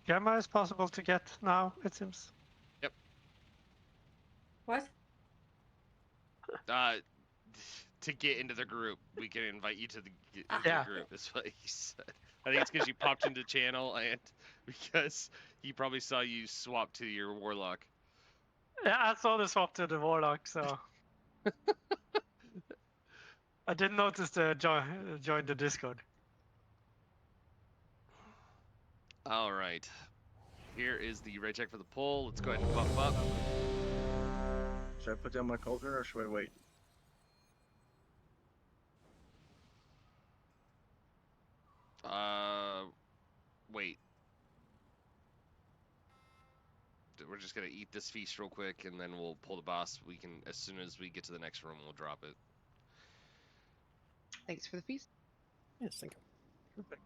Gamma is possible to get now, it seems. Yep. What? To get into the group, we can invite you to the Yeah. group. Is what he said. I think it's because you popped into channel and because he probably saw you swap to your warlock. Yeah, I saw the swap to the Warlock, so... I didn't notice the join the Discord. All right. Here is the red check for the poll. Let's go ahead and bump up. Should I put down my cauldron or should I wait? Wait. We're just gonna eat this feast real quick, and then we'll pull the boss. We can, as soon as we get to the next room, we'll drop it. Thanks for the feast. Yes, thank you. Perfect.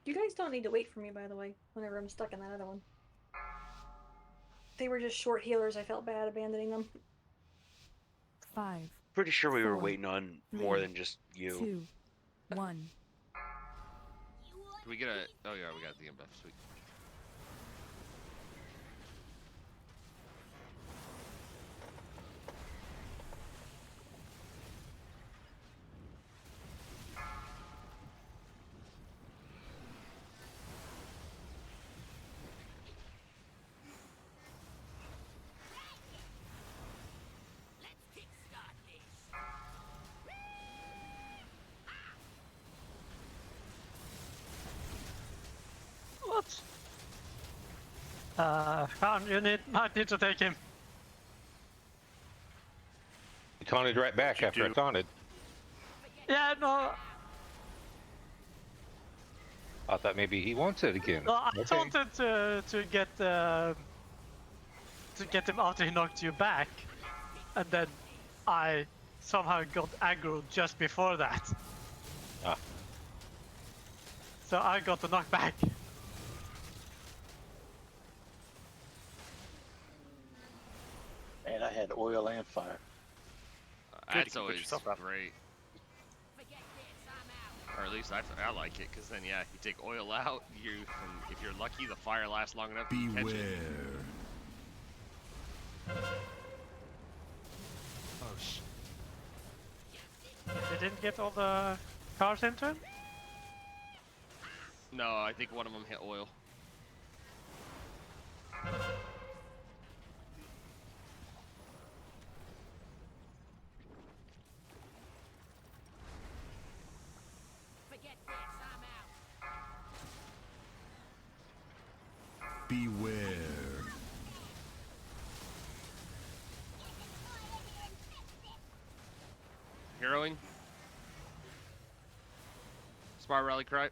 You guys don't need to wait for me, by the way, whenever I'm stuck in that other one. They were just short healers. I felt bad abandoning them. 5, Pretty sure we were 4, waiting on more 3, than just you. 2, 1. Can we get a... Oh yeah, we got the buff. Sweet. What? Khan, might need to take him. He taunted right back you after I do? taunted. Yeah, no, I thought maybe he wants it again. no, I Okay. wanted to get him after he knocked you back, and then I somehow got aggro just before that. Ah. So I got the knockback. Man, I had oil and fire. That's you can put always yourself out. great. Or at least I like it, because then, yeah, you take oil out, and if you're lucky, the fire lasts long enough to catch it. Beware. Oh shit. They didn't get all the cars into him? No, I think one of them hit oil. Beware. Heroing. Spire Rally Cry.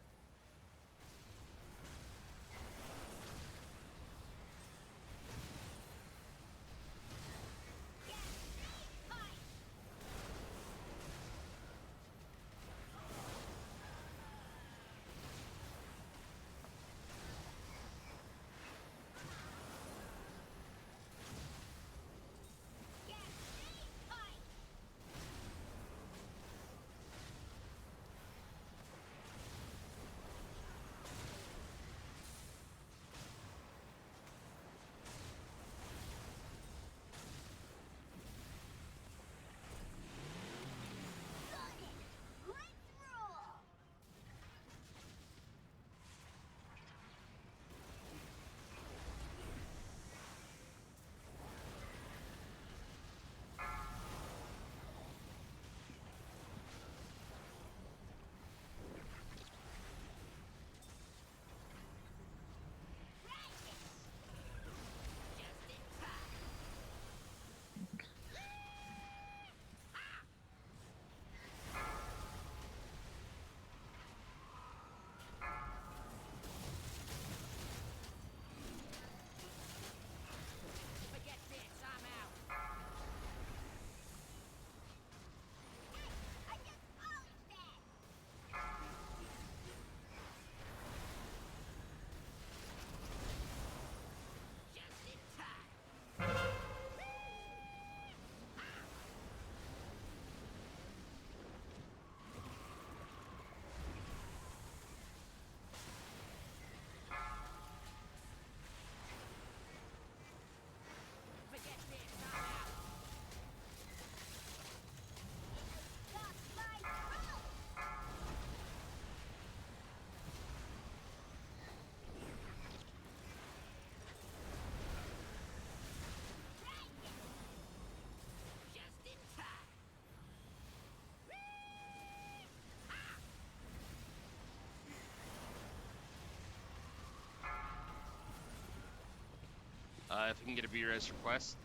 if we can get a beer as request.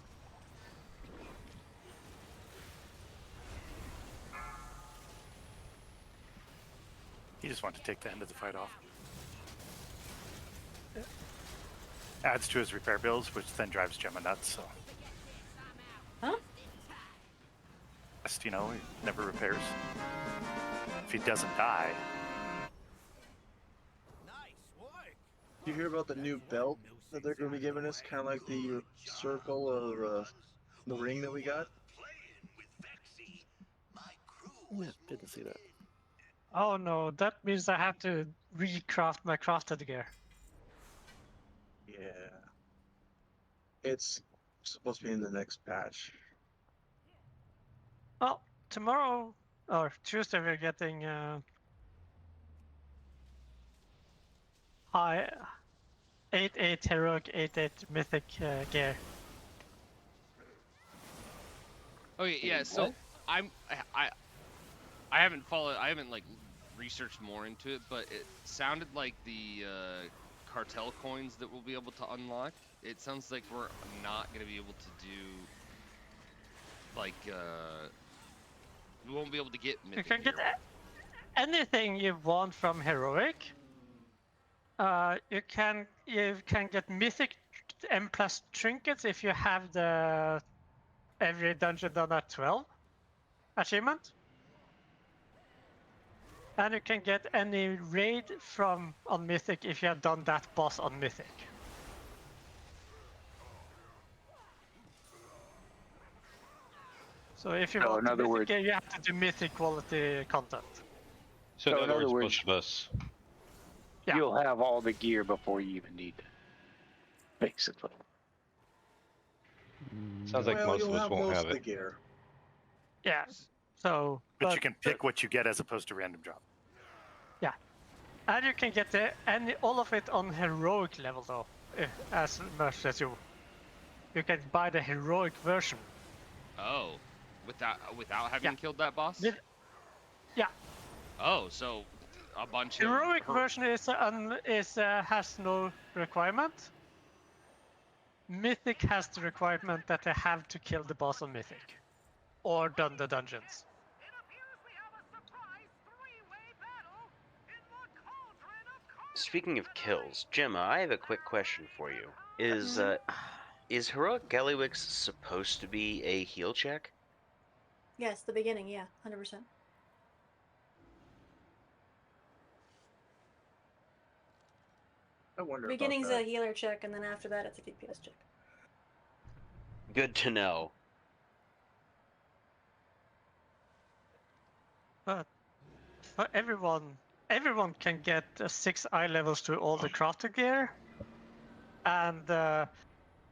He just wanted to take the end of the fight off. Adds to his repair bills, which then drives Gemma nuts, so. Huh? Just, you know, he never repairs. If he doesn't die. Do you hear about the new belt that they're going to be giving us? Kind of like the circle or the ring that we got? Yeah, didn't see that. Oh no, that means I have to recraft my crafted gear. Yeah. It's supposed to be in the next patch. Well, tomorrow or Tuesday we're getting high 8-8 heroic 8-8 mythic gear. Okay, yeah. So I haven't followed. I haven't like researched more into it, but it sounded like the cartel coins that we'll be able to unlock. It sounds like we're not gonna be able to do like we won't be able to get mythic You can get gear. anything you want from heroic. You can get mythic M+ trinkets if you have the every dungeon done at 12 achievement. And you can get any raid from on Mythic if you have done that boss on Mythic. So if you So want in the other Mythic words- gear, you have to do Mythic quality content. So, So in other words, words- both of us. Yeah. You'll have all the gear before you even need it. Basically. Sounds like well, most you'll of us have won't most have of the it. gear. Yeah. So, But you can pick what you get as opposed to random drop. Yeah, and you can get all of it on heroic level though, as much as you can buy the heroic version. Oh, without having Yeah. killed that boss. Yeah, Oh, so a bunch of heroic version is has no requirement. Mythic has the requirement that they have to kill the boss on Mythic, or done the dungeons. Speaking of kills, Gemma, I have a quick question for you. Is Heroic Gallywix supposed to be a heal check? Yes, the beginning, yeah, 100%. I wonder Beginning's about a that. healer check, and then after that, it's a DPS check. Good to know. But for everyone can get 6 eye levels to all the crafted gear, and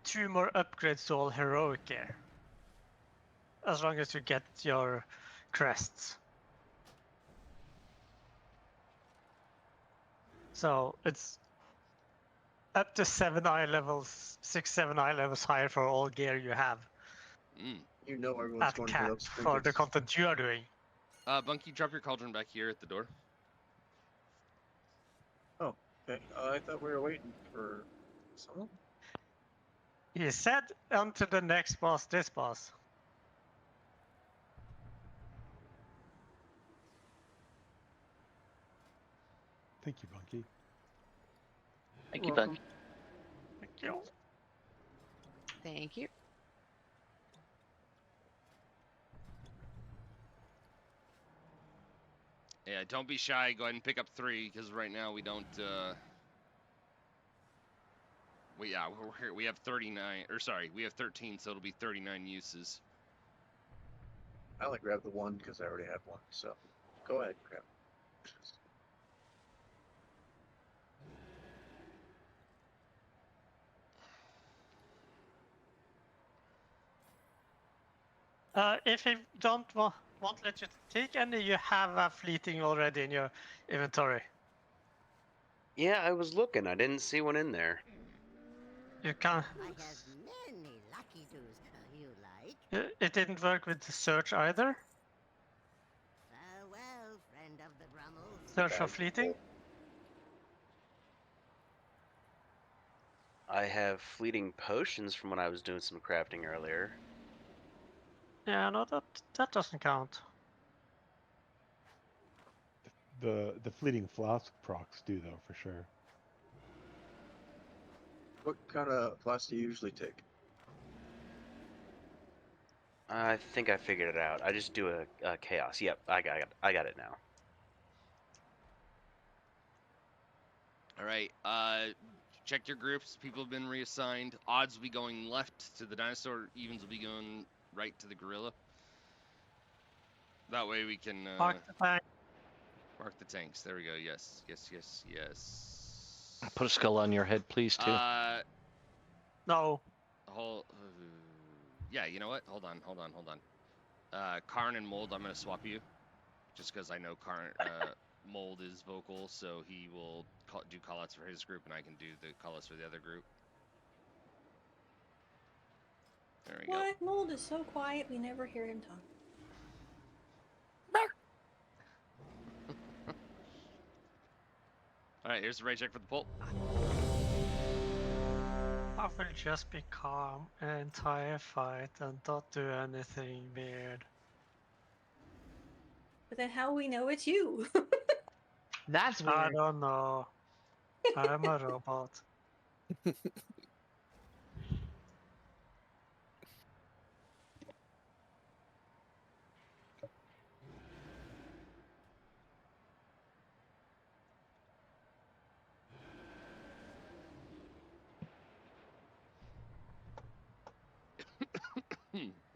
2 more upgrades to all heroic gear. As long as you get your crests. So it's up to 7 eye levels, 6-7 eye levels higher for all gear you have You know everyone's at going cap for those for the trinkets. content you are doing. Bunky, drop your cauldron back here at the door. Oh, okay. I thought we were waiting for someone. He said until the next boss, this boss. Thank you, Bunky. Thank you, Welcome. Bunky. Thank you. Thank you. Yeah, don't be shy. Go ahead and pick up 3, because right now we don't. We're here. We have 39, or sorry, we have 13, so it'll be 39 uses. I only grabbed the one because I already had one. So, go ahead, grab. If you won't let you take any, you have a fleeting already in your inventory. Yeah, I was looking. I didn't see one in there. You can. I have many lucky doos you like. It didn't work with the search either. Farewell, friend of the Brummel. Search for fleeting. I have fleeting potions from when I was doing some crafting earlier. Yeah, no, that doesn't count. The fleeting flask procs do though, for sure. What kind of flask do you usually take? I think I figured it out. I just do a chaos. Yep, I got it now. All right. Check your groups. People have been reassigned. Odds will be going left to the dinosaur. Evens will be going right to the gorilla. That way we can Mark the tank. mark the tanks. There we go. Yes, yes, yes, yes. Put a skull on your head, please, too. No. Yeah, you know what? Hold on. Karn and Mold, I'm gonna swap you, just because I know Karn Mold is vocal, so he will do callouts for his group, and I can do the callouts for the other group. There we go. What? Mold is so quiet, we never hear him talk. All right, here's the raid check for the pole. I will just be calm an entire fight and not do anything weird. But then how we know it's you? That's weird. I don't know. I'm a robot.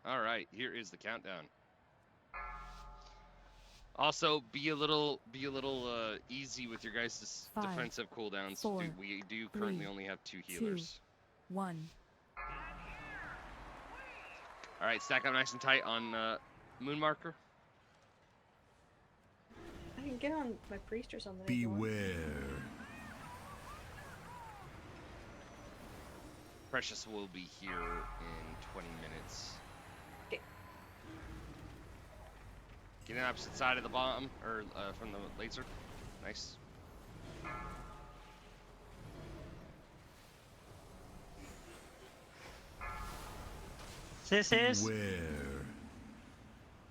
All right, here is the countdown. Also, be a little easy with your guys' 5, defensive cooldowns. 4, We do currently 3, only have 2 healers. 2, 1. All right, stack up nice and tight on Moon Marker. I can get on my priest or something. if you want. Beware. Precious will be here in 20 minutes. Okay. Get on the opposite side of the bomb, or from the laser. Nice. This is. Beware.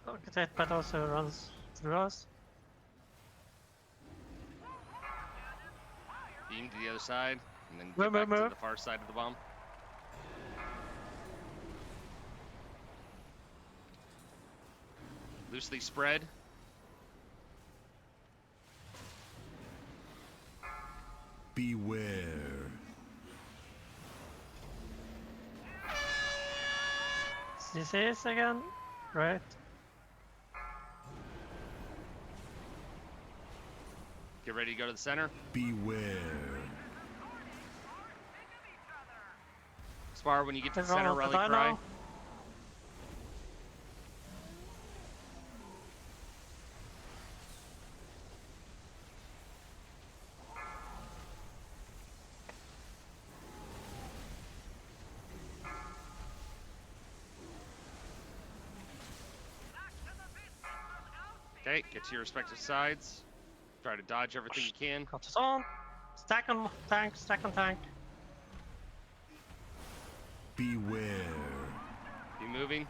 Look at that, but also runs through us. Beam to the other side, and then Move, get back move, to move. the far side of the bomb. Loosely spread. Beware. This is again, right? Get ready to go to the center. Beware. Spar, when you get to the Everyone center, with rally the cry. dino. Okay, get to your respective sides. Try to dodge everything you can. Got us on. Stack on tank, stack on tank. Beware. Be moving.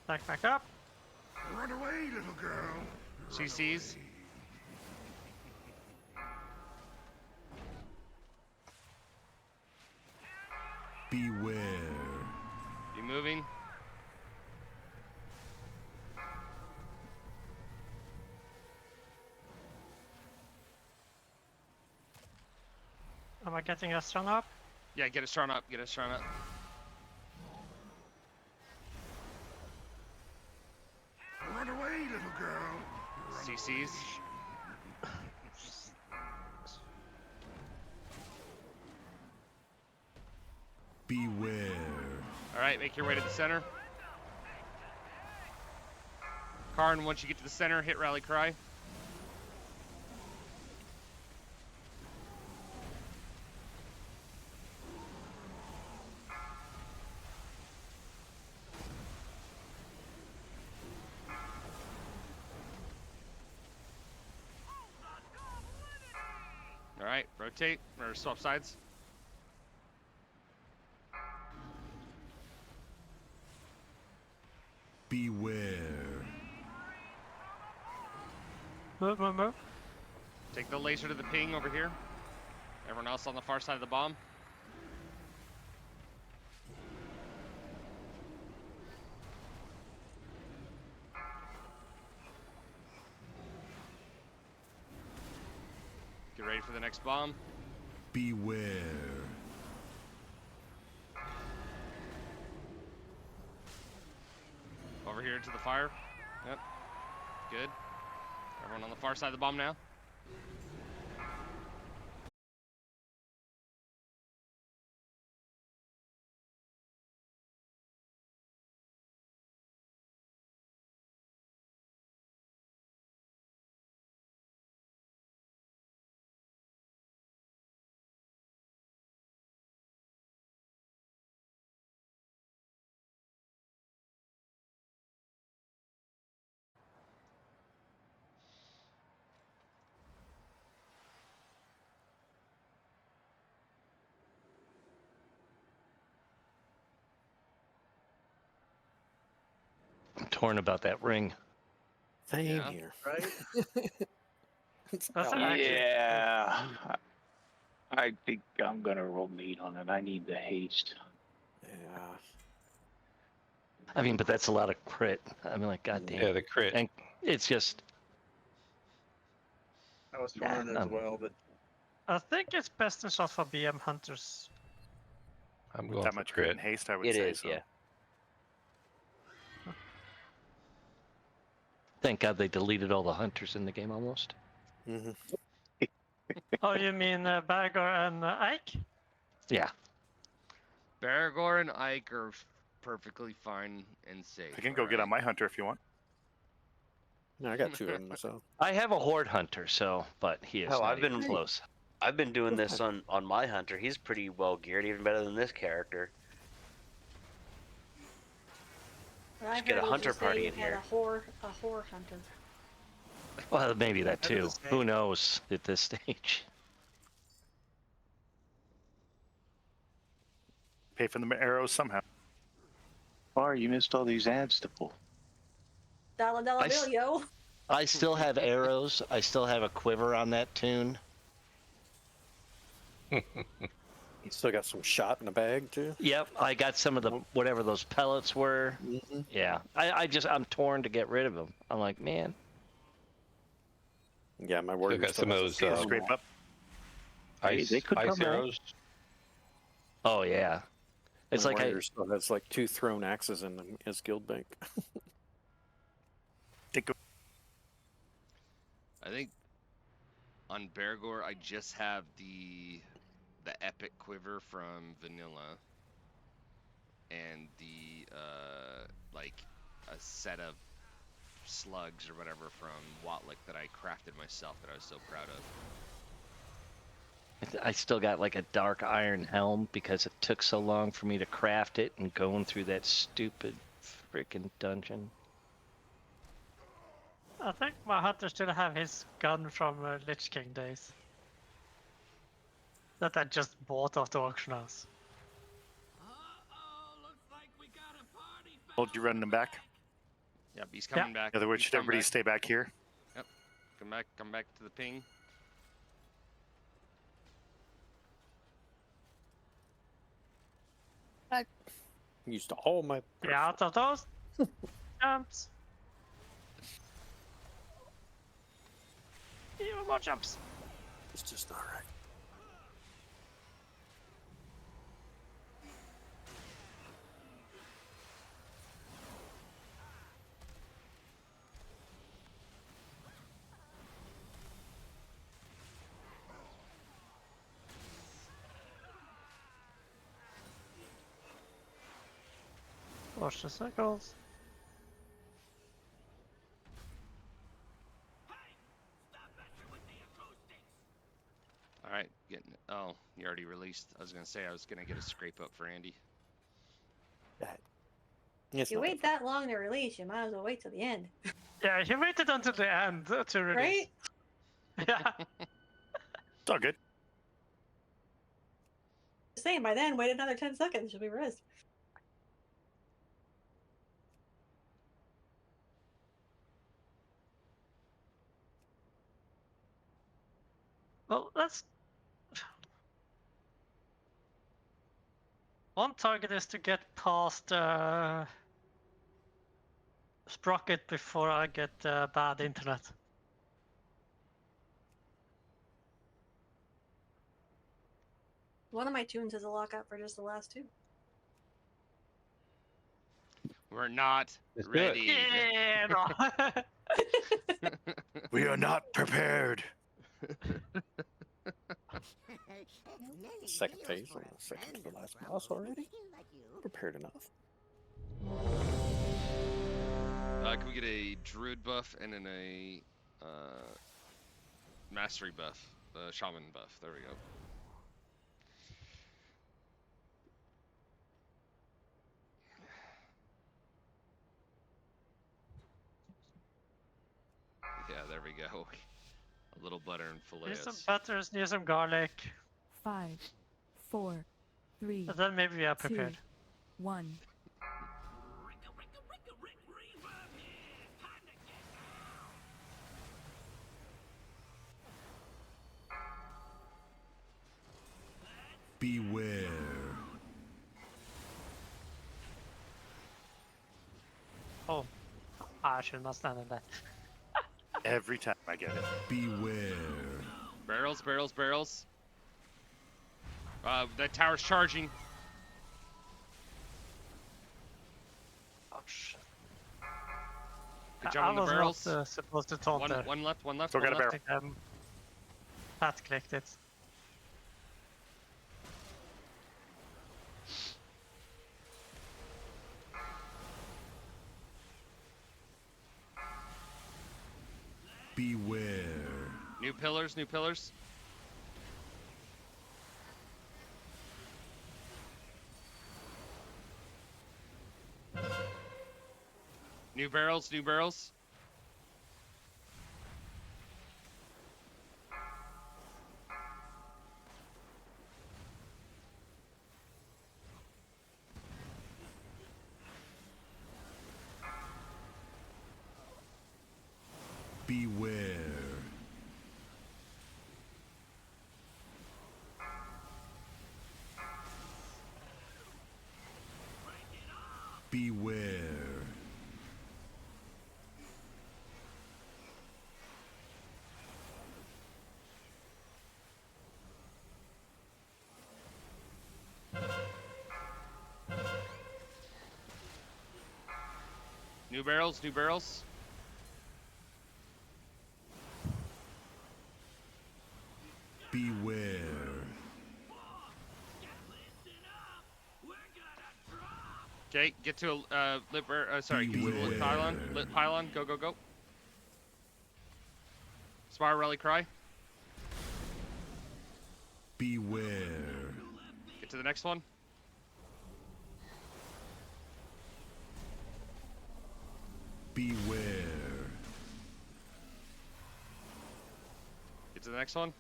Stack back up. Run away, little girl. CCs. Beware. Be moving. Am I getting a strong up? Yeah, get us strong up. Get us strong up. Run away, little girl. CCs. Beware. All right, make your way to the center. Karn, once you get to the center, hit rally cry. rotate or swap sides. Beware. Move. Take the laser to the ping over here. Everyone else on the far side of the bomb. Get ready for the next bomb. Beware. Over here to the fire. Yep. Good. Everyone on the far side of the bomb now. I'm torn about that ring. Same Yeah. here. Right? It's That's not- an accurate- yeah. I think I'm gonna roll meat on it. I need the haste. Yeah. I mean, but that's a lot of crit. I mean, like, goddamn. Yeah, the crit. And it's just, I was wondering as well, but I think it's best in shot for BM hunters. I'm With going that for much crit crit. and haste, I would It say is, so. yeah. thank God they deleted all the hunters in the game almost. Mm-hmm. Oh, you mean Bagor and Ike? Yeah. Baragor and Ike are perfectly fine and safe. I can go get on my hunter if you want. No, I got two of them myself. I have a horde hunter, so, but he is Hell, not I've been- even close. I've been doing this on my hunter. He's pretty well geared, even better than this character. What I Just get a heard was hunter you say party you in had here. A whore hunter. Well, maybe that Better too. to say. Who knows at this stage? Pay for the arrows somehow. Or you missed all these ads to pull. Dollar I bill, s- yo. I still have arrows. I still have a quiver on that tune. You still got some shot in the bag too. Yep, I got some of the whatever those pellets were. Mm-hmm. Yeah, I'm torn to get rid of them. I'm like, man. Yeah, my Still warrior got some of those Scrape up. ice, they could ice come back. arrows. Oh yeah, it's like warrior still has like 2 thrown axes in his guild bank. I think on Baragor, I just have the epic quiver from Vanilla, and the like a set of slugs or whatever from Watlick that I crafted myself that I was so proud of. I still got like a dark iron helm because it took so long for me to craft it and going through that stupid freaking dungeon. I think my hunter still have his gun from Lich King days. That I just bought off the auction house. Hold you running them back. Yep, he's coming back. In other words, He's should coming everybody back. stay back here? Yep, come back to the ping. Used all my. Get out of those jumps. Even more jumps. It's just not right. Watch the circles. All right, getting. Oh, you already released. I was gonna say I was gonna get a scrape up for Andy. If you wait that long to release, you might as well wait till the end. Yeah, he waited until the end to release. Right? Yeah. It's all good. saying, by then, wait another 10 seconds, she'll be rezzed. Well, that's... One target is to get past Sprocket before I get bad internet. One of my tunes has a lockout for just the last two. We're not Let's do it. ready. Yeah, no. We are not prepared. Second phase, second to the last boss already? Prepared enough. Can we get a druid buff and then a mastery buff, shaman buff? There we go. Yeah, there we go. A little butter and fillet. Need some butter, need some garlic. 5, 4, 3, And then maybe we are prepared. 2, 1. Beware. Oh, I should not stand in that. Every time I get it. Beware. Barrels, barrels, barrels. That tower's charging. Oh shit. Good job on the I barrels. was not supposed to taunt there. One left, one left, Still one got a left. barrel. Pat clicked it. Beware. New pillars, new pillars. New barrels, new barrels. Beware. Beware. New barrels, new barrels. Beware. Okay, get to a lit pylon. Lit pylon. Go, go, go. Spire rally cry. Beware. Get to the next one. Beware. Get to the next one.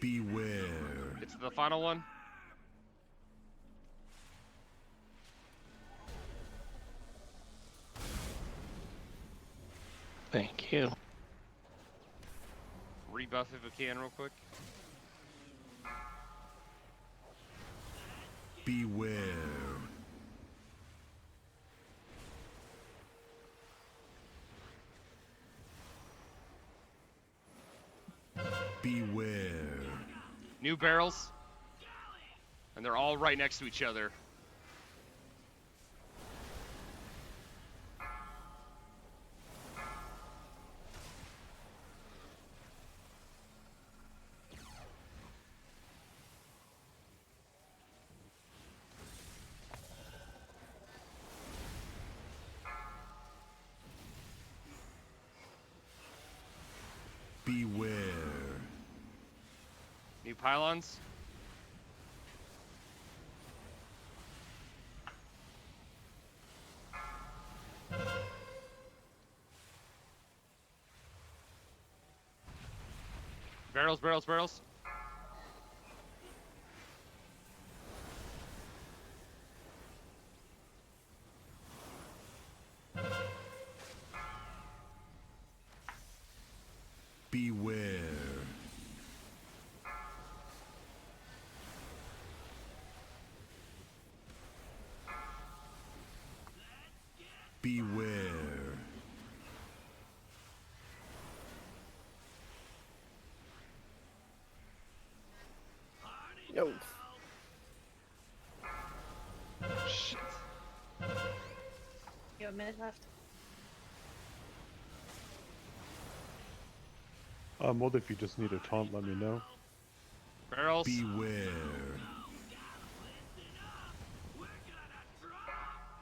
Beware. Get to the final one. Thank you. Rebuff if we can real quick. Beware. Beware. New barrels. And they're all right next to each other. Beware. New pylons. Barrels, barrels, barrels. a minute left. Well, if you just need a taunt, let me know. Barrels. Beware.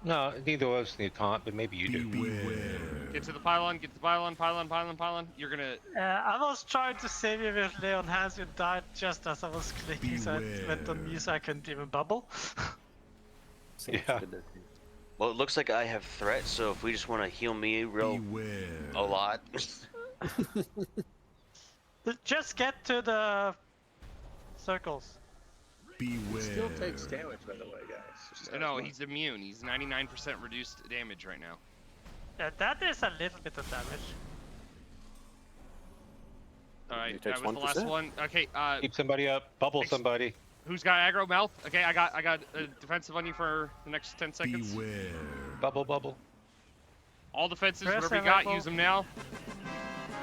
No, neither of us need taunt, but maybe you do. Beware. Get to the pylon. Get to the pylon. You're gonna. I was trying to save you with Leon Hans, you died just as I was clicking, so it went on me so I couldn't even bubble. Yeah. Well, it looks like I have threat, so if we just want to heal me a lot. Just get to the circles. Beware. He still takes damage, by the way, guys. Just No, he's immune. He's 99% reduced damage right now. Yeah, that is a little bit of damage. All right, He that takes was the last 1%. one. Okay, Keep somebody up. Bubble somebody. who's got aggro? Mouth. Okay, I got a defensive on you for the next 10 seconds. Beware. Bubble. All defenses, Press whatever you and got, rifle. use them now.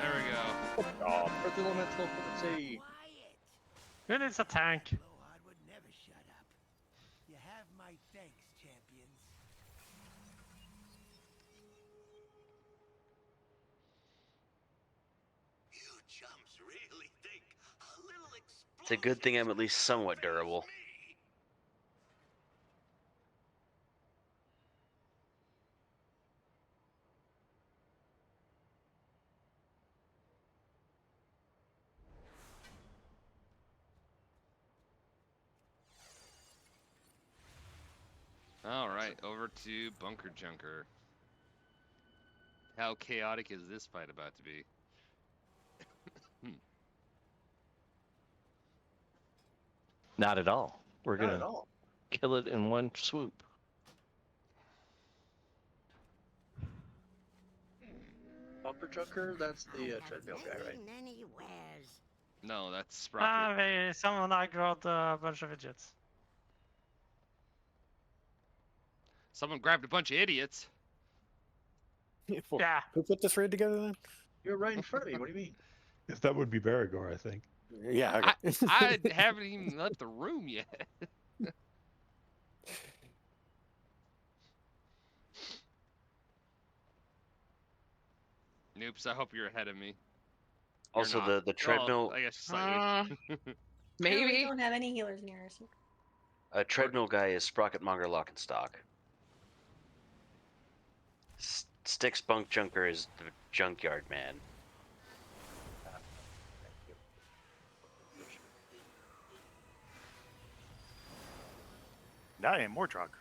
There we go. Oh, Earth Elemental, say. Who needs a tank? Blowhard would never shut up. You have my thanks, champions. You chumps really think a little It's a good thing I'm at least somewhat durable. All right, over to Bunker Junker. How chaotic is this fight about to be? Not at all. We're Not at gonna all. kill it in one swoop. Bumper Junker, that's the treadmill guy, right? Anywheres. No, that's Sprocket. Someone aggroed a bunch of idiots. Someone grabbed a bunch of idiots. Yeah. Who put this raid together then? You're right in front of me. What do you mean? Yes, that would be Barragor, I think. Yeah. Okay. I haven't even left the room yet. Noops, I hope you're ahead of me. You're Also, not. the treadmill. Well, I guess slightly. No, we Maybe. don't have any healers near us. A treadmill guy is Sprocket Monger Lock and Stock. Stick Spunk Junker is the Junkyard Man. Now I am more drunk.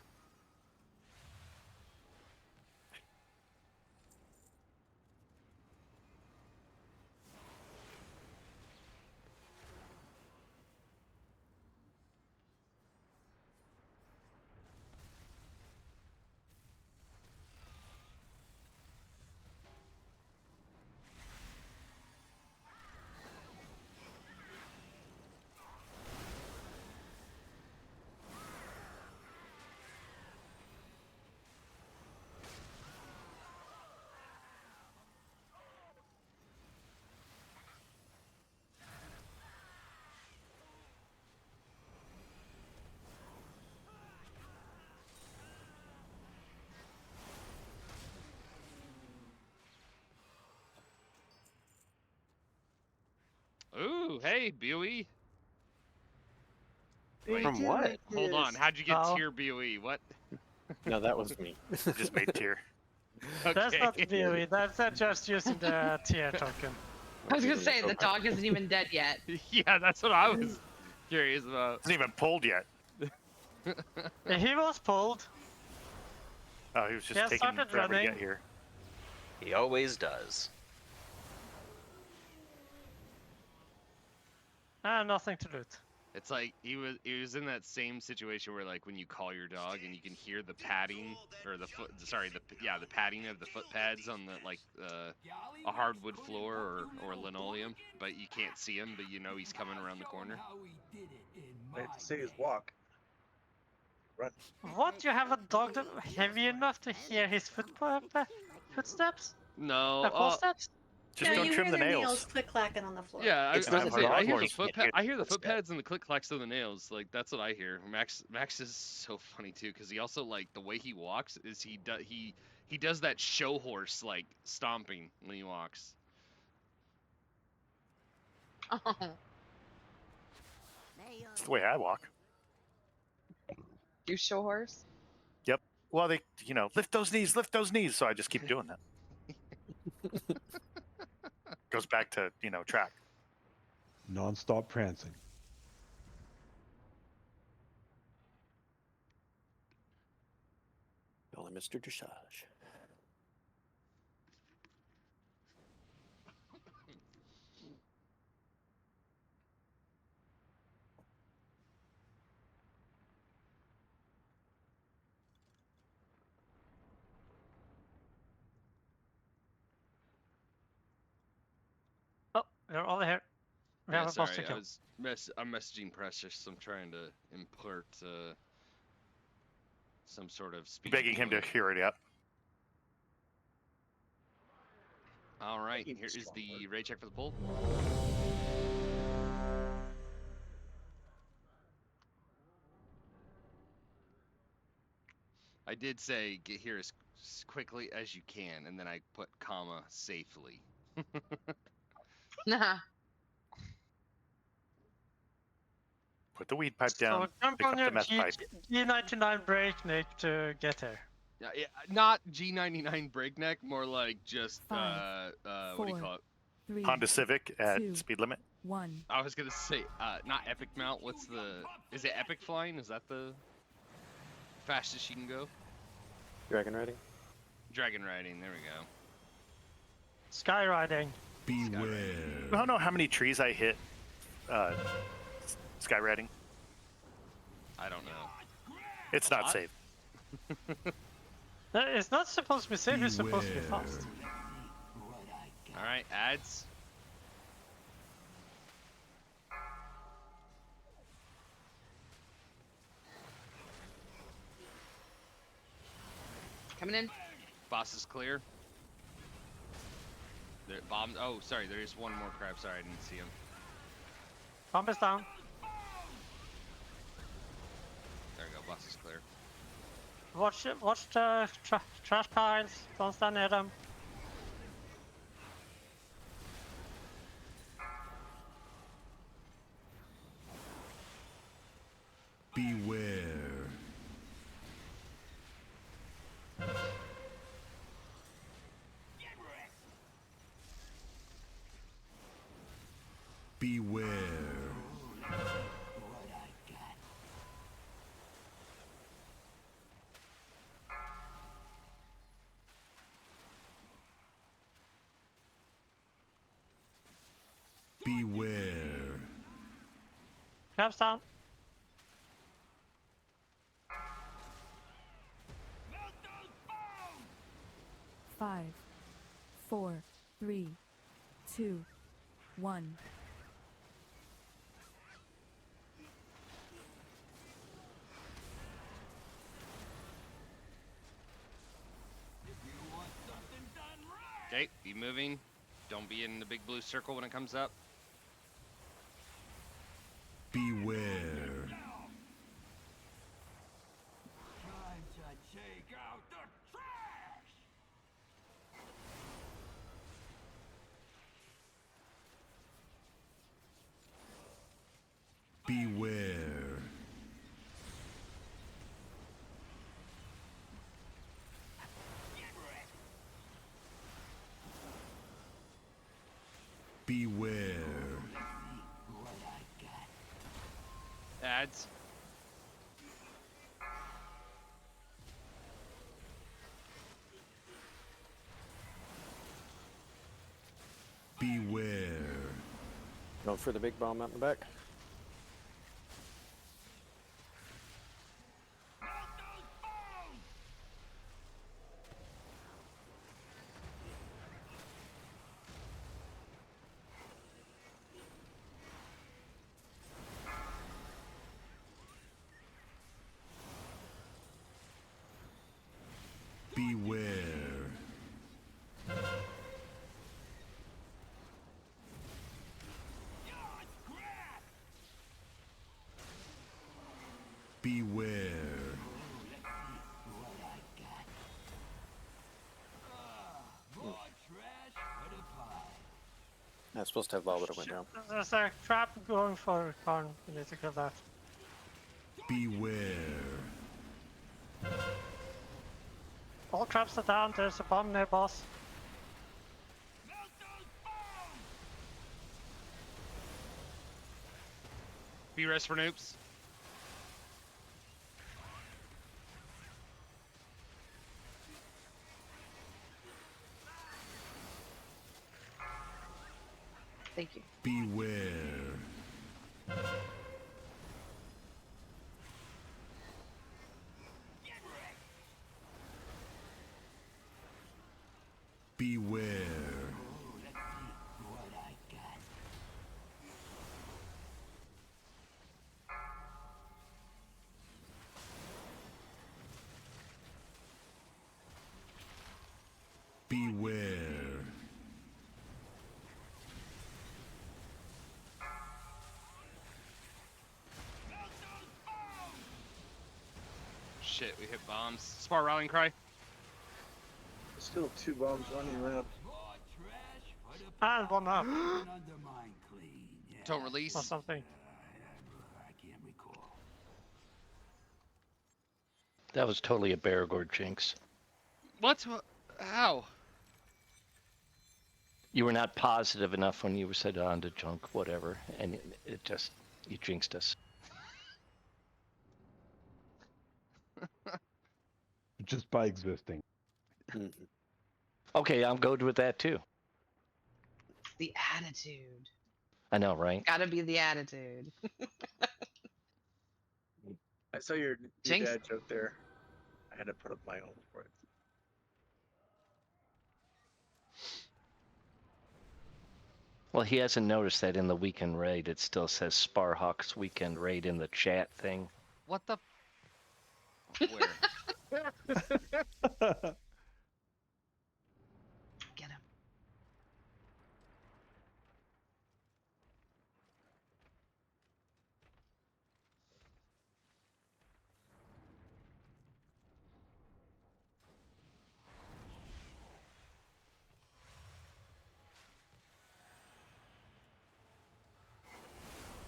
Ooh, hey, BOE. From what? Hold on, how'd you get Oh. tier BOE? What? No, that was me. Just made tier. That's Okay. not BOE, that's just using the tier token. I was gonna say the dog isn't even dead yet. Yeah, that's what I was curious about. Hasn't even pulled yet. He was pulled. Oh, he was just Yeah, taking started forever to running. get here. He always does. Nothing to loot. It's like he was in that same situation where like when you call your dog and you can hear the padding or the the padding of the foot pads on the like a hardwood floor or linoleum, but you can't see him, but you know he's coming around the corner. I have to say his walk. Run. What? You have a dog that heavy enough to hear his footsteps? No, Footsteps? Just Yeah, don't you trim hear the their nails. click clacking on the floor. Yeah, I It's was not gonna hard say, I to hear the you can't hear I hear the footsteps. foot pads and the click clacks of the nails. Like that's what I hear. Max is so funny too, because he also like the way he walks is he does that show horse like stomping when he walks. Oh. It's the way I walk. You show horse? Yep. Well, they, lift those knees, so I just keep doing that. Goes back to, track. Non-stop prancing. Calling Mr. Dressage. Oh, they're all here. We Yeah, have a sorry, boss to kill. I'm messaging Precious. I'm trying to impart some sort of speed. Begging him to hear it up. All right, here is the raid check for the pull. I did say get here as quickly as you can, and then I put comma safely. Nah. Put the weed pipe down. So jump Pick on up your the meth pipe. G99 breakneck to get here. Yeah, not G99 breakneck, more like just Five, what do you four, call it? 3, Honda Civic at 2, speed limit. 1. I was gonna say not epic mount. What's the? Is it epic flying? Is that the fastest you can go? Dragon riding? Dragon riding. There we go. Skywriting. Beware. I don't know how many trees I hit skywriting. I don't know. It's not safe. It's not supposed to be safe, it's supposed to be fast. All right, ads. Coming in. Boss is clear. There, bomb. Oh, sorry. There is one more crab. Sorry, I didn't see him. Bomb is down. There we go. Boss is clear. Watch the trash piles. Don't stand near them. Beware. Beware. Beware. Crab's down. Five, 4, 3, 2, 1. Okay, be moving. Don't be in the big blue circle when it comes up. Beware. Time to take out the trash! Beware. Beware. Ads. Beware. Going for the big bomb out in the back. Beware. Beware. I was supposed to have ball, but it went down. There's a trap going for Karn. You need to kill that. Beware. All traps are down. There's a bomb near boss. Be rest for noobs. Thank you. Beware. Beware. Beware. Shit, we hit bombs. Spar rallying cry. Still 2 bombs running around. And one up. Don't release. Or something. That was totally a Baragor jinx. What? How? You were not positive enough when you said on to junk, whatever, and it just, you jinxed us. Just by existing. Okay, I'm good with that too. The attitude. I know, right? Gotta be the attitude. I saw your Jinx. dad joke there. I had to put up my own for it. Well, he hasn't noticed that in the weekend raid, it still says Sparhawks weekend raid in the chat thing. What the? Where? Get him.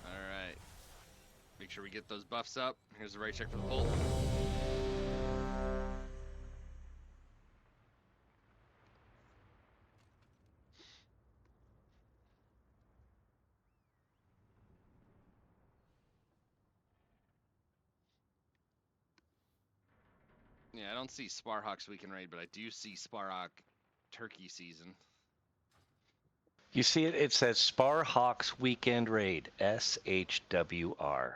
All right. Make sure we get those buffs up. Here's the right check for the bolt. Yeah, I don't see Sparhawks weekend raid, but I do see Sparhawk turkey season. You see it? It says Sparhawks weekend raid, SHWR.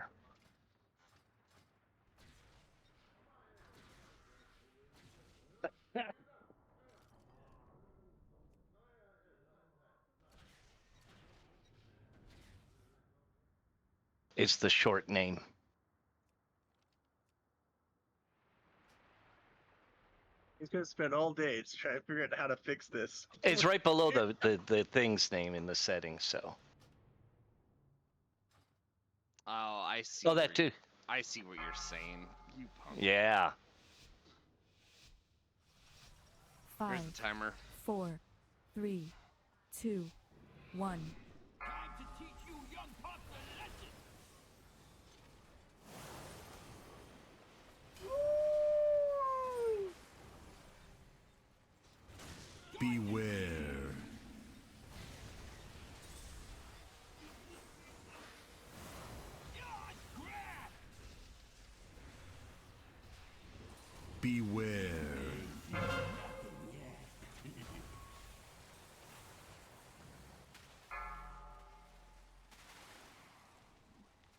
It's the short name. He's gonna spend all day just trying to figure out how to fix this. It's right below the thing's name in the settings, so. Oh, I see. Oh, that too. I see what you're saying. You punk. Yeah. Five, Here's the timer. 4, 3, 2, 1. Beware. Beware.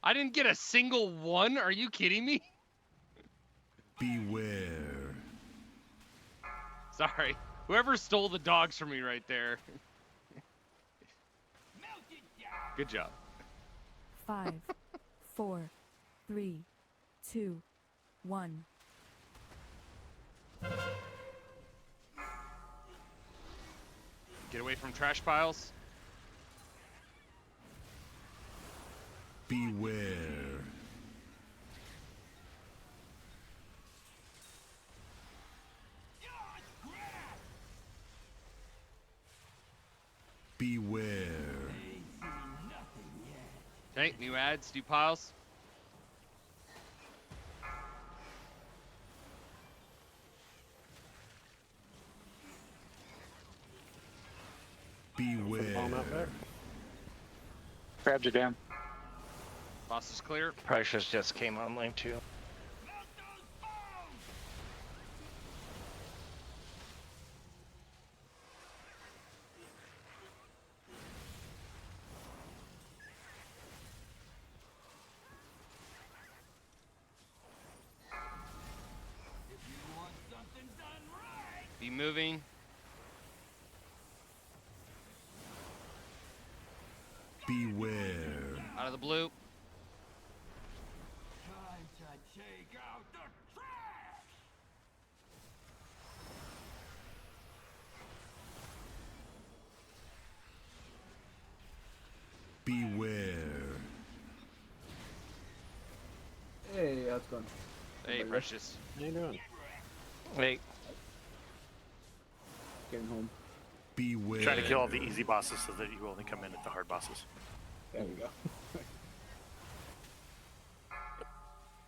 I didn't get a single one. Are you kidding me? Beware. Sorry. Whoever stole the dogs from me right there. Good job. 5, 4, 3, 2, 1. Get away from trash piles. Beware. Okay, new ads, new piles. Beware. Crabs are down. Boss is clear. Precious just came online too. Be moving. Beware. Out of the blue. Time to take out the trash! Beware. Hey, how's it going? Hey, Precious. How you doing? Wait. Getting home. Beware. Trying to kill all the easy bosses so that you only come in at the hard bosses. There we go.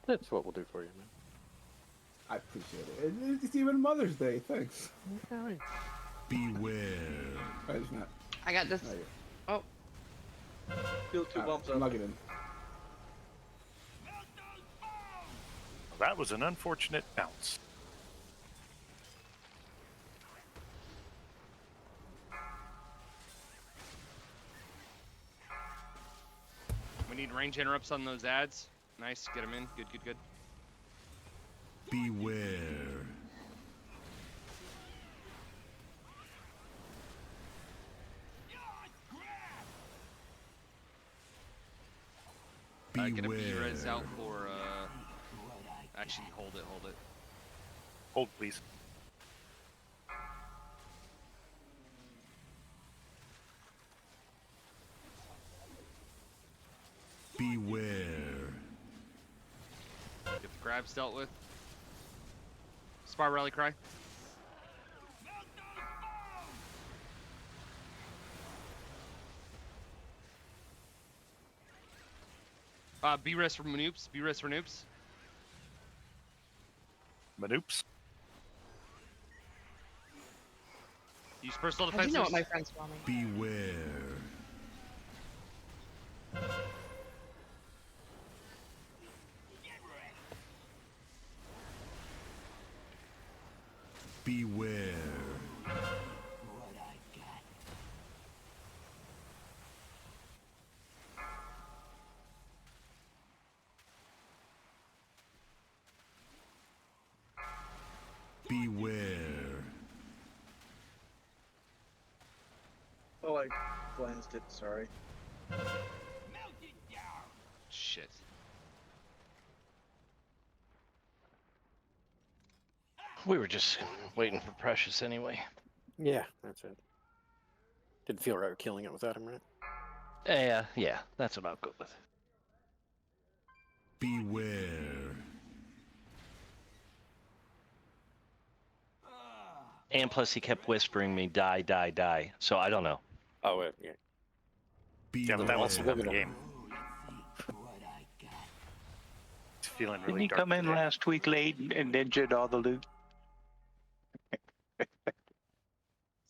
That's what we'll do for you, man. I appreciate it. It's even Mother's Day. Thanks. Okay. Beware. It's not. I got this. Not yet. Oh, Feel 2 bumps I'm up. not getting. Well, that was an unfortunate bounce. We need range interrupts on those ads. Nice, get them in. Good, good, good. Beware. Get a B-res out for, actually, hold it, hold it. Hold, please. Beware. Get the crabs dealt with. Spar Rally Cry. B-res for Manoops. B-res for Noops. Manoops. Use personal I do defense. know what my friend's filming. Beware. Beware. What I got. Beware. Oh, I glanced it. Sorry. Shit. We were just waiting for Precious anyway. Yeah, that's it. Didn't feel right killing it without him, right? Yeah, that's what I'll go with. Beware. And plus, he kept whispering me, "Die, die, die." So I don't know. Oh, yeah. Yeah, but that was in the game. It's feeling Didn't really he dark come in today. last week late and ninja'd all the loot? That's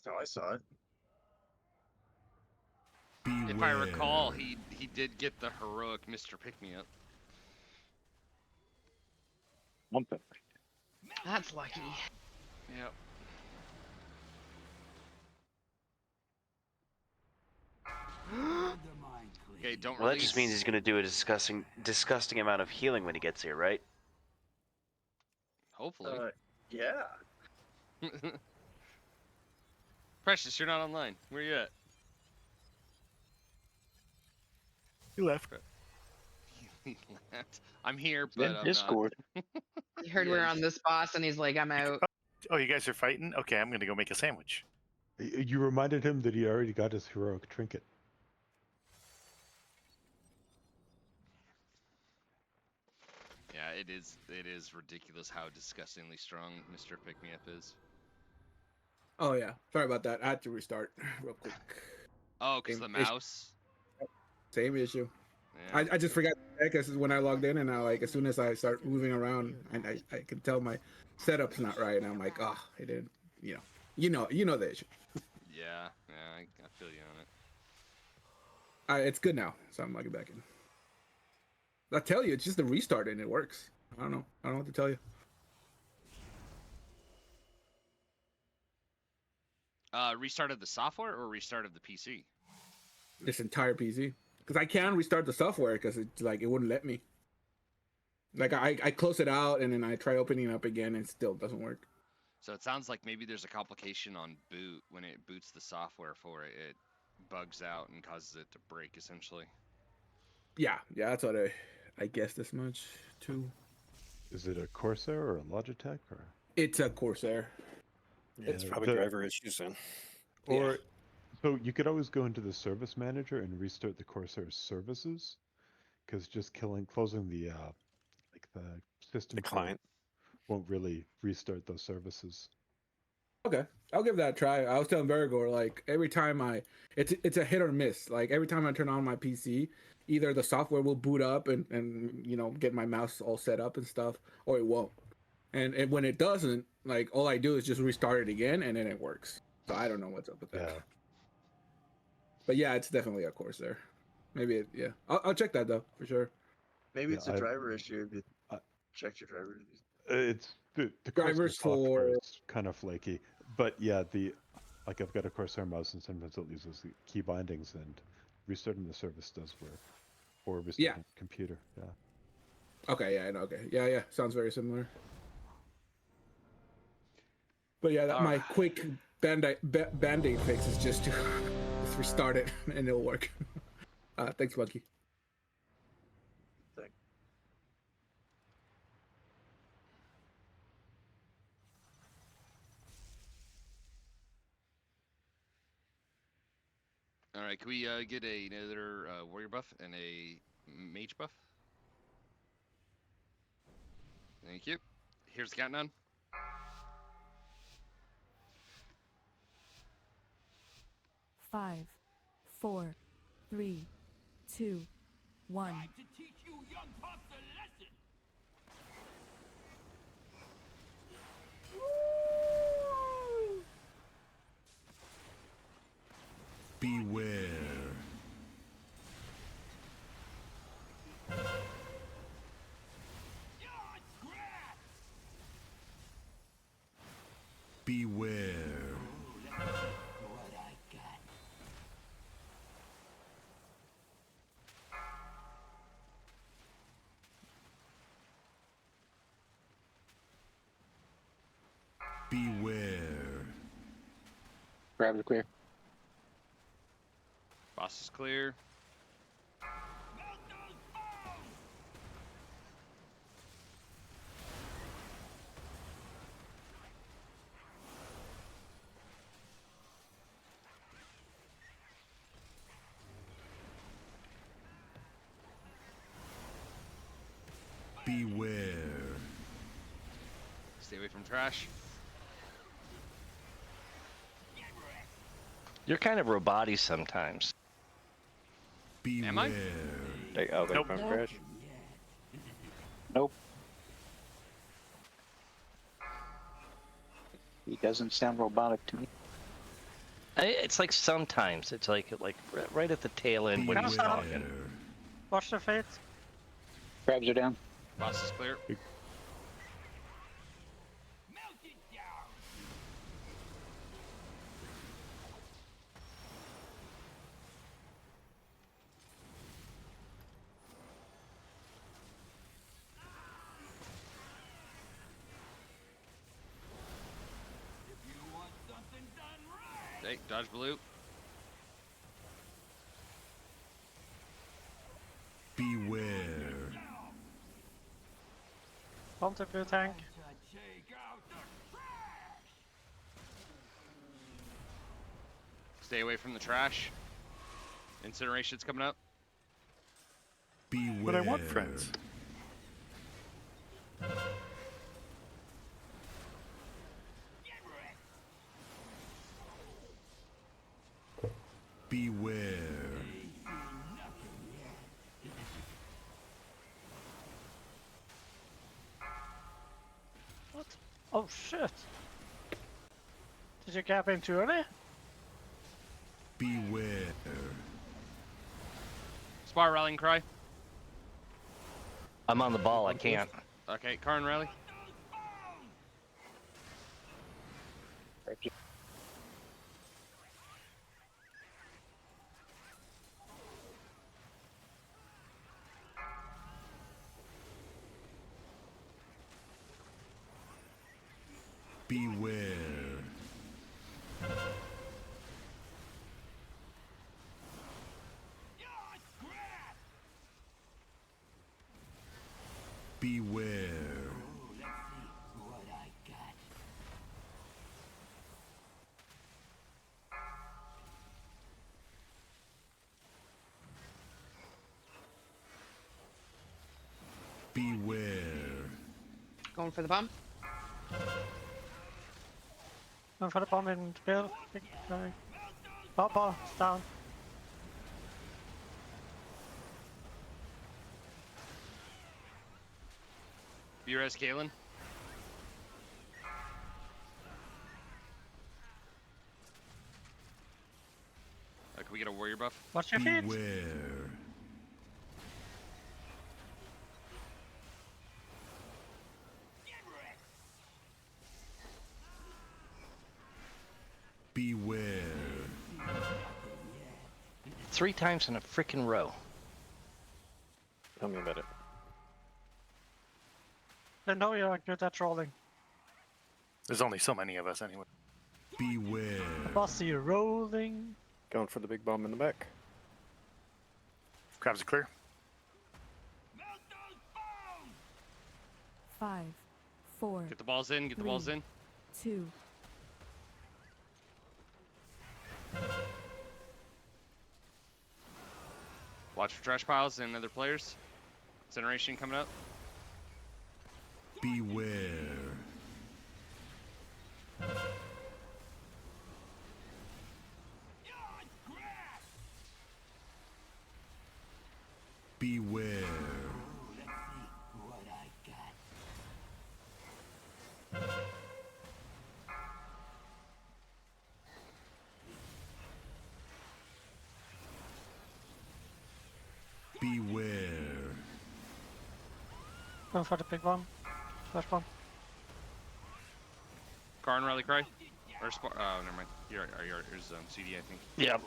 how I saw it. If I recall, he did get the heroic Mr. Pick-Me-Up. That's lucky. Yep. Okay, don't Well, that release. just means he's going to do a disgusting amount of healing when he gets here, right? Hopefully. Yeah. Precious, you're not online. Where you at? You left. He left. I'm here, but I'm Discord. He heard we're on this boss, and he's like, "I'm out." Oh, you guys are fighting? Okay, I'm gonna go make a sandwich. You reminded him that he already got his heroic trinket. Yeah, it is ridiculous how disgustingly strong Mr. Pick-Me-Up is. Oh yeah, sorry about that. I had to restart real quick. Oh, because the Same issue. mouse? Same issue. Yeah. I just forgot because when I logged in and I like as soon as I start moving around and I can tell my setup's not right and I'm like, oh, I didn't, you know the issue. Yeah, I feel you on it. It's good now, so I'm logging back in. I tell you, it's just a restart and it works. I don't know what to tell you. Restarted the software or restarted the PC? This entire PC because I can restart the software because it's like it wouldn't let me. Like I close it out and then I try opening it up again and it still doesn't work. So it sounds like maybe there's a complication on boot. When it boots the software for it, it bugs out and causes it to break essentially. Yeah, that's what I guessed as much too. Is it a Corsair or a Logitech or? It's a Corsair. Yeah, it's probably driver issues then. Or so you could always go into the service manager and restart the Corsair services, because just closing the the system client won't really restart those services. Okay, I'll give that a try. I was telling Verigor, like every time it's a hit or miss. Like every time I turn on my PC, either the software will boot up and get my mouse all set up and stuff, or it won't. And when it doesn't, like all I do is just restart it again, and then it works. So I don't know what's up with that. Yeah. But yeah, it's definitely a Corsair. Maybe I'll check that though for sure. Maybe Yeah, it's a driver issue. If you check your driver. It's the Drivers Corsair software for- is kind of flaky, but yeah, I've got a Corsair mouse and sometimes it loses the key bindings, and restarting the service does work, or restarting the computer. Yeah. Okay, yeah, I know. Okay, yeah, sounds very similar. But yeah, my quick band-aid fix is just to just restart it and it'll work. Thanks, Monkey. All right, can we get another warrior buff and a mage buff? Thank you. Here's the countdown. 5, 4, 3, 2, 1. To teach you young pups a lesson. Beware. Beware. What I got. Beware. Grab the clear. Boss is clear. Beware. Stay away from trash. You're kind of roboty sometimes. Beware. Am I? Stay away Nope. from trash. Nope. He doesn't sound robotic to me. It's like sometimes. It's like right at the tail end when he's talking. Watch the fate. Crabs are down. Boss is clear. Okay, dodge blue. Beware. Counter blue tank. Stay away from the trash. Incineration's coming up. Beware. But I want friends. Beware. Oh shit! Did you cap in too early? Beware. Spar rallying cry. I'm on the ball. I can't. Okay, Karn rally. Beware. Beware. Beware. Going for the bomb. Going for the bomb in Bill. Papa, down. B-res Galen. Can we get a warrior buff? Watch your feet. Beware. Beware. 3 times in a freaking row. Tell me about it. They know you're good at trolling. There's only so many of us anyway. Beware. Bossy rolling. Going for the big bomb in the back. Crabs are clear. 5, 4, Get the balls in, get the balls in. 2, Watch for trash piles and other players. Incineration coming up. Beware. Beware. Beware. Going for the big one. First one. Karn rally cry. Or Spar. Oh, never mind. Yours CD, I think. Yep.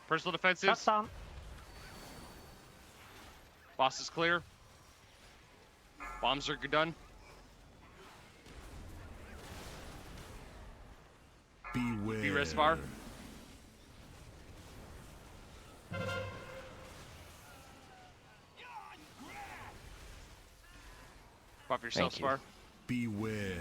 Personal defenses. Shut down. Boss is clear. Bombs are done. Beware. B-res Spar. Buff yourself, Thank you. Spar. Beware.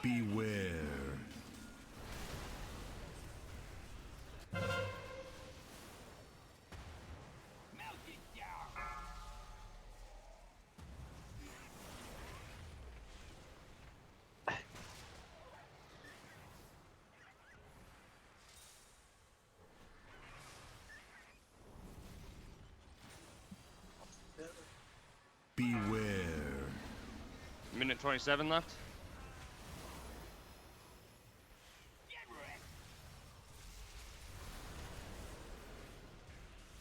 Beware. Beware. Minute 27 left.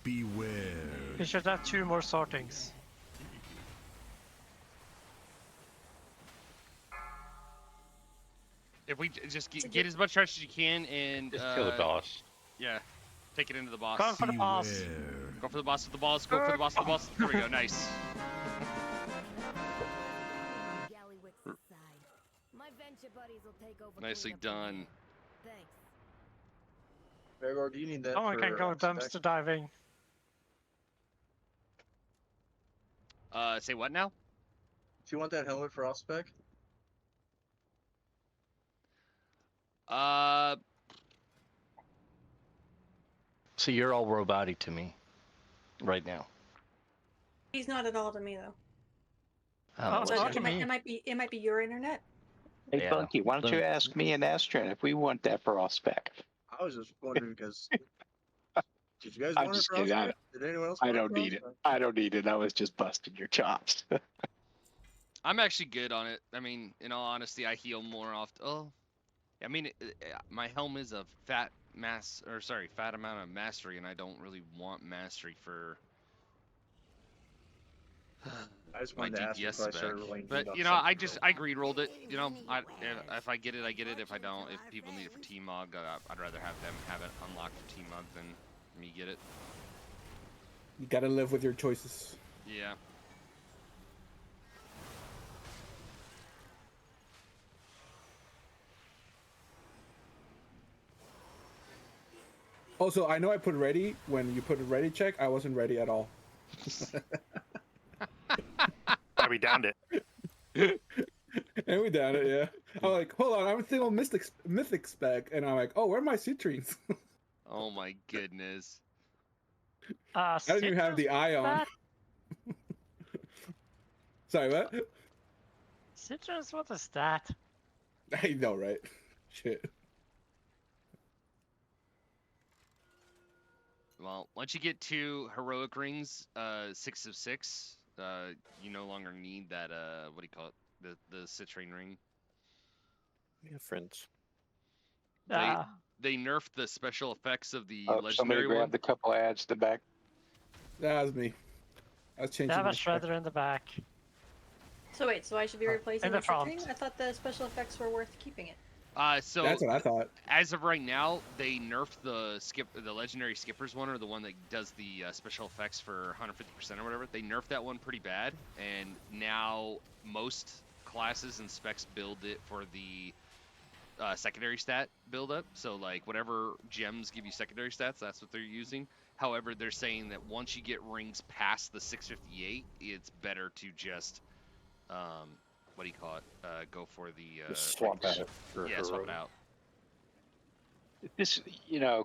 Beware. You should have 2 more sortings. If we just get as much trash as you can and Just kill the boss. Yeah, take it into the boss. Going for the boss. Go for the boss with the balls. Go for the boss with the balls. There we go. Nice. Nicely done. Vergor, do you need that? Someone for, can go spec? dumpster diving. Say what now? Do you want that helmet for off spec? So you're all robotic to me right now. He's not at all to me though. Oh, Oh, So not to it me. might be your internet. Hey, Yeah. Bunky, why don't you ask me and Astrid if we want that for spec? I was just wondering because did you guys I'm want it just for kidding. Oscar? Did anyone else? I want don't for need it. Oscar? I don't need it. I was just busting your chops. I'm actually good on it. I mean, in all honesty, I heal more often. Oh, I mean, my helm is a fat amount of mastery, and I don't really want mastery for I just my wanted to ask DPS before I spec. started rolling But deduct you know, something. I greed rolled it. You know, if I get it, I get it. If I don't, if people need it for T-Mog, I'd rather have them have it unlocked for T-Mog than me get it. You gotta live with your choices. Yeah. Also, I know I put ready when you put a ready check. I wasn't ready at all. We downed it. And we downed it, yeah. I'm like, hold on, I'm a single mythic spec, and I'm like, oh, where are my citrines? Oh my goodness. I didn't even have the eye on. Sorry, what? Citrus, what is that? I know, right? Shit. Well, once you get 2 heroic rings, 6 of 6, you no longer need that, what do you call it? The citrine ring. Yeah, friends. They nerfed the special effects of the Somebody legendary grab one. the couple ads to the back. That was me. I was They changing have a my spec. shredder in the back. So wait, so I should be replacing in the the citrine? front. I thought the special effects were worth keeping it. So That's what I thought. as of right now, they nerfed the legendary skippers one, or the one that does the special effects for 150% or whatever. They nerfed that one pretty bad, and now most classes and specs build it for the secondary stat build up. So like whatever gems give you secondary stats, that's what they're using. However, they're saying that once you get rings past the 658, it's better to just what do you call it? Go for the Just swap rings. out for Yeah, swap it heroic. out. This,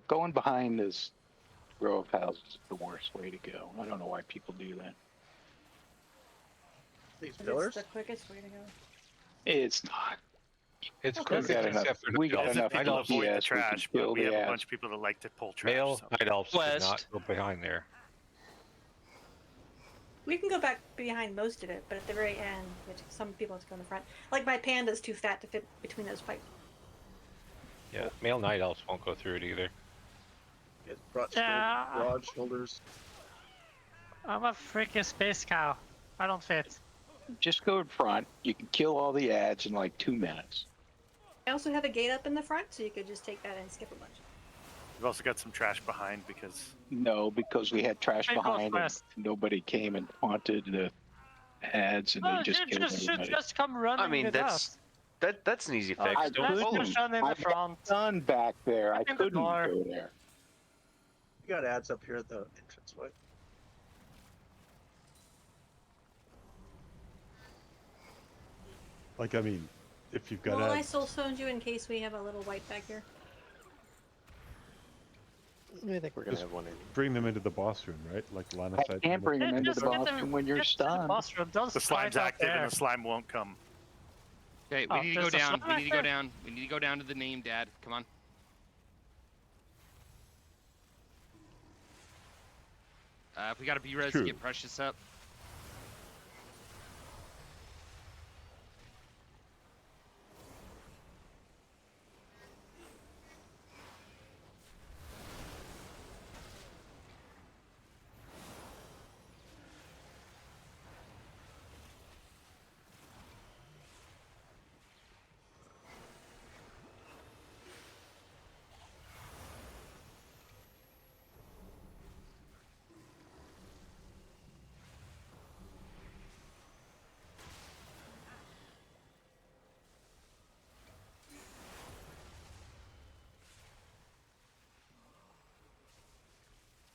going behind this row of houses is the worst way to go. I don't know why people do that. These But pillars? it's the quickest way to go. It's not. It's We quick got enough. except for We the got night enough People elves. avoid the DPS. We can trash, but kill we the have a ads. bunch of people that like to pull trash. Male so. night elves do West. not go behind there. We can go back behind most of it, but at the very end, which some people have to go in the front. Like my panda's too fat to fit between those pipes. Yeah, male night elves won't go through it either. Get broad, Yeah. broad shoulders. I'm a freaking space cow. I don't fit. Just go in front. You can kill all the ads in like 2 minutes. I also have a gate up in the front, so you could just take that and skip a bunch. We've also got some trash behind because No, because we had trash I go behind and first. nobody came and haunted the ads and Well, they just you killed should everybody. just come running I mean, with that's us. that's an easy Oh, fix. I Don't let's follow couldn't. just me. run in the I've got front. sun back there. I Open the couldn't door. go there. You got ads up here at the entranceway. Like, I mean, if you've got Well, I ads, soul stoned you in case we have a little white back here. I think we're gonna Just have one in. bring them into the boss room, right? Like line of I sight. can't bring them into Just the get boss them- room when you're get to the stunned. boss room. Don't the slide slime's out active there. and the slime won't come. Okay, we Oh, need to go there's a down. slime We right need to go there. down. We need to go down to the name, Dad. Come on. If we got a B-res to True. get Precious up.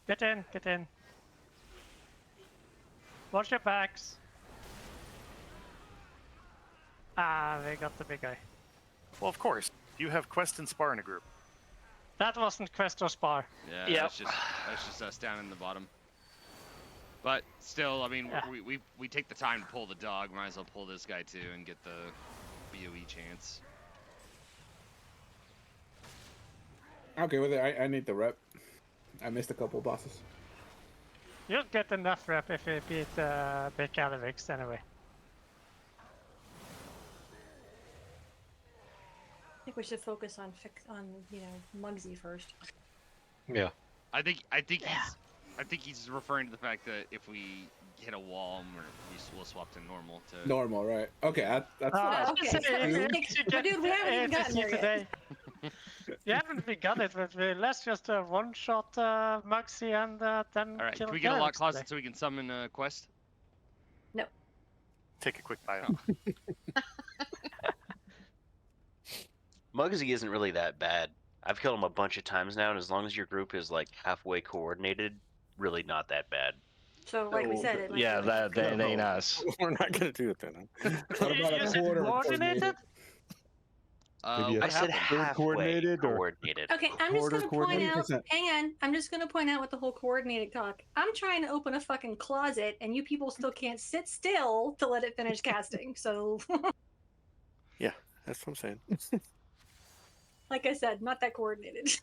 Get in, get in. Watch your backs. Ah, they got the big guy. Well, of course. You have Quest and Spar in a group. That wasn't Quest or Spar. Yeah, Yep. that's just us down in the bottom. But still, I mean, Yeah. we take the time to pull the dog. Might as well pull this guy too and get the BOE chance. Okay, with it, I need the rep. I missed a couple bosses. You'll get enough rep if you beat Big Galivix anyway. I think we should focus on Muggsy first. Yeah. I think he's referring to the fact that if we hit a wall, we'll swap to normal. Normal, right? Okay, that's fine. Dude, we haven't even gotten there yet. You haven't begun it, but let's just one-shot Muggsy and then All right, kill can we get a lock Galivix closet today. so we can summon Quest? No. Take a quick bio. Muggsy isn't really that bad. I've killed him a bunch of times now, and as long as your group is like halfway coordinated, really not that bad. So, like we said, it might Yeah, be like- that ain't us. We're not gonna do it then. Is it coordinated? Maybe I a said third halfway coordinated or coordinated. Okay, I'm just quarter gonna point out. 20%. Hang on, I'm just gonna point out with the whole coordinated talk. I'm trying to open a fucking closet, and you people still can't sit still to let it finish casting. So, Yeah, that's what I'm saying. like I said, not that coordinated.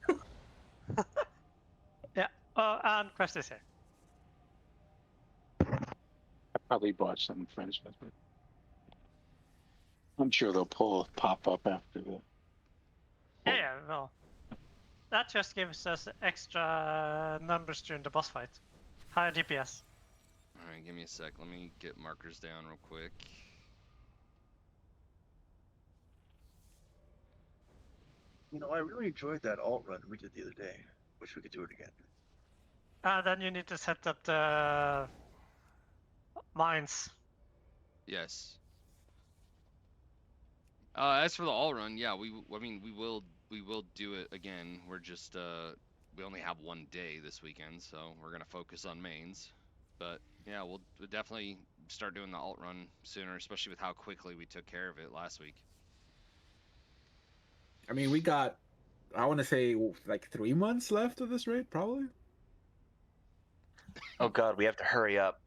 Yeah. Oh, and Quest is here. I probably bought some friends with me. I'm sure they'll pop up after the. Yeah, well, that just gives us extra numbers during the boss fight. Higher DPS. All right, give me a sec. Let me get markers down real quick. I really enjoyed that alt run we did the other day. Wish we could do it again. Then you need to set up the mines. Yes. As for the all run, yeah, we will do it again. We're just we only have one day this weekend, so we're gonna focus on mains. But yeah, we'll definitely start doing the alt run sooner, especially with how quickly we took care of it last week. I mean, we got, I want to say, like 3 months left of this raid, probably. Oh god, we have to hurry up.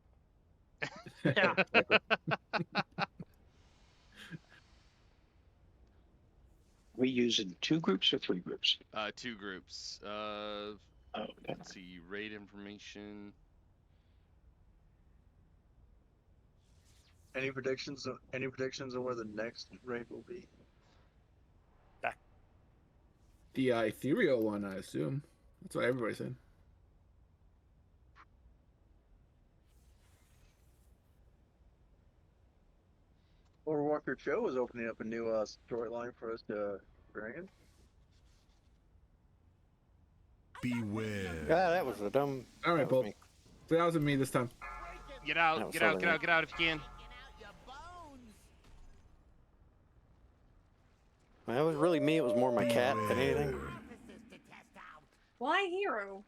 Yeah. We using 2 groups or 3 groups? 2 groups. Let's see, raid information. Any predictions on where the next raid will be? The ethereal one, I assume. That's what everybody said. Overwalker Joe is opening up a new storyline for us to bring in. Beware. Yeah, that was a dumb. All right, that was Paul. me. So that wasn't me this time. Get out! That was Get out! Southern Get out! Get out if you can. Well, it was really me. It was more my cat than anything. Why hero?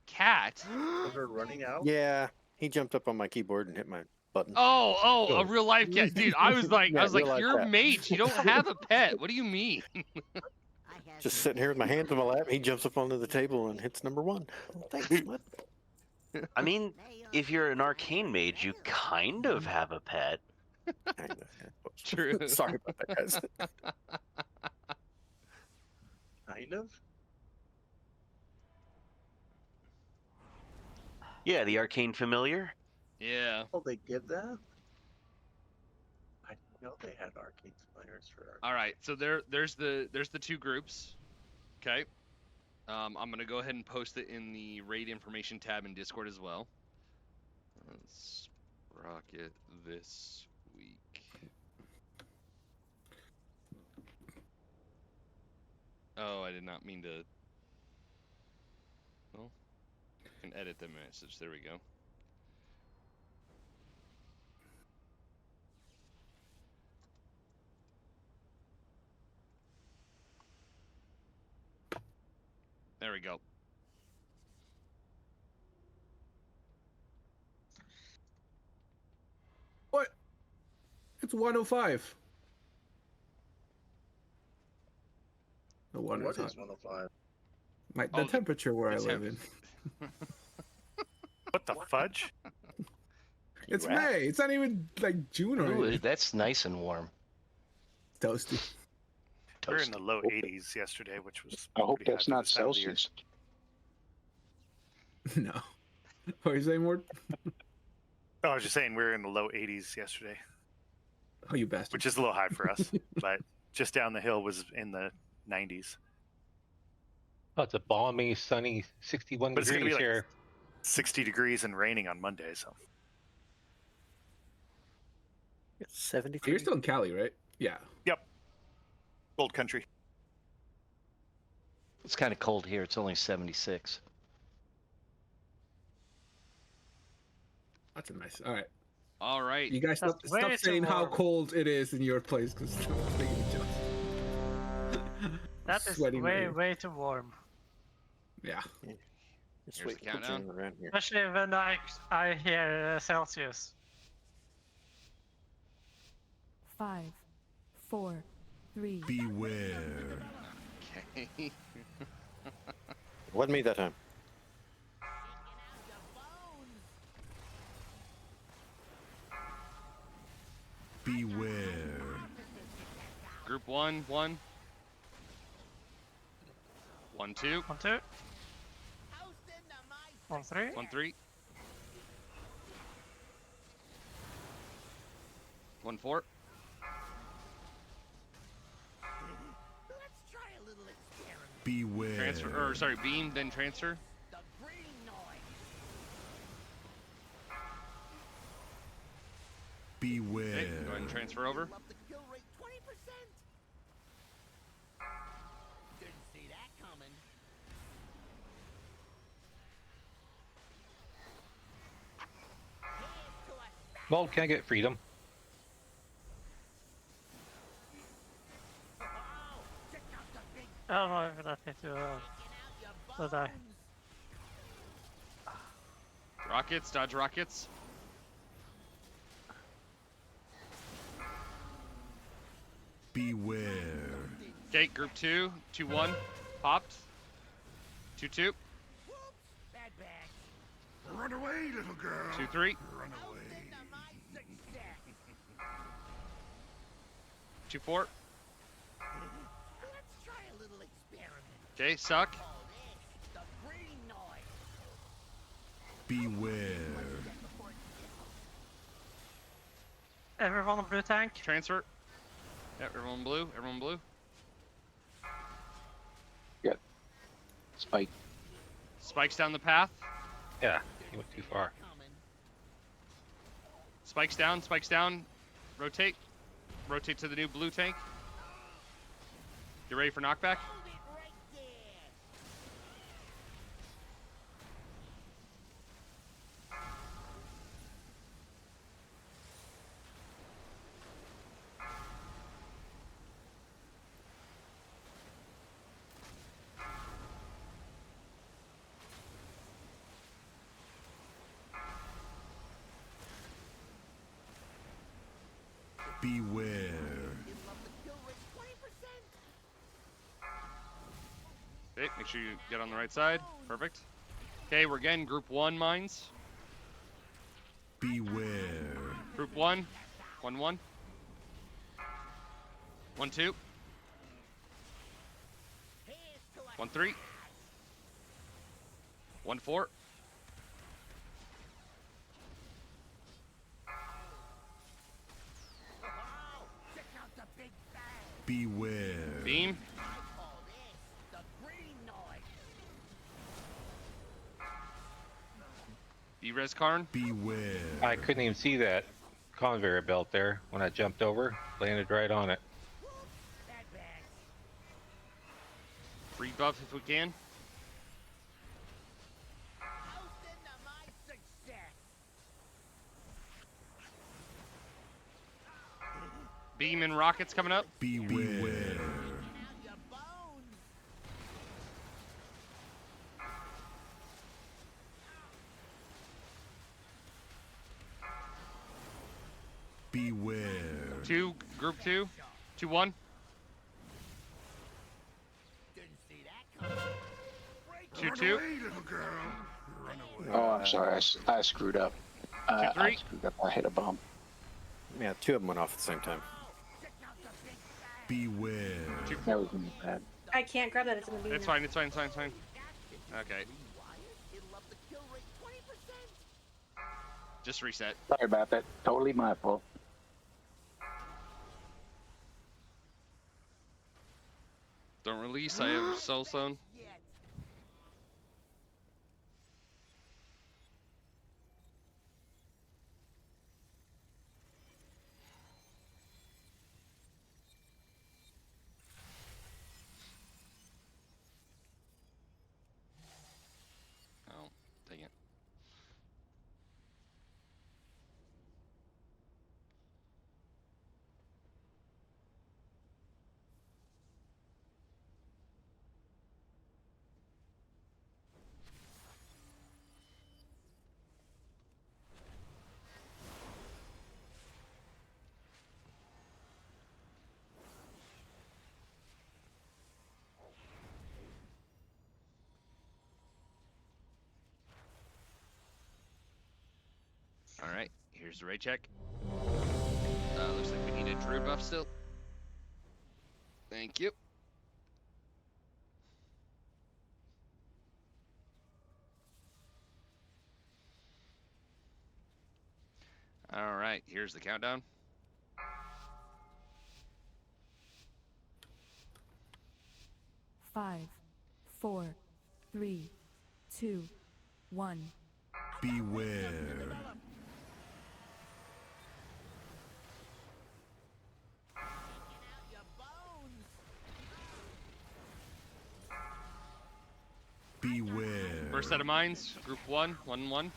Cat. Was her running out? Yeah, he jumped up on my keyboard and hit my button. Oh, a real life cat, dude. I was like, Yeah, real life you're a cat. mage. You don't have a pet. What do you mean? Just sitting here with my hands on my lap. He jumps up onto the table and hits number 1. Oh, thanks, bud. I mean, if you're an arcane mage, you kind of have a pet. Kinda, yeah. Whoops. True. Sorry about that, guys. Kind of? Yeah, the arcane familiar. Yeah. Oh, they give that? I didn't know they had arcane familiars for arcane. All right. So there's the 2 groups. Okay. I'm gonna go ahead and post it in the raid information tab in Discord as well. Let's rock it this week. Oh, I did not mean to. Well, I can edit the message. There we go. There we go. What? It's 105. The one What is hot. is 105? The temperature where I the live in. What the fudge? It's May. It's not even like June or Ooh, anything. that's nice and warm. Toasty. We were in the low 80s yesterday, which was. I hope pretty high that's for not this time of the year. Celsius. No. What are you saying, Mort? Oh, I was just saying we were in the low 80s yesterday, Oh, you bastard. which is a little high for us. But just down the hill was in the 90s. Oh, it's a balmy, sunny 61 But it's going to degrees be like here. 60 degrees and raining on Monday. So 73. You're still in Cali, right? Yeah. Yep. Old country. It's kind of cold here. It's only 76. That's a nice. All right. All right. You guys stop way too saying how warm. cold it is in your place because I'm thinking just. That is Sweating way, right way too warm. Yeah. Just Here's wait the for countdown. Jim around here. Especially when I hear Celsius. 5, 4, 3, Beware. Okay. Wasn't me that time. Beware. Group 1, 1. 1, 2. 1, 2. 1, 3. 1, 3. 1, 4. Beware. Transfer, or sorry, beam, then transfer. Beware. Okay, go ahead and transfer over. Well, can I get freedom? I don't know if that hit you did I? Rockets, dodge rockets. Beware. Okay, group 2, 2, 1. Popped. 2, 2. Run away, little girl. 2, 3. Run away. 2, 4. Okay, suck. Beware. Everyone on blue tank. Transfer. Yep, everyone blue, everyone blue. Yep. Spike. Spikes down the path. Yeah, you went too far. Spikes down, spikes down. Rotate. Rotate to the new blue tank. You ready for knockback? Beware. Okay, make sure you get on the right side. Perfect. Okay, we're getting group 1 mines. Beware. Group 1. 1, 1. 1, 2. 1, 3. 1, 4. Beware. Beam. B-res Karn. Beware. I couldn't even see that conveyor belt there when I jumped over. Landed right on it. Free buff if we can. Beam and rockets coming up. Beware. Beware. 2, group 2. 2, 1. 2, 2. Oh, I'm sorry. I screwed up. I 2, 3. screwed up. I hit a bump. Yeah, two of them went off at the same time. Beware. That was gonna be bad. I can't grab that. It's gonna be. It's fine. It's fine. It's fine. It's fine. Okay. Just reset. Sorry about that. Totally my fault. Don't release. I have cell phone. Oh, dang it. Alright, here's the raid check. Looks like we need a druid buff still. Thank you. Alright, here's the countdown. Five, 4, 3, 2, 1. Beware. Beware. First set of mines, group 1, 1, 1.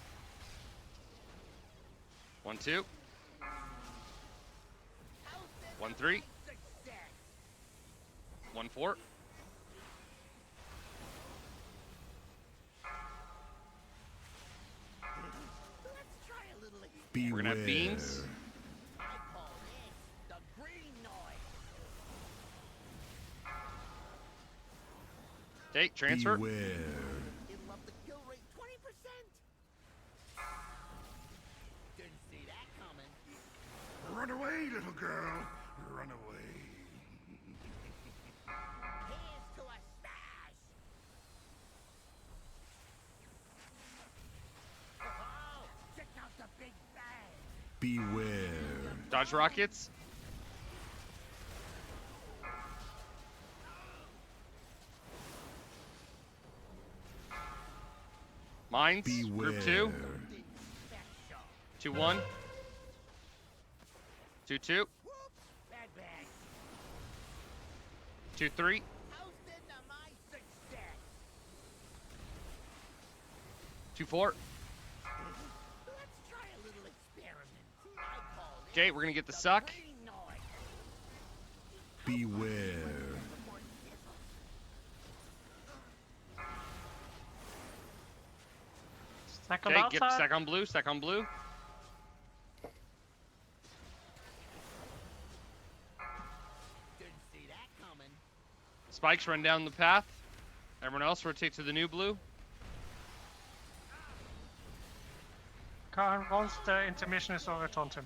1, 2. 1, 3. 1, 4. Beware. We're gonna have beams. Take, transfer. Beware. Run away, little girl. Run away. Beware. Dodge rockets. Mines, group 2. 2, 1. 2, 2. 2, 3. 2, 4. Okay, we're gonna get the suck. Beware. Second Okay, get outside. stack on blue, stack on blue. Spikes run down the path. Everyone else rotate to the new blue. Karen, once the intermission is over, taunt him.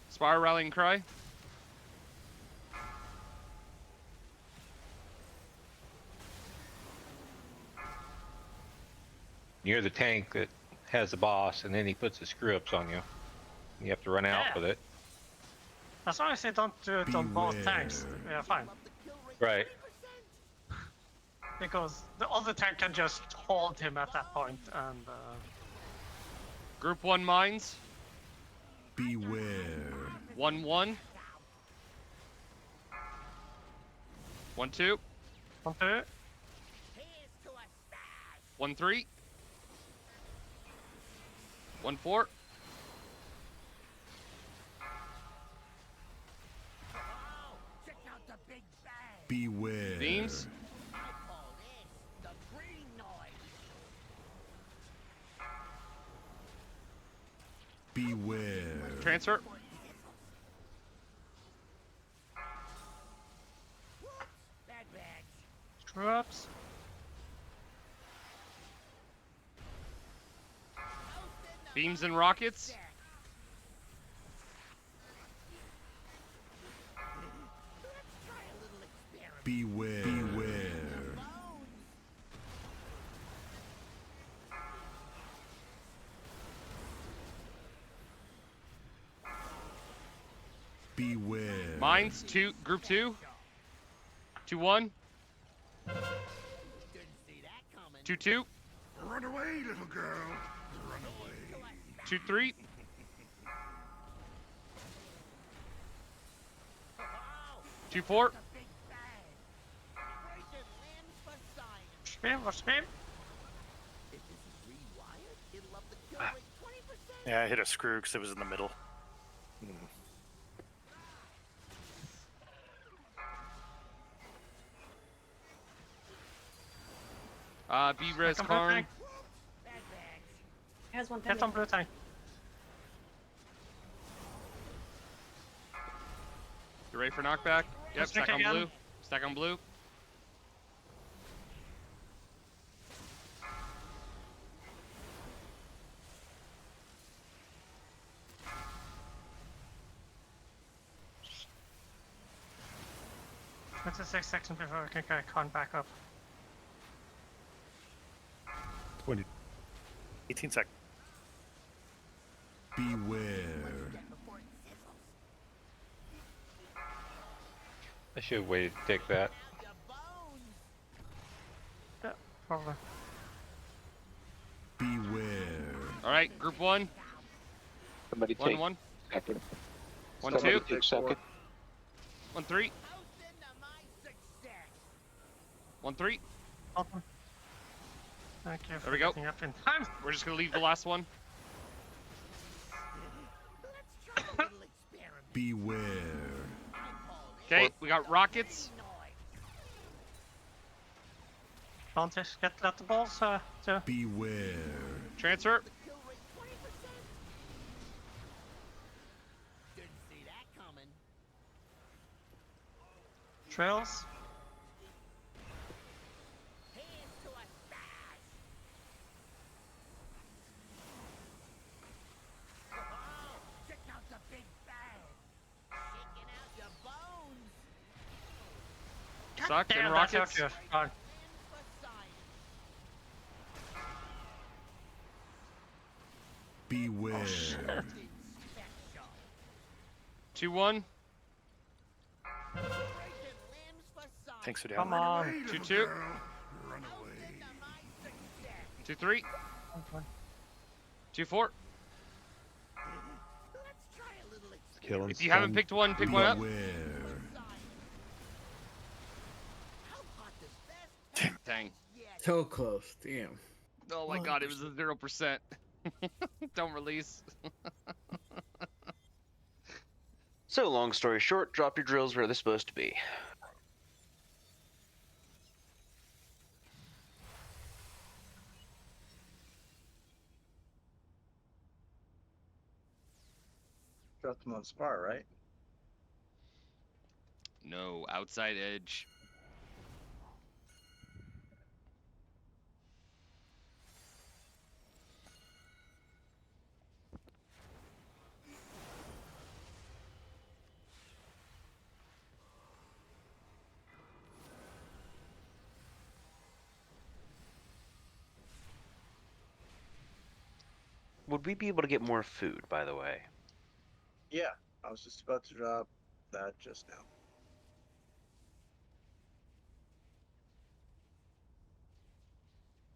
Spire rallying cry. You're the tank that has the boss, and then he puts the screw ups on you. You have to run out Yeah. with it. As long as they don't do it on both tanks, yeah, fine. Right. Because the other tank can just hold him at that point, and Group 1 mines. Beware. 1, 1. 1, 2. 1, 2. 1, 3. 1, 4. Beware. Beams. Beware. Transfer. screw ups. Beams and rockets. Beware. Beware. Beware. Mines, group 2. 2-1. 2-2. Run away, little girl. Run away. 2-3. 2-4. Spam, what's spam? Yeah, I hit a screw because it was in the middle. B-res Second blue Karn. tank. Has one Get on pending. blue tank. You ready for knockback? Yep, Let's stack check on again. blue. Stack on blue. It's a 6 seconds before we can get con back up. 20. 18 seconds. Beware. I should have waited to take that. Yeah, probably. Beware. All right, group 1. Somebody 1 take 1. second. 1 Somebody 2. take second. 1 3. 1 3. Welcome. Thank you for There we go. getting up in time. We're just gonna leave the last one. Beware. Okay, we got rockets. Don't just let the balls to Beware. Transfer. trails. Suck Damn, and that's rockets. okay. Fine. Beware. 2-1. Thanks for down. Come on. 2-2. 2-3. 2-4. Killing If you haven't some- picked one, pick one up. Dang. So close. Damn. Oh my god, it was a 0%. Don't release. So, long story short, drop your drills where they're supposed to be. Dropped them on spar, right? No, outside edge. Would we be able to get more food, by the way? Yeah, I was just about to drop that just now.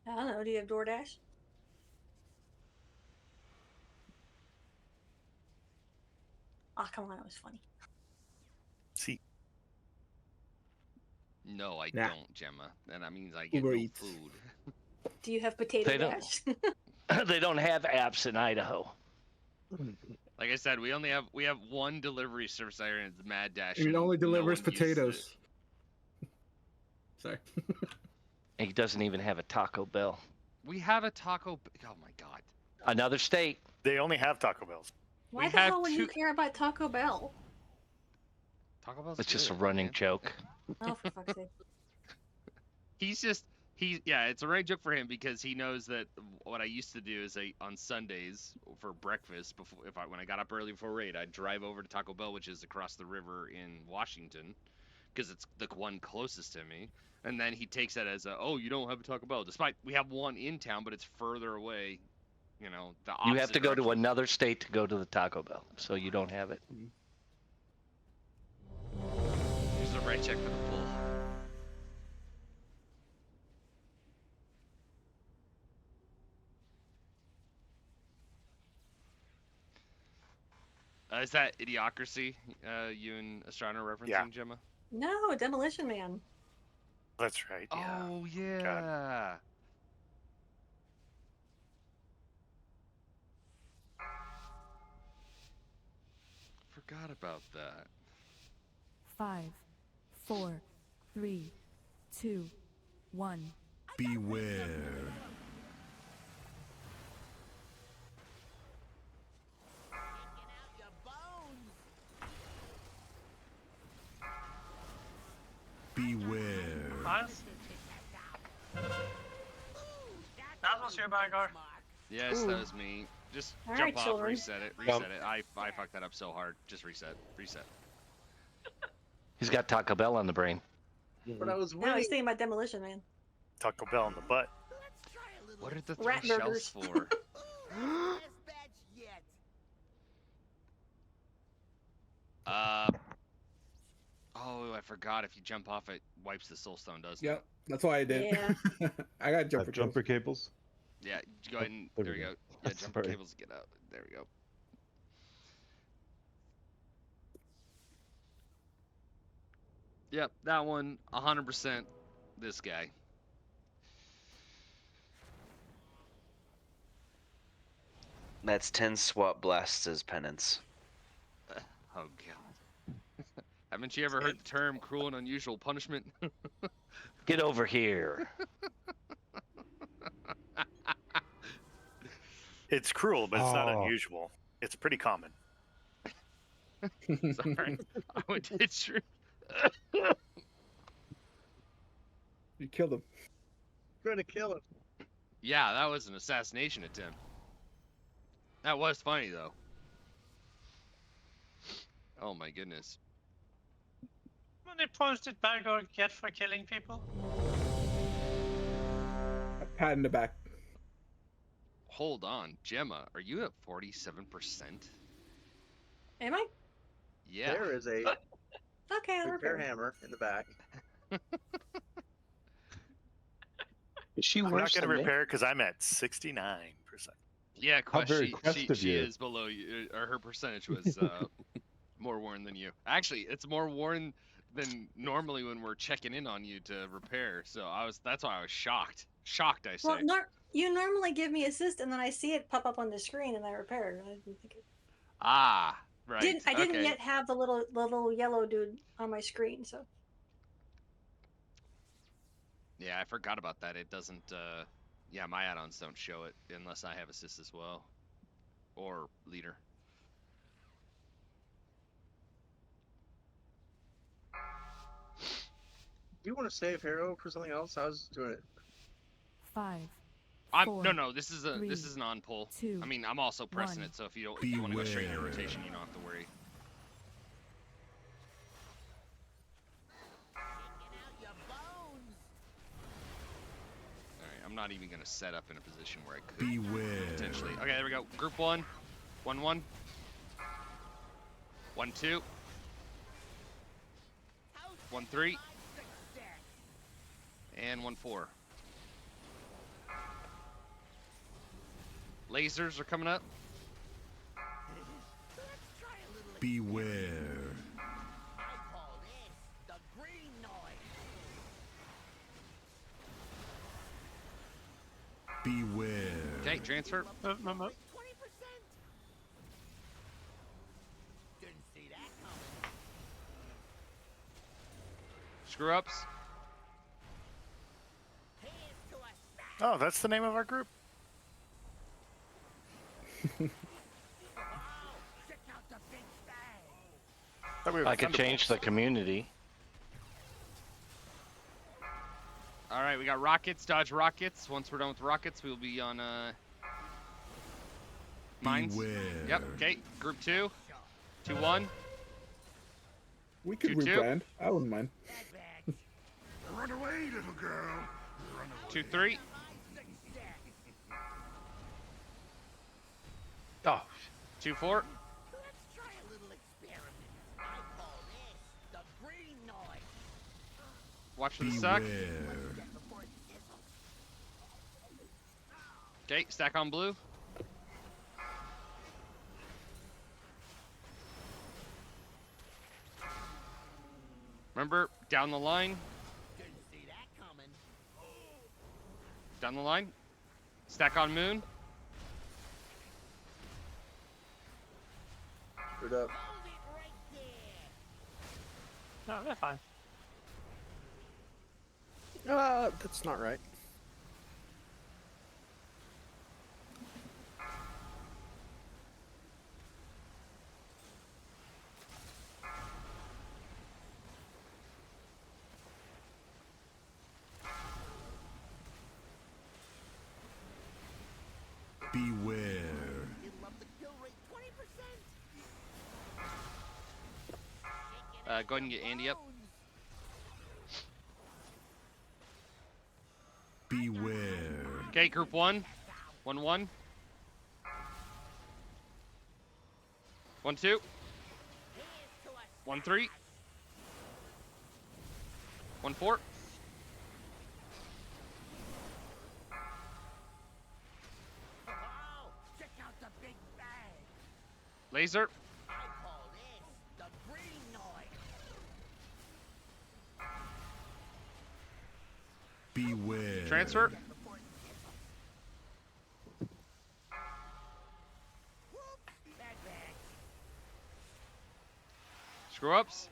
I don't know. Do you have DoorDash? Oh, come on. It was funny. See. No, I Nah. don't, Gemma. And that means I get Uber no Eats. food. Do you have Potato They don't. Dash? They don't have apps in Idaho. Like I said, we have one delivery service there, and it's Mad Dash. It and only no delivers one uses it. potatoes. Sorry. He doesn't even have a Taco Bell. We have a Taco. Oh my god. Another state. They only have Taco Bells. Why We the have hell would you two- care about Taco Bell? Taco Bell's It's just a good, running man. joke. Oh, for fuck's sake. He's just it's a running joke for him because he knows that what I used to do is on Sundays for breakfast when I got up early before raid, I'd drive over to Taco Bell, which is across the river in Washington, because it's the one closest to me. And then he takes that as you don't have a Taco Bell, despite we have one in town, but it's further away. You know, the opposite You have to go to direction. another state to go to the Taco Bell, so you don't have it. Here's a right check for the pull. Is that Idiocracy you and Astrana are referencing, Gemma? No, Demolition Man. That's right. Yeah. Oh, yeah. Forgot about that. 5, 4, 3, 2, 1. Beware. Beware. Nice. That was you, Bagor. Yes, Ooh. that was me. Just All jump right, off, children. reset it. I fucked that up so hard. Just reset. He's got Taco Bell on the brain. But I was No, winning. he's thinking about Demolition Man. Taco Bell in the butt. What are the 3 Rat shells burgers. for? Oh, I forgot. If you jump off, it wipes the soul stone, doesn't it? Yep, that's why I did. Yeah. I got jumper kills. Jumper cables. Yeah, go ahead and There there we we go. go. Yeah, jumper Sorry. cables to get out. There we go. Yep, that one 100% this guy. That's 10 swap blasts as penance. Oh god. Haven't you ever heard the term cruel and unusual punishment? Get over here. It's cruel, but it's not Oh. unusual. It's pretty common. Sorry. I went to true. You killed him. Trying to kill him. Yeah, that was an assassination attempt. That was funny though. Oh my goodness. How many points did Bagor get for killing people? A pat in the back. Hold on, Gemma, are you at 47%? Am I? Yeah. There is a Okay, I'll repair repair. hammer in the back. Is she I'm not worse going to than me? repair because I'm at 69%. Yeah, How Quest, very she Quest of you. is below you, or her percentage was more worn than you. Actually, it's more worn than normally when we're checking in on you to repair. So that's why I was shocked. Shocked, I say. Well, you normally give me assist, and then I see it pop up on the screen, and I repair it. I didn't think it. Ah, right. I didn't okay. yet have the little yellow dude on my screen, so. Yeah, I forgot about that. It doesn't. Yeah, my add-ons don't show it unless I have assist as well, or leader. Do you want to save Hero for something else? I was doing it. 5, No. This is an on pull. 2, I mean, I'm also pressing 1. it, so if you want to go straight into rotation, you don't have to worry. All right, I'm not even gonna set up in a position where I could Beware. potentially. Okay, there we go. Group 1, 1-1, 1-2, 1-3, and 1-4. Lasers are coming up. Beware. Beware. Okay, transfer. Screw ups. Oh, that's the name of our group? I could change the community. All right, right, we got rockets. Dodge rockets. Once we're done with rockets, we'll be on mines. Beware. Yep. Okay. Group 2. 2-1. We could 2-2. rebrand. I wouldn't mind. Run away, little girl. Run away. 2-3. Oh, 2-4. Watch for the suck. Okay, stack on blue. Remember, down the line. Down the line. Stack on moon. Screwed up. No, they're fine. That's not right. Beware. Go ahead and get Andy up. Beware. Okay, group 1. 1-1. 1-2. 1-3. 1-4. Laser. Beware. Transfer. Screw ups.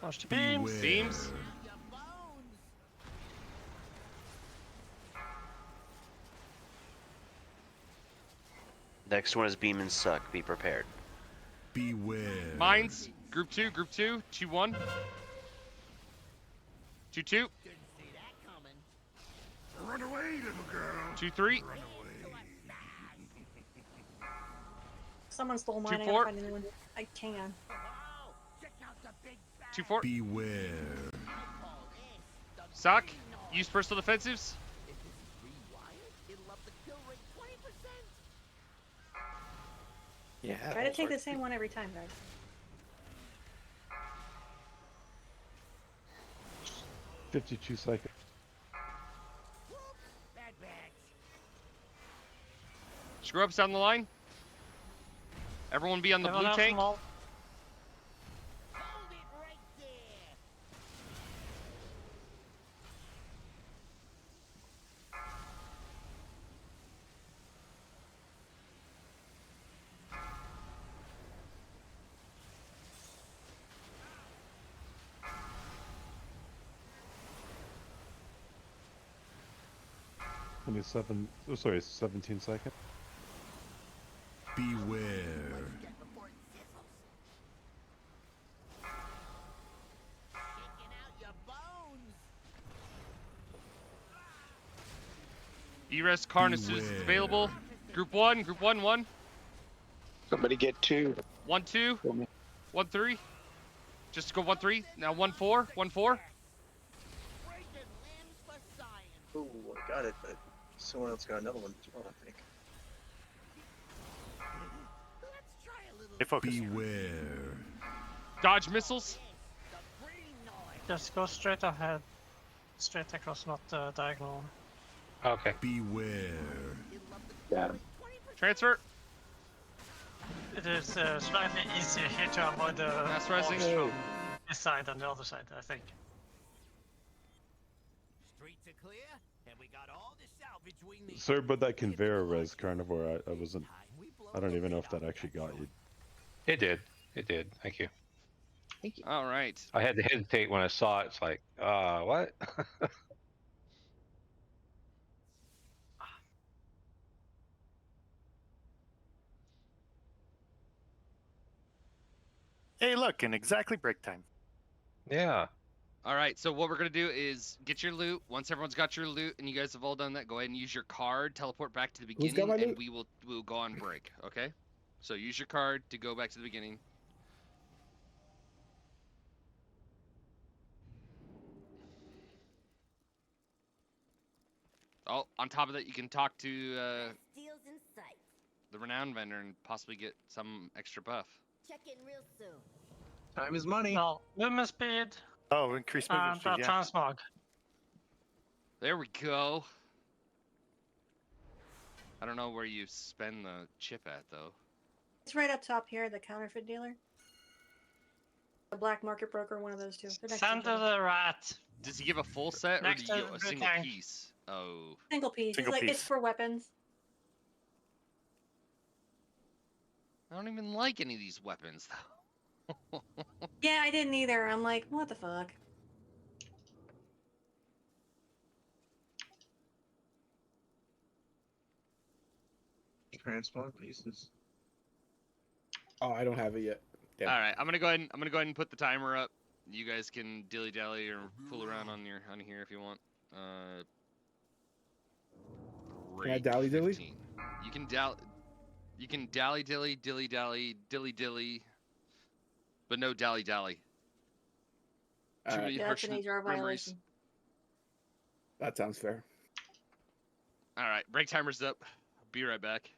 Launch the beams. Beware. Beams. Next one is beam and suck. Be prepared. Beware. Mines. Group 2. Group 2. 2-1. 2-2. Run away, little girl. 2-3. Run away. Someone stole mine. I 2-4. gotta find a new one. I can. 2-4. Beware. Sock. Use personal defensives. Yeah. Try to take the same one every time, guys. $52 seconds. Screw ups down the line. Everyone be on the Everyone blue else tank. involved? Only 17 seconds. Beware. ERES Karn as soon as it's available. Group 1. Group 1-1. Somebody get 2. 1-2. 1-3. Just go 1-3. Now 1-4. 1-4. Ooh, I got it, but someone else got another one as well, I think. They focus. Beware. Dodge missiles. Just go straight ahead. Straight across, not diagonal. okay. Beware. Got him. Transfer. It is slightly easier here to avoid the Mass rising. walls from this side than the other side, I think. Streets are clear, and we got all the salvage we need. Sorry about that conveyor res carnivore. I wasn't. I don't even know if that actually got you. It did. It did. Thank you. All right. I had to hesitate when I saw it. It's like, what? Hey, look, and exactly break time. Yeah. All right, so what we're gonna do is get your loot. Once everyone's got your loot and you guys have all done that, go ahead and use your card, teleport back to the Who's got beginning, my and loot? we'll go on break. Okay? So use your card to go back to the beginning. Oh, on top of that, you can talk to Deals in sight. the renowned vendor and possibly get some extra buff. Check in real soon. Time is money. Well, movement speed Oh, increase movement and speed, yeah. transmog. There we go. I don't know where you spend the chip at, though. It's right up top here, the counterfeit dealer. The black market broker, one of those two. They're next to Send each to other. the rat. Does he give a full set, or Next do you to get a the single tank. piece? Oh. Single piece. Single it's like piece. it's for weapons. I don't even like any of these weapons, though. Yeah, I didn't either. I'm like, what the fuck? Transmog pieces. Oh, I don't have it yet. Damn. All right, I'm gonna go ahead and put the timer up. You guys can dilly dally or fool around on here if you want. Can I dally dilly? 15. You can dally dilly dilly, but no dally dally. Too many Yeah, that's an HR memories. violation. That sounds fair. All right, break timer's up. Be right back.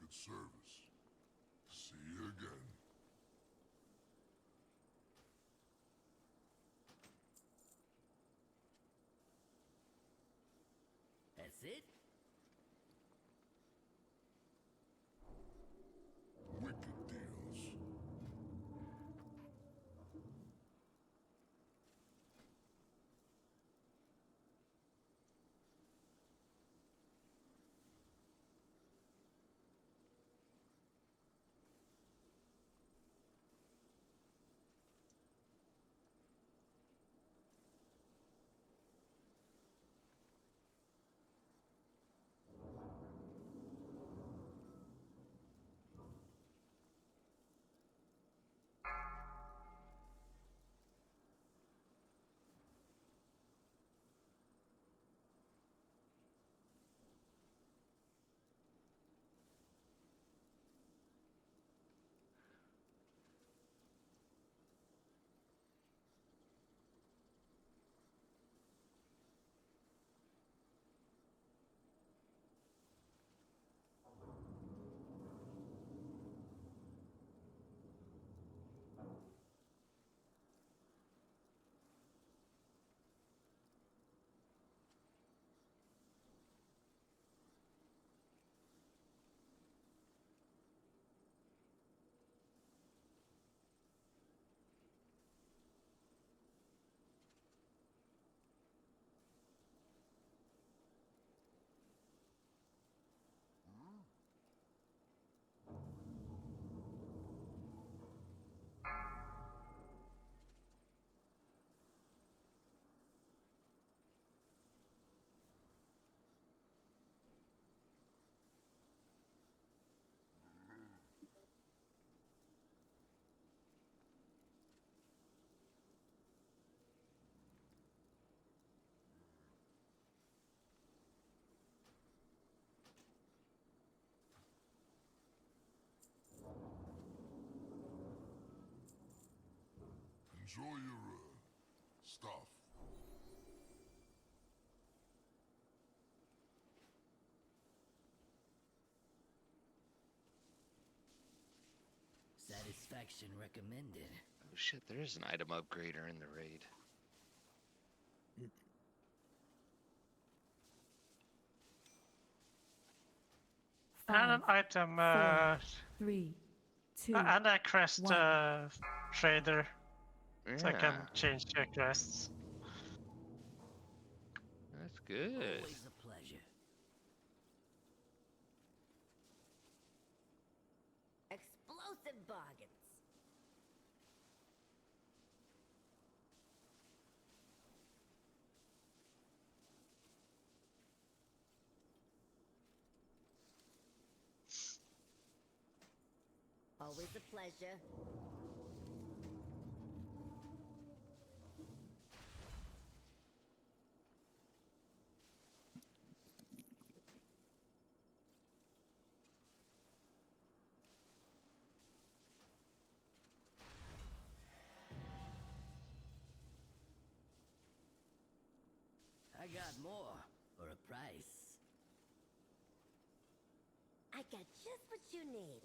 good service. See you again. That's it? Wicked deals. Enjoy your stuff. Satisfaction recommended. Oh shit, there is an item upgrader in the raid. And an item, 3, 2, and a crest 1. trader, so I can Yeah. change your crests. That's good. Always a pleasure. Explosive bargains. Always a pleasure. I got more for a price. I got just what you need.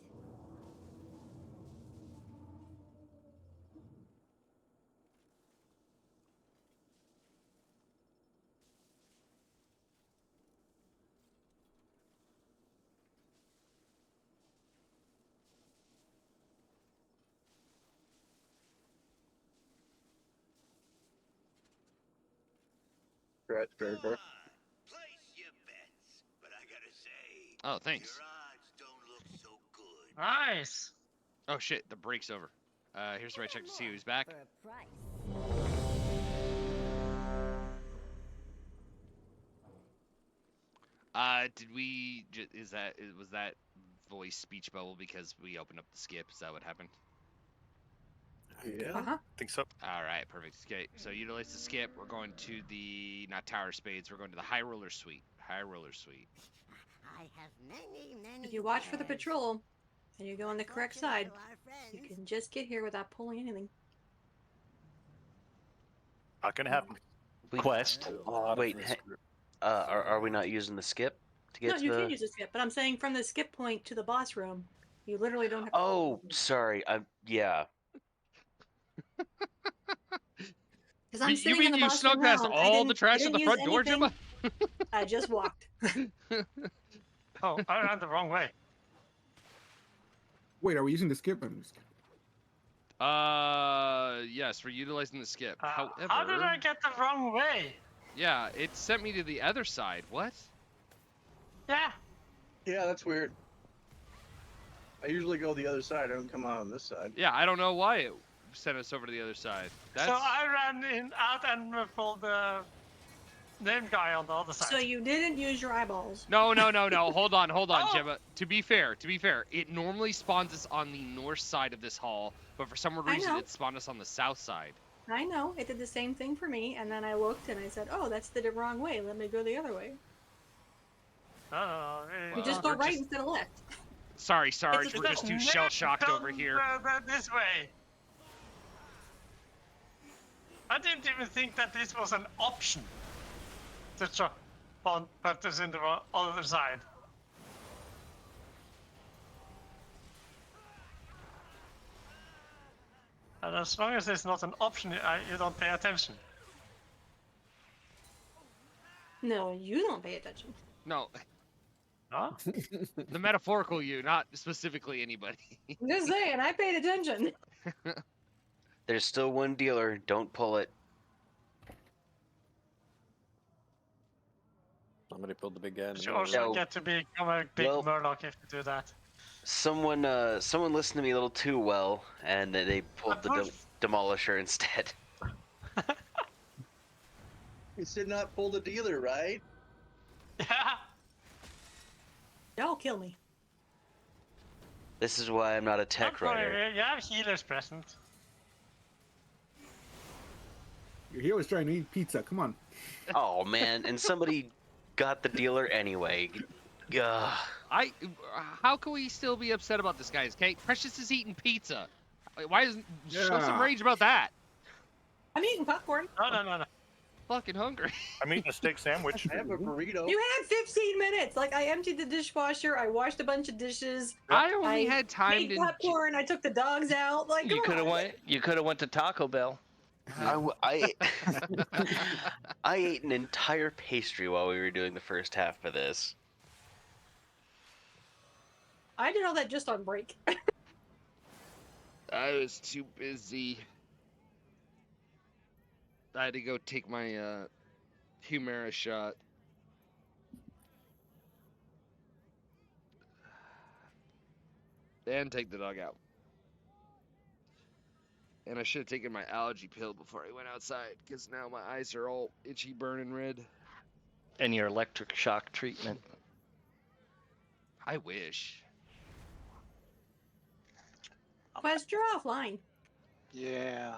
Right, very good. Oh, thanks. Nice. Oh shit, the break's over. Here's the right check to see who's back. For a price. Did we? Was that voice speech bubble because we opened up the skip? Is that what happened? Yeah. Uh-huh. Think so. All right, perfect. Okay, so utilize the skip. We're going to the not Tower of Spades. We're going to the High Roller Suite. High Roller Suite. I have many If you watch for the plans. patrol and you go on the correct side, Unfortunately, our you friends- can just get here without pulling anything. Not gonna happen. Wait, Quest. Wait, are we not using the skip? to get No, to you the? can use a skip, but I'm saying from the skip point to the boss room, you literally don't have to. Oh, sorry. Yeah. Because I'm You sitting mean in the you boss snuck room past now. all the I trash at didn't the use front door, anything. Gemma? I just walked. Oh, I ran the wrong way. Wait, are we using the skip? Yes, we're utilizing the skip. How did However, I get the wrong way? yeah, it sent me to the other side. What? Yeah. Yeah, that's weird. I usually go the other side. I don't come out on this side. Yeah, I don't know why it sent us over to the other side. That's... So I ran out and pulled the name guy on the other side. So you didn't use your eyeballs. No. Hold on, Oh. Gemma. To be fair, it normally spawns us on the north side of this hall, but for some reason know. it spawned us on the south side. I know. It did the same thing for me, and then I looked and I said, oh, that's the wrong way. Let me go the other way. You just go right instead of left. Sorry, Sarge, we're just too shell-shocked over here. This way. I didn't even think that this was an option. To chop on put us in the other side. And as long as it's not an option, you don't pay attention. No, you don't pay attention. No. Huh? The metaphorical you, not specifically anybody. I'm just saying, I paid attention. There's still one dealer. Don't pull it. Somebody pulled the big guy in the You middle. also get to become a big Murloc if you do that. Someone listened to me a little too well, and they pulled the Demolisher instead. You did not pull the dealer, right? Yeah. Y'all kill me. This is why I'm not a tech Don't writer. worry, you have healers present. Your hero's trying to eat pizza. Come on. Oh man, and somebody got the dealer anyway. Ugh. How can we still be upset about this, guys? Okay, Precious is eating pizza. Why isn't show some rage about that? I'm eating popcorn. No. Fucking hungry. I'm eating a steak sandwich. I have a burrito. You had 15 minutes. Like, I emptied the dishwasher. I washed a bunch of dishes. I only had time made to popcorn. I took the dogs out. Like, You come could have on. went. You could have went to Taco Bell. I ate an entire pastry while we were doing the first half of this. I did all that just on break. I was too busy. I had to go take my Humira shot. And take the dog out. And I should have taken my allergy pill before I went outside, because now my eyes are all itchy, burning red. And your electric shock treatment. I wish. Quest, you're offline. Yeah,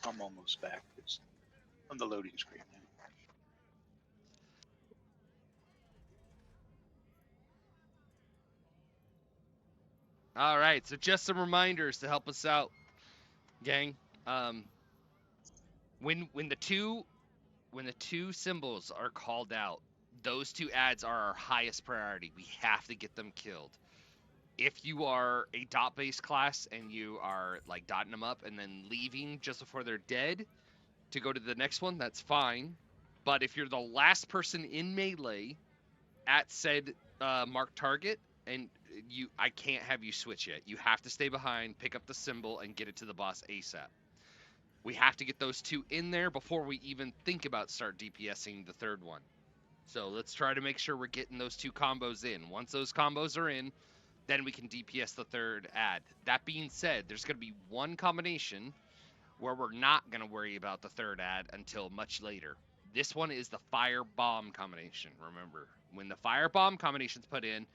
I'm almost back. It's on the loading screen now. All right, so just some reminders to help us out, gang. When the two symbols are called out, those two ads are our highest priority. We have to get them killed. If you are a dot-based class and you are like dotting them up and then leaving just before they're dead to go to the next one, that's fine. But if you're the last person in melee at said marked target, and I can't have you switch yet. You have to stay behind, pick up the symbol, and get it to the boss ASAP. We have to get those two in there before we even think about start DPSing the third one. So let's try to make sure we're getting those two combos in. Once those combos are in, then we can DPS the third ad. That being said, there's going to be one combination where we're not going to worry about the third ad until much later. This one is the fire bomb combination. Remember, when the fire bomb combination's put in,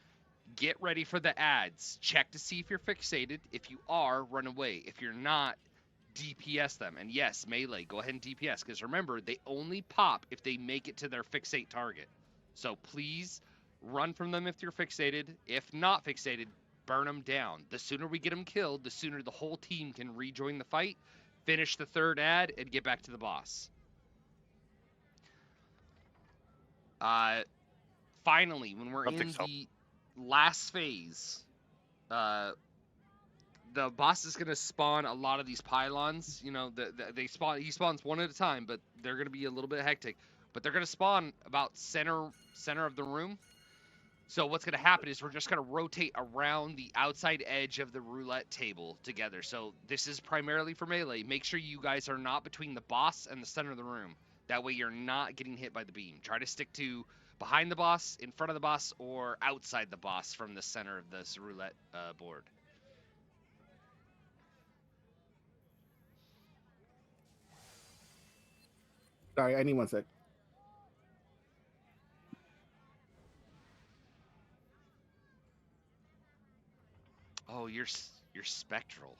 get ready for the ads. Check to see if you're fixated. If you are, run away. If you're not, DPS them. And yes, melee, go ahead and DPS, because remember, they only pop if they make it to their fixate target. So please run from them if you're fixated. If not fixated, burn them down. The sooner we get them killed, the sooner the whole team can rejoin the fight, finish the third ad, and get back to the boss. finally, when we're Don't in think so. the last phase, the boss is gonna spawn a lot of these pylons. You know, they spawn. He spawns one at a time, but they're gonna be a little bit hectic. But they're gonna spawn about center of the room. So what's gonna happen is we're just gonna rotate around the outside edge of the roulette table together. So this is primarily for melee. Make sure you guys are not between the boss and the center of the room. That way you're not getting hit by the beam. Try to stick to behind the boss, in front of the boss, or outside the boss from the center of this roulette board. Sorry, I need 1 sec. Oh, you're spectral.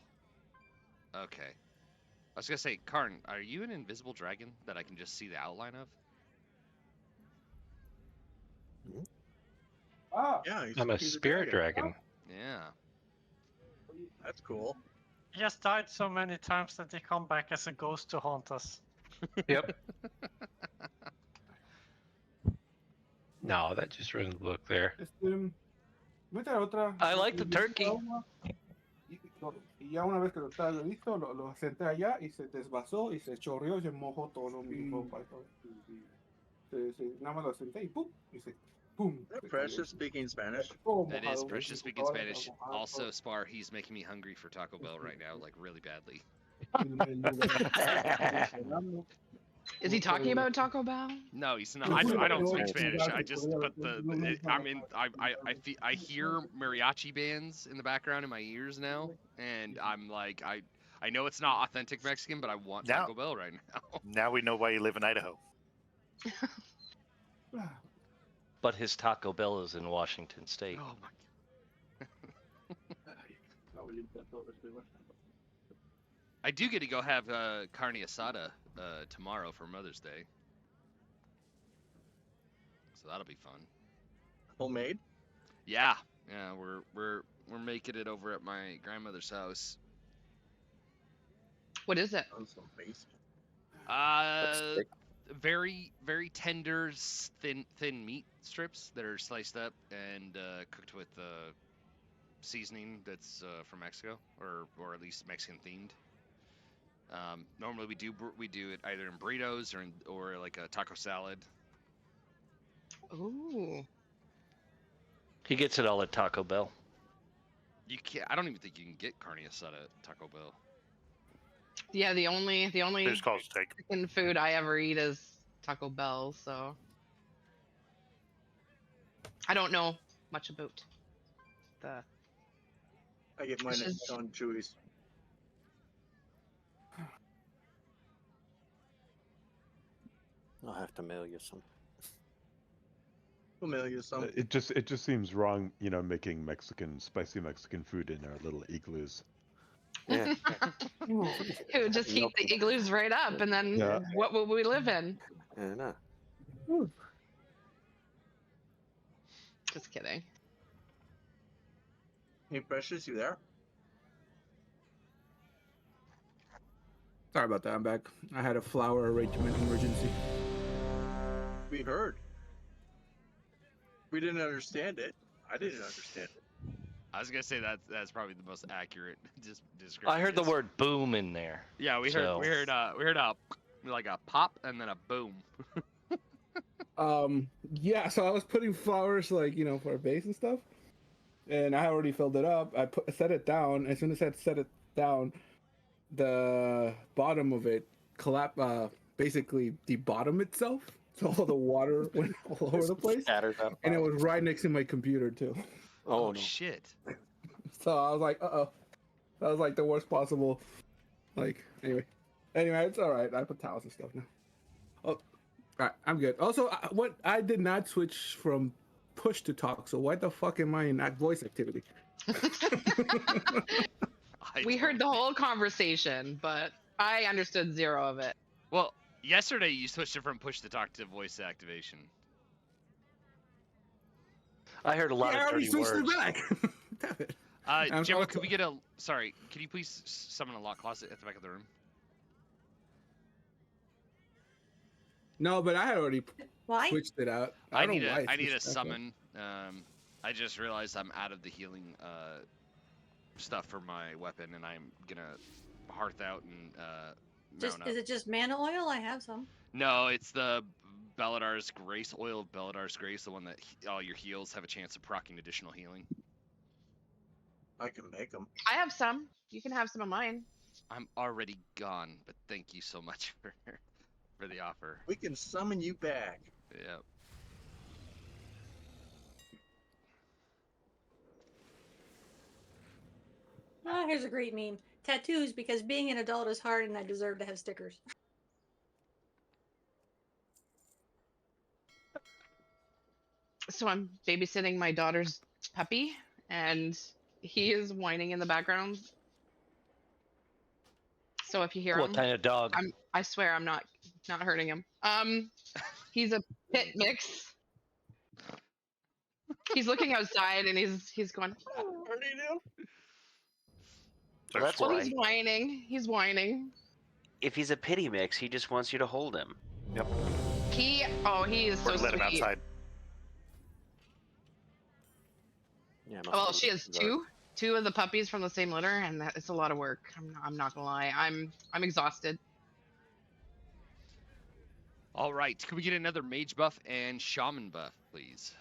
Okay. I was gonna say, Karn, are you an invisible dragon that I can just see the outline of? Yeah, I'm a spirit dragon. Yeah. That's cool. He has died so many times that he come back as a ghost to haunt us. Yep. No, that just doesn't look there. I like the turkey. Y ya una vez que lo estaba listo, lo senté allá y se desvasó y se chorreó y se mojó todo mi ropa y todo. Nada más lo senté y pum, y se pum. Precious speaking Spanish. That is Precious speaking Spanish. Also, Spar, he's making me hungry for Taco Bell right now, like really badly. Is he talking about Taco Bell? No, he's not. I don't speak Spanish. I just, but I hear mariachi bands in the background in my ears now, and I'm like, I know it's not authentic Mexican, but I want Taco Bell right now. Now we know why you live in Idaho. But his Taco Bell is in Washington State. Oh my. I do get to go have carne asada tomorrow for Mother's Day, so that'll be fun. Homemade? Yeah, we're making it over at my grandmother's house. What is it? Very tender, thin meat strips that are sliced up and cooked with seasoning that's from Mexico, or at least Mexican themed. Normally we do it either in burritos or like a taco salad. Ooh. He gets it all at Taco Bell. You can't. I don't even think you can get carne asada at Taco Bell. Yeah, the only It's called steak. chicken food I ever eat is Taco Bell, so I don't know much about the. I get mine at Don Chewy's. I'll have to mail you some. We'll mail you some. It just seems wrong, making spicy Mexican food in our little igloos. Yeah. It would just heat the igloos right up, and then what will we live in? Yeah. Just kidding. Hey, Precious, you there? Sorry about that. I'm back. I had a flower arrangement emergency. We heard. We didn't understand it. I didn't understand it. I was gonna say that's probably the most accurate description. I heard the word boom in there. Yeah, we heard like a pop and then a boom. Yeah, so I was putting flowers for a base and stuff, and I already filled it up. I set it down. As soon as I set it down, the bottom of it collapsed. Basically, the bottom itself. So all the water went all over the place, and it was right next to my computer too. Oh no. Shit! So I was like, that was like the worst possible. Anyway, it's all right. I put towels and stuff now. Oh, all right, I'm good. Also, I did not switch from push to talk. So why the fuck am I in that voice activity? We heard the whole conversation, but I understood zero of it. Well, yesterday you switched it from push to talk to voice activation. I heard a lot of dirty words. It back. Damn it. Gemma, could we get sorry, can you please summon a lock closet at the back of the room? No, but I had already Why? switched it out. I don't need know why I need a switched it out. summon. I just realized I'm out of the healing stuff for my weapon, and I'm gonna hearth out and mount up. Is it just mana oil? I have some. No, it's the Beladar's Grace, oil of Beladar's Grace, the one that all your heals have a chance of proccing additional healing. I can make them. I have some. You can have some of mine. I'm already gone, but thank you so much for the offer. We can summon you back. Yep. Ah, here's a great meme. Tattoos because being an adult is hard and I deserve to have stickers. So I'm babysitting my daughter's puppy, and he is whining in the background. So if you hear What him, kind of dog? I swear I'm not hurting him. He's a pit mix. He's looking outside and he's going. Hurting him? Well, that's Well, why. he's whining. He's whining. If he's a pity mix, he just wants you to hold him. Yep. He is so Or let him sweet. outside. Yeah. Well, she has two of the puppies from the same litter, and it's a lot of work. I'm not gonna lie. I'm exhausted. All right, can we get another mage buff and shaman buff, please?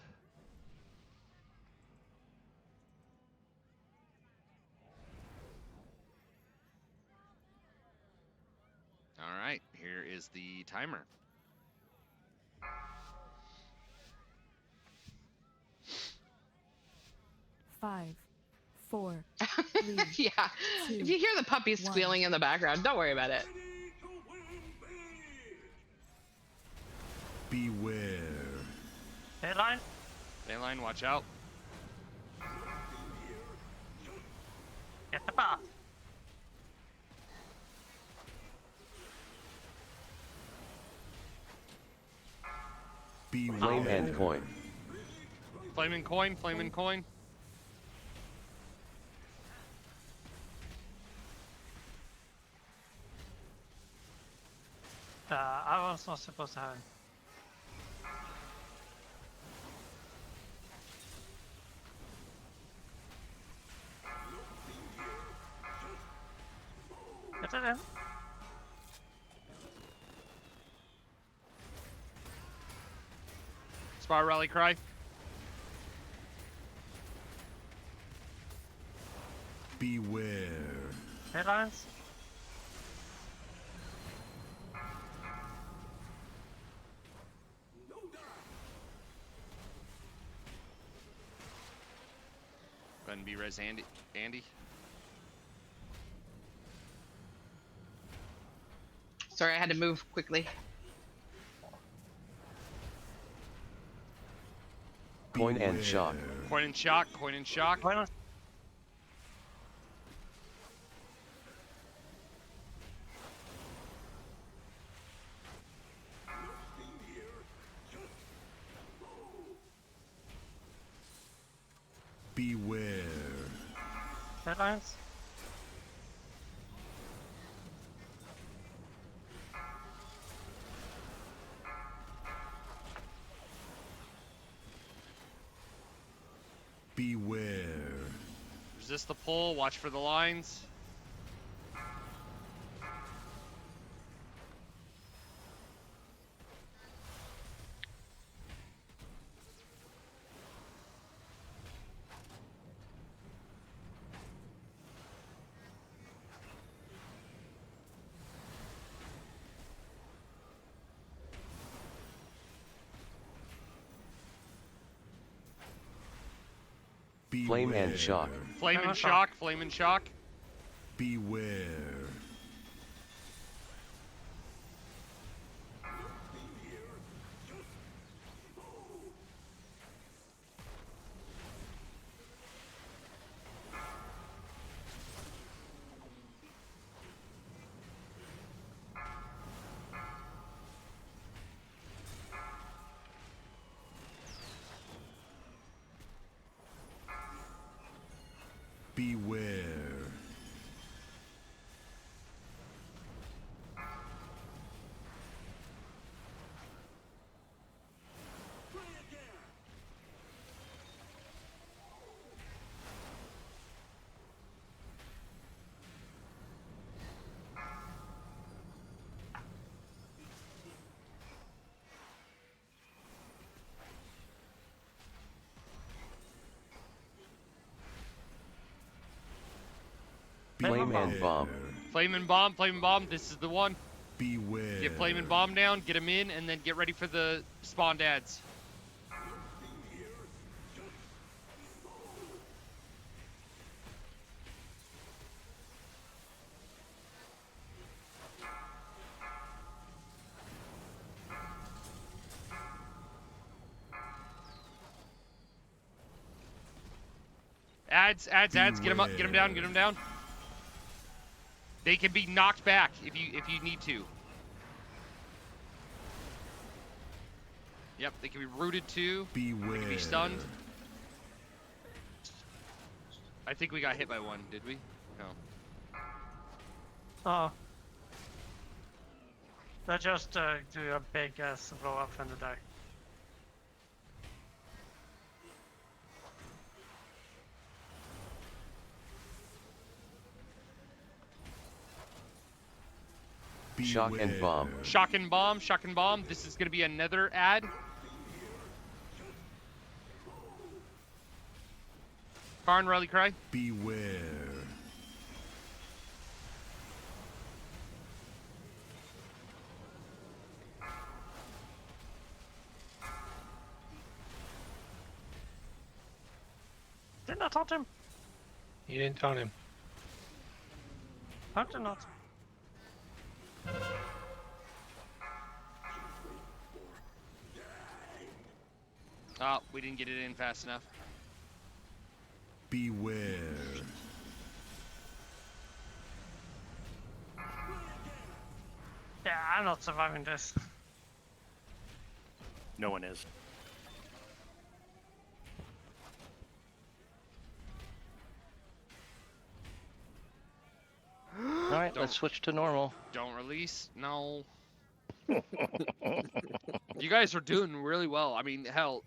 All right, here is the timer. Five, four, Yeah. If you hear the puppies squealing in the background, don't worry about it. Beware. Headline. Bayline, watch out. Get the buff. Beware. Flame and coin. Flame and coin, flame and coin. I was not supposed to have it. Get it in. Spire rally cry. Beware. Headlines. Go ahead and be res Andy. Sorry, I had to move quickly. Coin and shock. Coin and shock, coin and shock. Beware. Headlines. Beware. Resist the pull, watch for the lines. Flame and shock. Flame and shock, flame and shock. Beware. Beware. Flame and bomb. Flame and bomb, flame and bomb. This is the one. Beware. Get flame and bomb down, get them in, and then get ready for the spawned ads. Ads, get them up, get them down, get them down. They can be knocked back if you need to. Yep, they can be rooted too. Beware. They can be stunned. I think we got hit by one, did we? No. Oh. They just do a big ass blow up in the die. Shock and bomb. Shock and bomb, shock and bomb. This is gonna be another ad. Karn, rally cry. Beware. Didn't I taunt him? You didn't taunt him. How did not? Oh, we didn't get it in fast enough. Beware. Yeah, I'm not surviving this. No one is. All right, let's switch to normal. Don't release. No. You guys are doing really well. I mean, hell,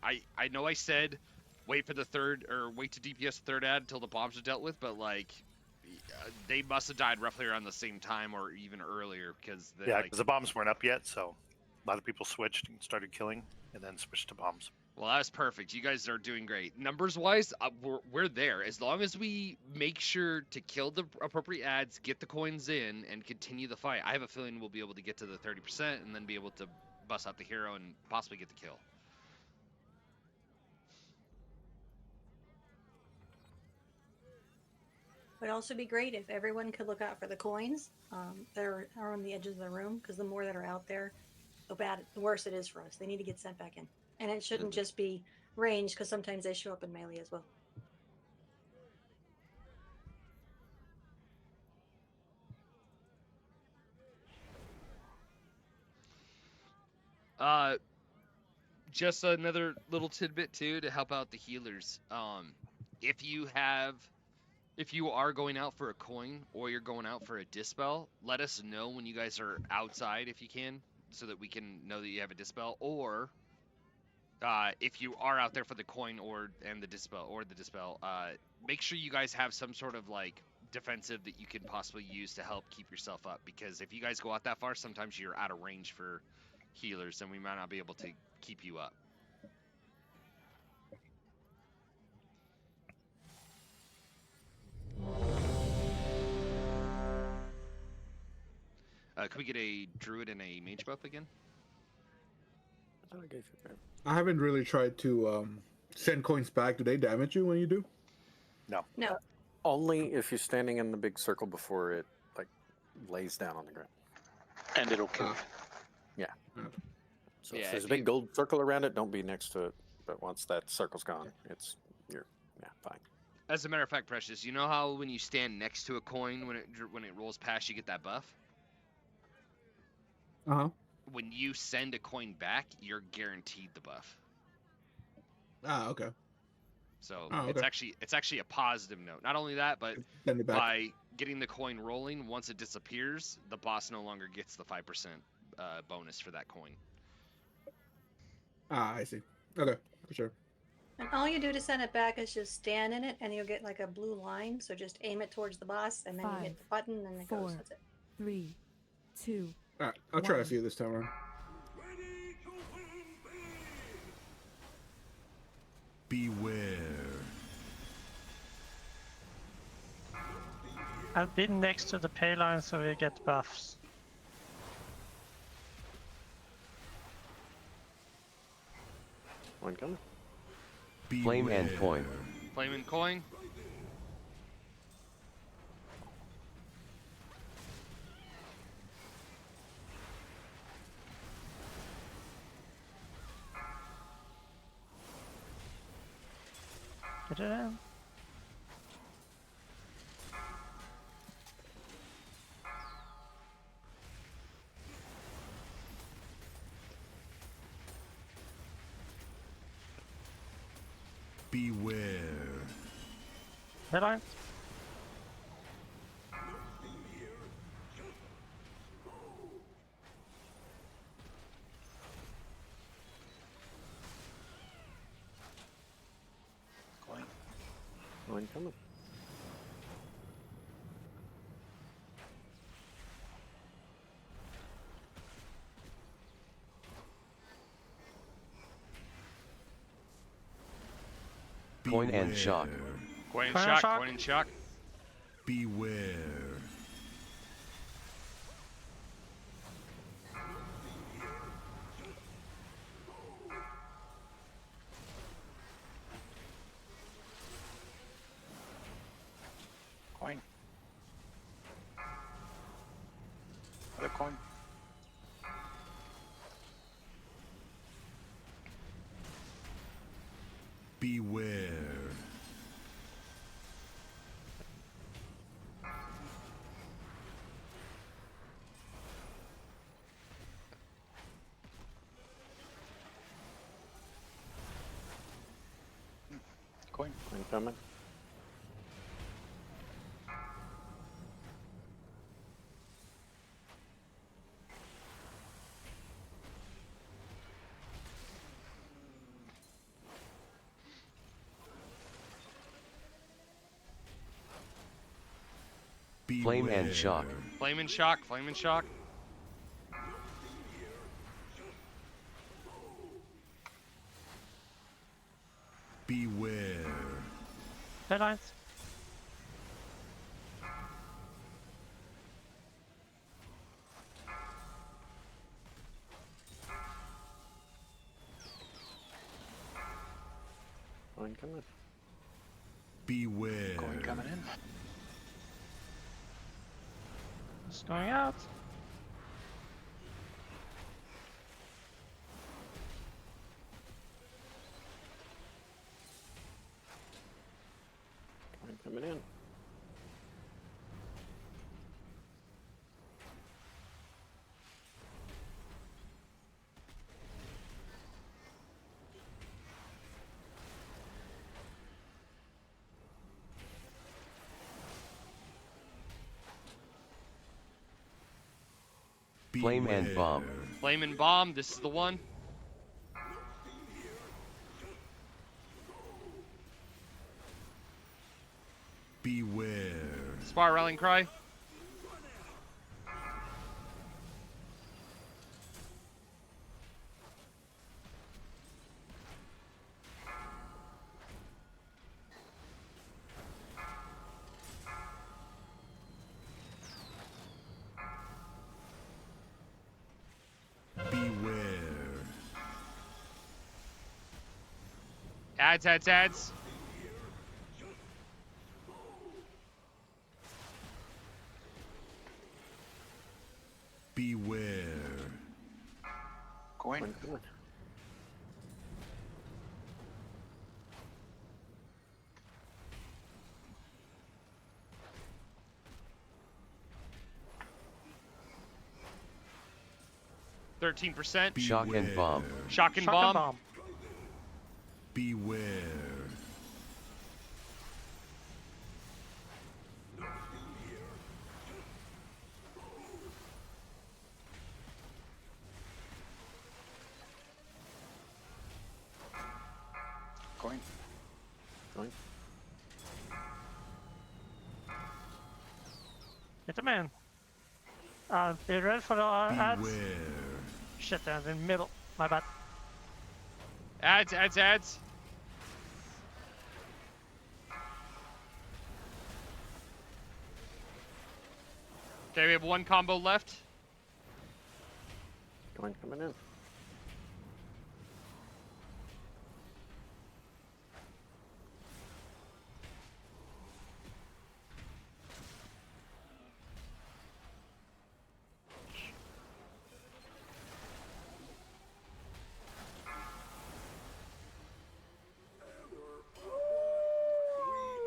I know I said wait for the third, or wait to DPS the third ad until the bombs are dealt with, but like they must have died roughly around the same time or even earlier because Yeah, because the bombs weren't up yet, so a lot of people switched and started killing, and then switched to bombs. Well, that's perfect. You guys are doing great. Numbers-wise, we're there. As long as we make sure to kill the appropriate ads, get the coins in, and continue the fight, I have a feeling we'll be able to get to the 30% and then be able to bust out the hero and possibly get the kill. It would also be great if everyone could look out for the coins that are on the edges of the room, because the more that are out there, the worse it is for us. They need to get sent back in. And it shouldn't just be ranged, because sometimes they show up in melee as well. Just another little tidbit too to help out the healers. If you are going out for a coin or you're going out for a dispel, let us know when you guys are outside if you can, so that we can know that you have a dispel. Or if you are out there for the coin and the dispel, make sure you guys have some sort of like defensive that you can possibly use to help keep yourself up. Because if you guys go out that far, sometimes you're out of range for healers, and we might not be able to keep you up. Can we get a druid and a mage buff again? I haven't really tried to send coins back. Do they damage you when you do? No. No. Only if you're standing in the big circle before it like lays down on the ground. And it'll kill you. Yeah. So Yeah, if there's a if big gold circle around it, don't be next to it. But once that circle's gone, you're fine. As a matter of fact, Precious, you know how when you stand next to a coin, when it rolls past, you get that buff? Uh-huh. When you send a coin back, you're guaranteed the buff. Ah, okay. So Oh, it's okay. actually a positive note. Not only that, but Send it back. by getting the coin rolling, once it disappears, the boss no longer gets the 5% bonus for that coin. Ah, I see. Okay, for sure. And all you do to send it back is just stand in it, and you'll get like a blue line. So just aim it towards the boss, and then you hit the button, and it goes. 4, That's it. 3, 2. All right, I'll try to see you this time around. Beware. I'll be next to the pay line so we get buffs. One coming. Flame and coin. Flame and coin. Get it in. Beware. Headline. One coming. Coin and shock. Coin and Coin and shock. shock. Coin and shock. Beware. Coin. Other coin. Beware. Coin. One coming. Flame and shock. Flame and shock. Flame and shock. Beware. Headlines. One coming. Beware. Coin coming in. It's going out. One coming in. Flame and bomb. Flame and bomb. This is the one. Beware. Spire rallying cry. Beware. Ads. Beware. Coin. One coming. %13%. Shock and bomb. Shock and Shock bomb. and bomb. Beware. Coin. Coin. Get them in. Be ready for the ads. Beware. Shit, they're in the middle. My bad. Ads. Okay, we have one combo left. Coming in.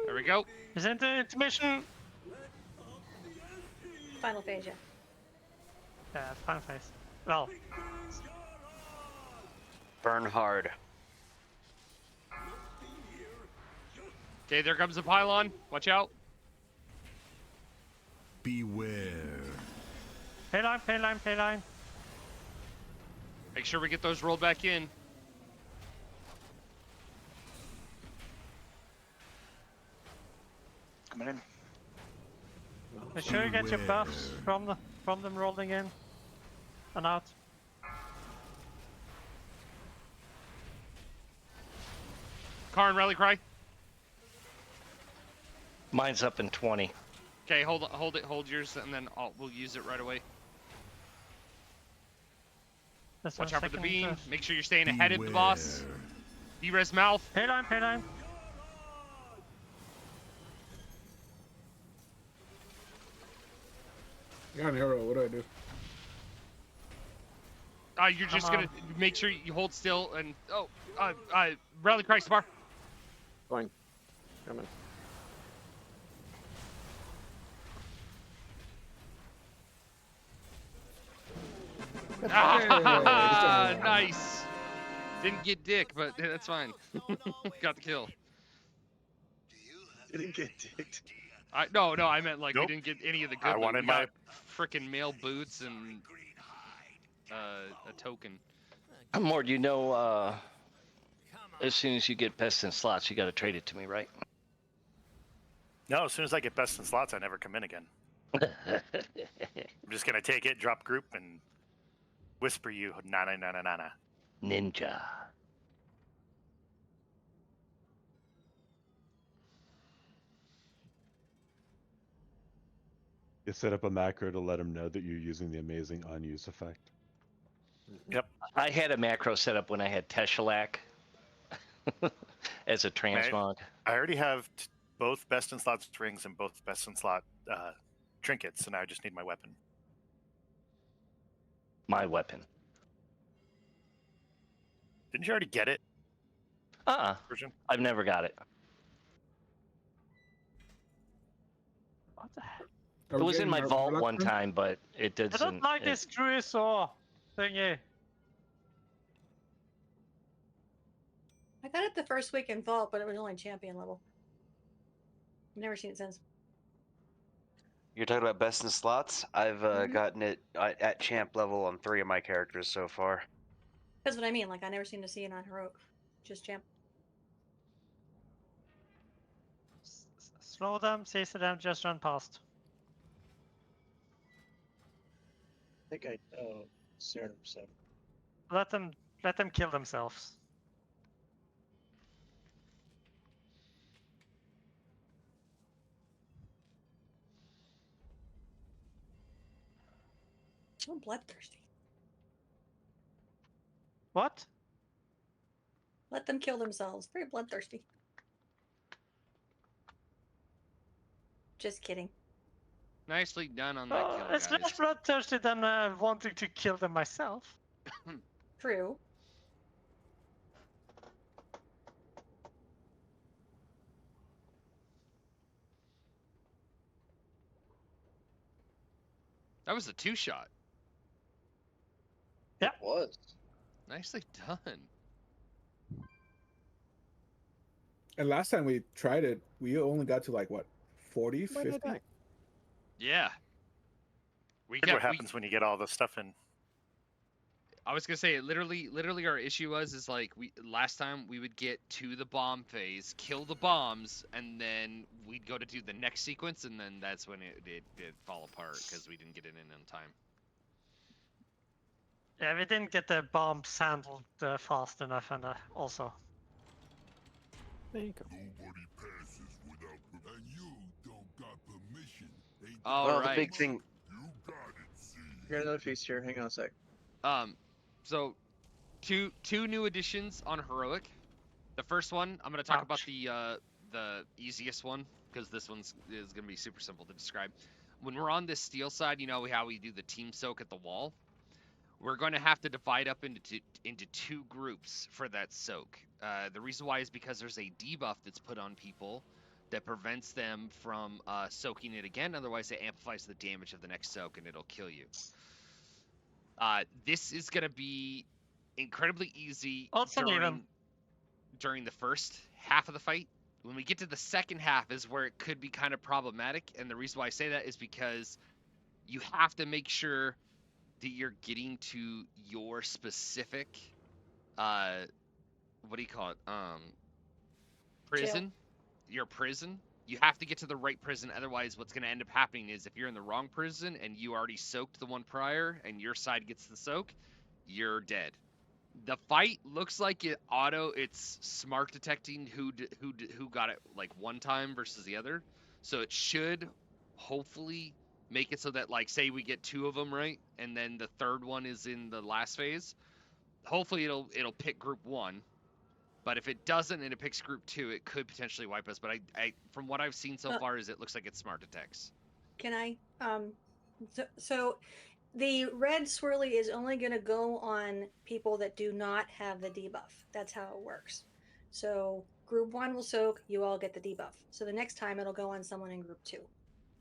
There we go. Is it the intermission? Final phase, yeah. Yeah, final phase. Well, Burn hard. Okay, there comes the pylon. Watch out. Beware. payline, payline, payline. Make sure we get those rolled back in. Coming in. Make sure you get your buffs from them rolling in and out. Karn, rally cry. Mine's up in 20. Okay, hold yours, and then we'll use it right away. That's Watch one out for the second beam. first. Make sure you're staying ahead of the boss. D-res mouth. Payline, payline. I got an arrow. What do I do? You're just Come gonna make sure you hold still and rally cry, Spar. Going. Coming. Ah, nice. Didn't get dick, but that's fine. Got the kill. Didn't get dicked. No, I meant like Nope. we didn't get any of the good I loot. wanted We my- got frickin' male boots and a token. Mord, you know, as soon as you get best in slots, you got to trade it to me, right? No, as soon as I get best in slots, I never come in again. I'm just gonna take it, drop group, and whisper you nana nana nana. Ninja. You set up a macro to let them know that you're using the amazing unused effect. Yep. I had a macro set up when I had Teshalak as a transmog. I already have both best in slot strings and both best in slot trinkets, and I just need my weapon. My weapon. Didn't you already get it? Version? I've never got it. What the heck? It was in my vault one time. time, but it I doesn't. don't like this cruise or thingy. I got it the first week in Vault, but it was only champion level. I've never seen it since. You're talking about best in slots? I've gotten it at champ level on 3 of my characters so far. That's what I mean. Like, I never seem to see it on heroic. Just champ. Slow them, CC them, just run past. I think I know Serum said. Let them kill themselves. So bloodthirsty. What? Let them kill themselves. Very bloodthirsty. Just kidding. Nicely done on that kill, It's guys. less bloodthirsty than wanting to kill them myself. True. That was a 2-shot. Yeah. It was. Nicely done. And last time we tried it, we only got to like what, 40, 50? Yeah. Here's what happens when you get all the stuff in. I was gonna say, literally, our issue is like last time we would get to the bomb phase, kill the bombs, and then we'd go to do the next sequence, and then that's when it fall apart because we didn't get it in time. Yeah, we didn't get the bombs handled fast enough, and also. There you go. Nobody passes without and you don't got permission. Ain't All well, right. the big thing. got another piece here. Hang on a sec. So two new additions on heroic. The first one, I'm gonna talk about the easiest one because this is gonna be super simple to describe. When we're on this steel side, you know how we do the team soak at the wall. We're going to have to divide up into two groups for that soak. The reason why is because there's a debuff that's put on people that prevents them from soaking it again. Otherwise, it amplifies the damage of the next soak and it'll kill you. This is going to be incredibly easy during the first half of the fight. When we get to the second half is where it could be kind of problematic. And the reason why I say that is because you have to make sure that you're getting to your specific, what do you call it? Prison. Your prison. You have to get to the right prison. Otherwise, what's going to end up happening is if you're in the wrong prison and you already soaked the one prior and your side gets the soak, you're dead. The fight looks like it's smart detecting who got it like one time versus the other. So it should hopefully make it so that, like, say we get two of them right and then the third one is in the last phase. Hopefully it'll pick group 1. But if it doesn't and it picks group 2, it could potentially wipe us. But I from what I've seen so far is it looks like it's smart detects. Can I? So the red swirly is only going to go on people that do not have the debuff. That's how it works. So group 1 will soak, you all get the debuff. So the next time it'll go on someone in group 2.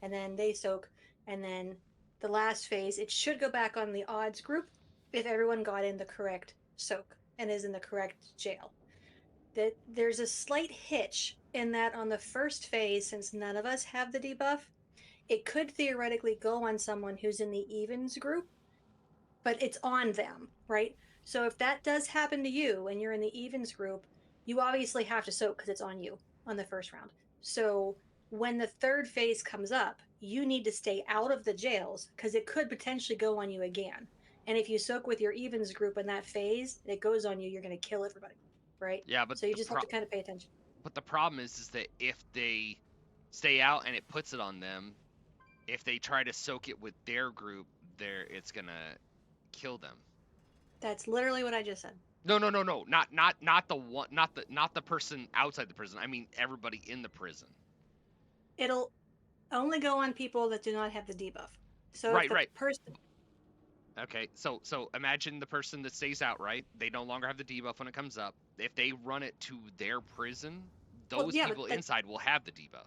And then they soak, and then the last phase, it should go back on the odds group if everyone got in the correct soak and is in the correct jail. That there's a slight hitch in that on the first phase, since none of us have the debuff, it could theoretically go on someone who's in the evens group, but it's on them, right? So if that does happen to you and you're in the evens group, you obviously have to soak because it's on you on the first round. So when the third phase comes up, you need to stay out of the jails because it could potentially go on you again. And if you soak with your evens group in that phase, it goes on you, you're going to kill everybody, right? Yeah, but so you just have to kind of pay attention. But the problem is that if they stay out and it puts it on them, if they try to soak it with their group, it's gonna kill them. That's literally what I just said. No, not the one, not the person outside the prison. I mean everybody in the prison. It'll only go on people that do not have the debuff. So right, if the right. person. Okay, so imagine the person that stays out, right? They no longer have the debuff when it comes up. If they run it to their prison, those people inside will have the debuff.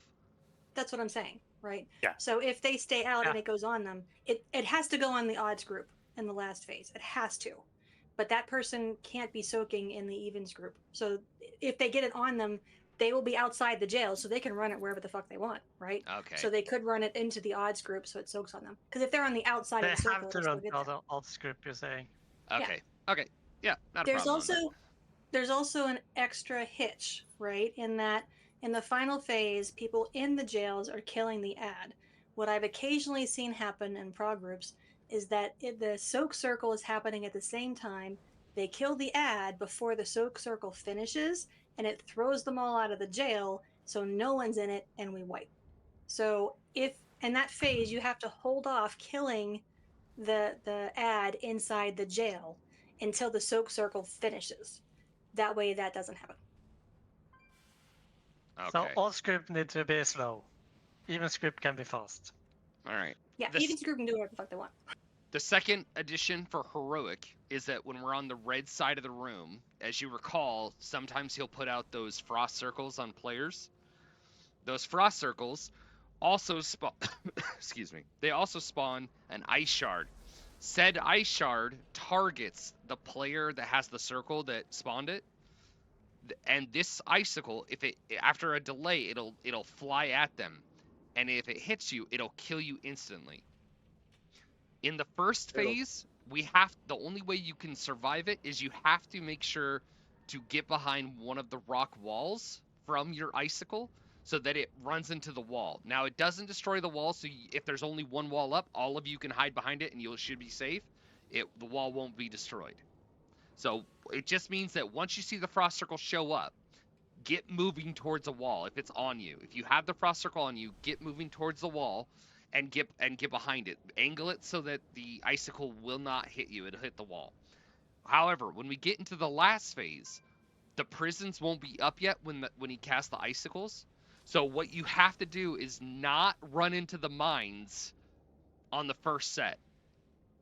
That's what I'm saying, right? Yeah. So if they stay out and it goes on them, it has to go on the odds group in the last phase. It has to. But that person can't be soaking in the evens group. So if they get it on them, they will be outside the jail, so they can run it wherever the fuck they want, right? Okay. So they could run it into the odds group so it soaks on them. Because if they're on the outside of the circle, they have to run the odds group, you're saying. Okay. Yeah. Okay. Yeah, not a problem. There's also an extra hitch, right? In that in the final phase, people in the jails are killing the ad. What I've occasionally seen happen in prog groups is that the soak circle is happening at the same time. They kill the ad before the soak circle finishes, and it throws them all out of the jail, so no one's in it, and we wipe. So if in that phase you have to hold off killing the ad inside the jail until the soak circle finishes. That way that doesn't happen. Okay. So all script need to be slow. Even script can be fast. All right. Yeah, even group can do whatever the fuck they want. The second addition for heroic is that when we're on the red side of the room, as you recall, sometimes he'll put out those frost circles on players. Those frost circles also spawn excuse me. They also spawn an ice shard. Said ice shard targets the player that has the circle that spawned it. And this icicle, if it after a delay, it'll fly at them. And if it hits you, it'll kill you instantly. In the first phase, the only way you can survive it is you have to make sure to get behind one of the rock walls from your icicle so that it runs into the wall. Now, it doesn't destroy the wall, so if there's only one wall up, all of you can hide behind it and you should be safe. The wall won't be destroyed. So it just means that once you see the frost circle show up, get moving towards a wall if it's on you. If you have the frost circle on you, get moving towards the wall. and get behind it. Angle it so that the icicle will not hit you. It'll hit the wall. However, when we get into the last phase, the prisons won't be up yet when he casts the icicles. So what you have to do is not run into the mines on the first set.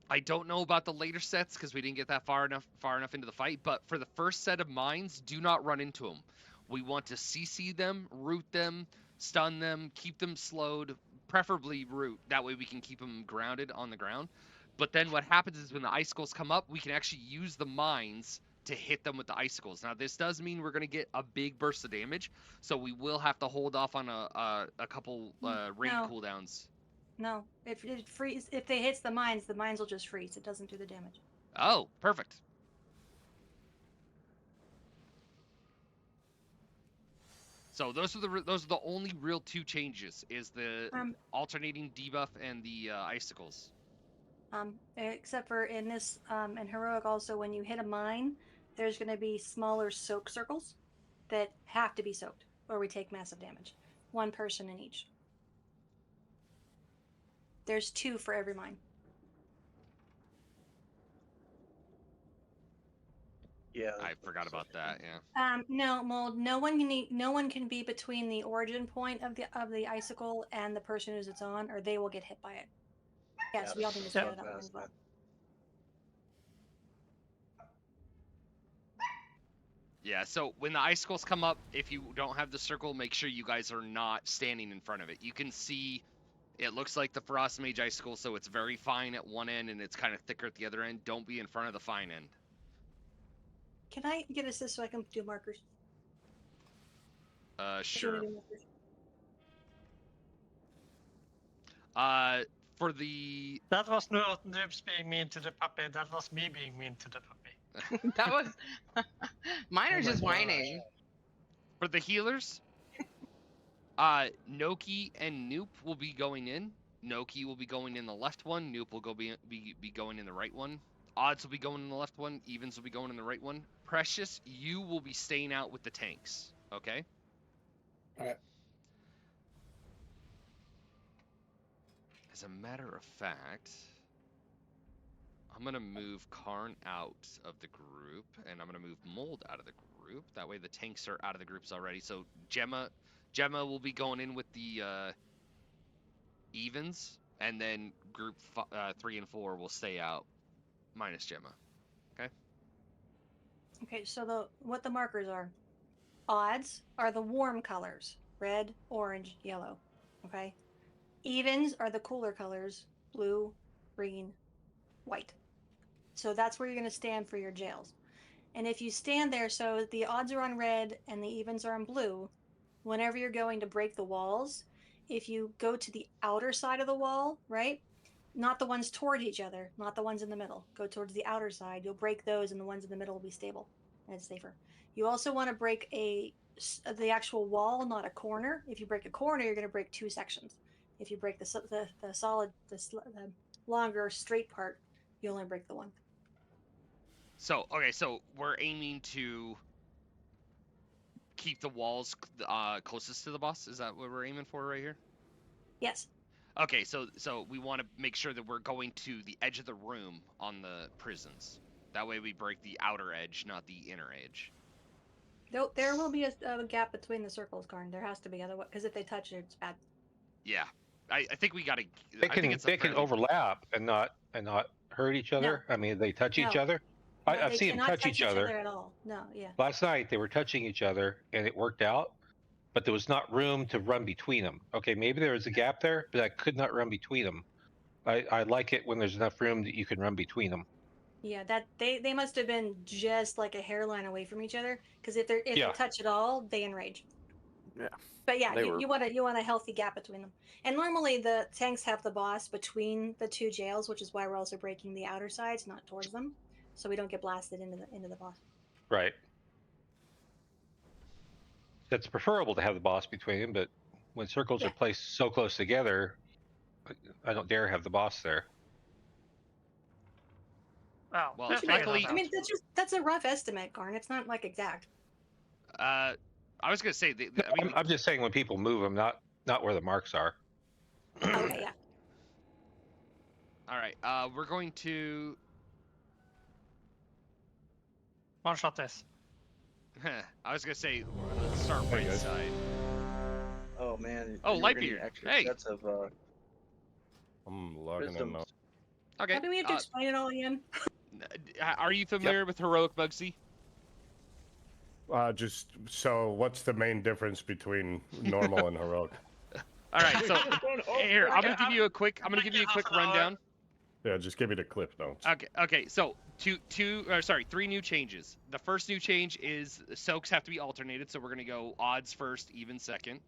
I don't know about the later sets because we didn't get that far enough into the fight, but for the first set of mines, do not run into them. We want to CC them, root them, stun them, keep them slowed, preferably root. That way we can keep them grounded on the ground. But then what happens is when the icicles come up, we can actually use the mines to hit them with the icicles. Now this does mean we're going to get a big burst of damage, so we will have to hold off on a couple raid cooldowns. No, if they hits the mines will just freeze. It doesn't do the damage. Oh, perfect. So those are the only real two changes: is the alternating debuff and the icicles. Except for in this in heroic also, when you hit a mine, there's going to be smaller soak circles that have to be soaked, or we take massive damage. One person in each. There's 2 for every mine. Yeah, I forgot about that. Yeah. No, Mold. No one can be between the origin point of the icicle and the person who's it's on, or they will get hit by it. Yes, we all need to set it up as well. Yeah, so when the icicles come up, if you don't have the circle, make sure you guys are not standing in front of it. You can see it looks like the Frost Mage icicle, so it's very fine at one end and it's kind of thicker at the other end. Don't be in front of the fine end. Can I get assist so I can do markers? Sure. For the... That was not Noobs being mean to the puppy, that was me being mean to the puppy. That was... Mine are just whining. For the healers, Noki and Noop will be going in. Noki will be going in the left one. Noop will be going in the right one. Odds will be going in the left one. Evens will be going in the right one. Precious, you will be staying out with the tanks. Okay? Alright. As a matter of fact, I'm going to move Karn out of the group, and I'm going to move Mold out of the group. That way the tanks are out of the groups already. So Gemma will be going in with the evens, and then group 3 and 4 will stay out, minus Gemma. Okay? Okay, so what the markers are. Odds are the warm colors. Red, orange, yellow. Okay? Evens are the cooler colors. Blue, green, white. So that's where you're going to stand for your jails. And if you stand there, so the odds are on red and the evens are on blue, whenever you're going to break the walls, if you go to the outer side of the wall, right? Not the ones toward each other, not the ones in the middle. Go towards the outer side. You'll break those and the ones in the middle will be stable and it's safer. You also want to break the actual wall, not a corner. If you break a corner, you're going to break 2 sections. If you break the longer straight part, you only break the one. So, okay, so we're aiming to keep the walls closest to the boss? Is that what we're aiming for right here? Yes. Okay, so we want to make sure that we're going to the edge of the room on the prisons. That way we break the outer edge, not the inner edge. There will be a gap between the circles, Karn. There has to be, otherwise, because if they touch it, it's bad. Yeah, I think we gotta. They can overlap and not hurt each other. No. I mean, they touch each other. No, I've seen them touch each other at all. No, yeah. Last night they were touching each other and it worked out, but there was not room to run between them. Okay, maybe there was a gap there, but I could not run between them. I like it when there's enough room that you can run between them. Yeah, that they must have been just like a hairline away from each other, because if they touch at all, they enrage. Yeah. But yeah, you want a healthy gap between them. And normally the tanks have the boss between the 2 jails, which is why we're also breaking the outer sides, not towards them, so we don't get blasted into the boss. Right. It's preferable to have the boss between them, but when circles are placed so close together, I don't dare have the boss there. Oh, well, luckily, I mean, that's a rough estimate, Karn. It's not like exact. I was gonna say, I'm just saying when people move them, not where the marks are. Okay, yeah. All right. We're going to. One shot this. I was gonna say let's start Hey, right guys. side. Oh man. Oh, you were gonna Lightbeard. need extra Hey. sets of I'm logging in now. prisms. Okay. How do we have to explain it all again? Are you familiar with heroic, Bugsy? Just so, what's the main difference between normal and heroic? All right. So here, I'm gonna give you a quick. I'm gonna give you a quick rundown. Yeah, just give me the clip notes. Okay. Okay. So three new changes. The first new change is soaks have to be alternated. So we're gonna go odds first, even second.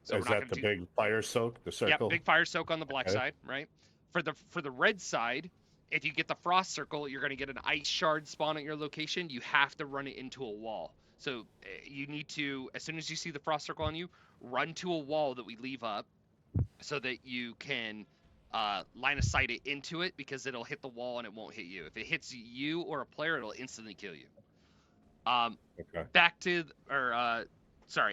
So Is we're not that the gonna big fire soak? The circle? Yeah, big fire soak on the black Okay. side, right? For the red side, if you get the frost circle, you're gonna get an ice shard spawn at your location. You have to run it into a wall. So you need to, as soon as you see the frost circle on you, run to a wall that we leave up, so that you can line of sight it into it, because it'll hit the wall and it won't hit you. If it hits you or a player, it'll instantly kill you. Okay. Back to,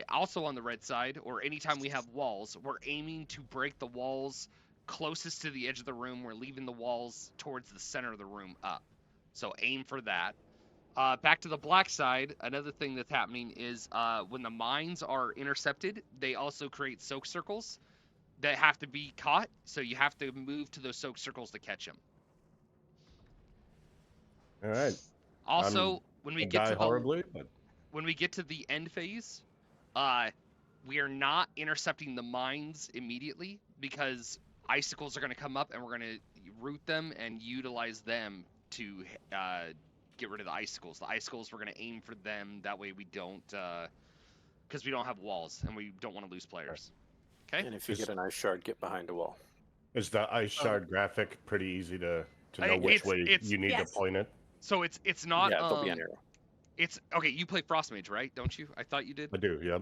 also on the red side, or anytime we have walls, we're aiming to break the walls closest to the edge of the room. We're leaving the walls towards the center of the room up. So aim for that. Back to the black side, another thing that's happening is when the mines are intercepted, they also create soak circles that have to be caught. So you have to move to those soak circles to catch them. All right. Also, when we get die to horribly, but when we get to the end phase, we are not intercepting the mines immediately, because icicles are going to come up and we're going to root them and utilize them to get rid of the icicles. The icicles, we're going to aim for them. That way we don't, because we don't have walls and we don't want to lose players. Okay. And if you get an ice shard, get behind a wall. is the ice shard graphic pretty easy to know It's- which way it's- you need Yes. to point it? So it's not. Yeah, there'll be an arrow. It's okay. You play Frostmage, right? Don't you? I thought you did. I do, yep.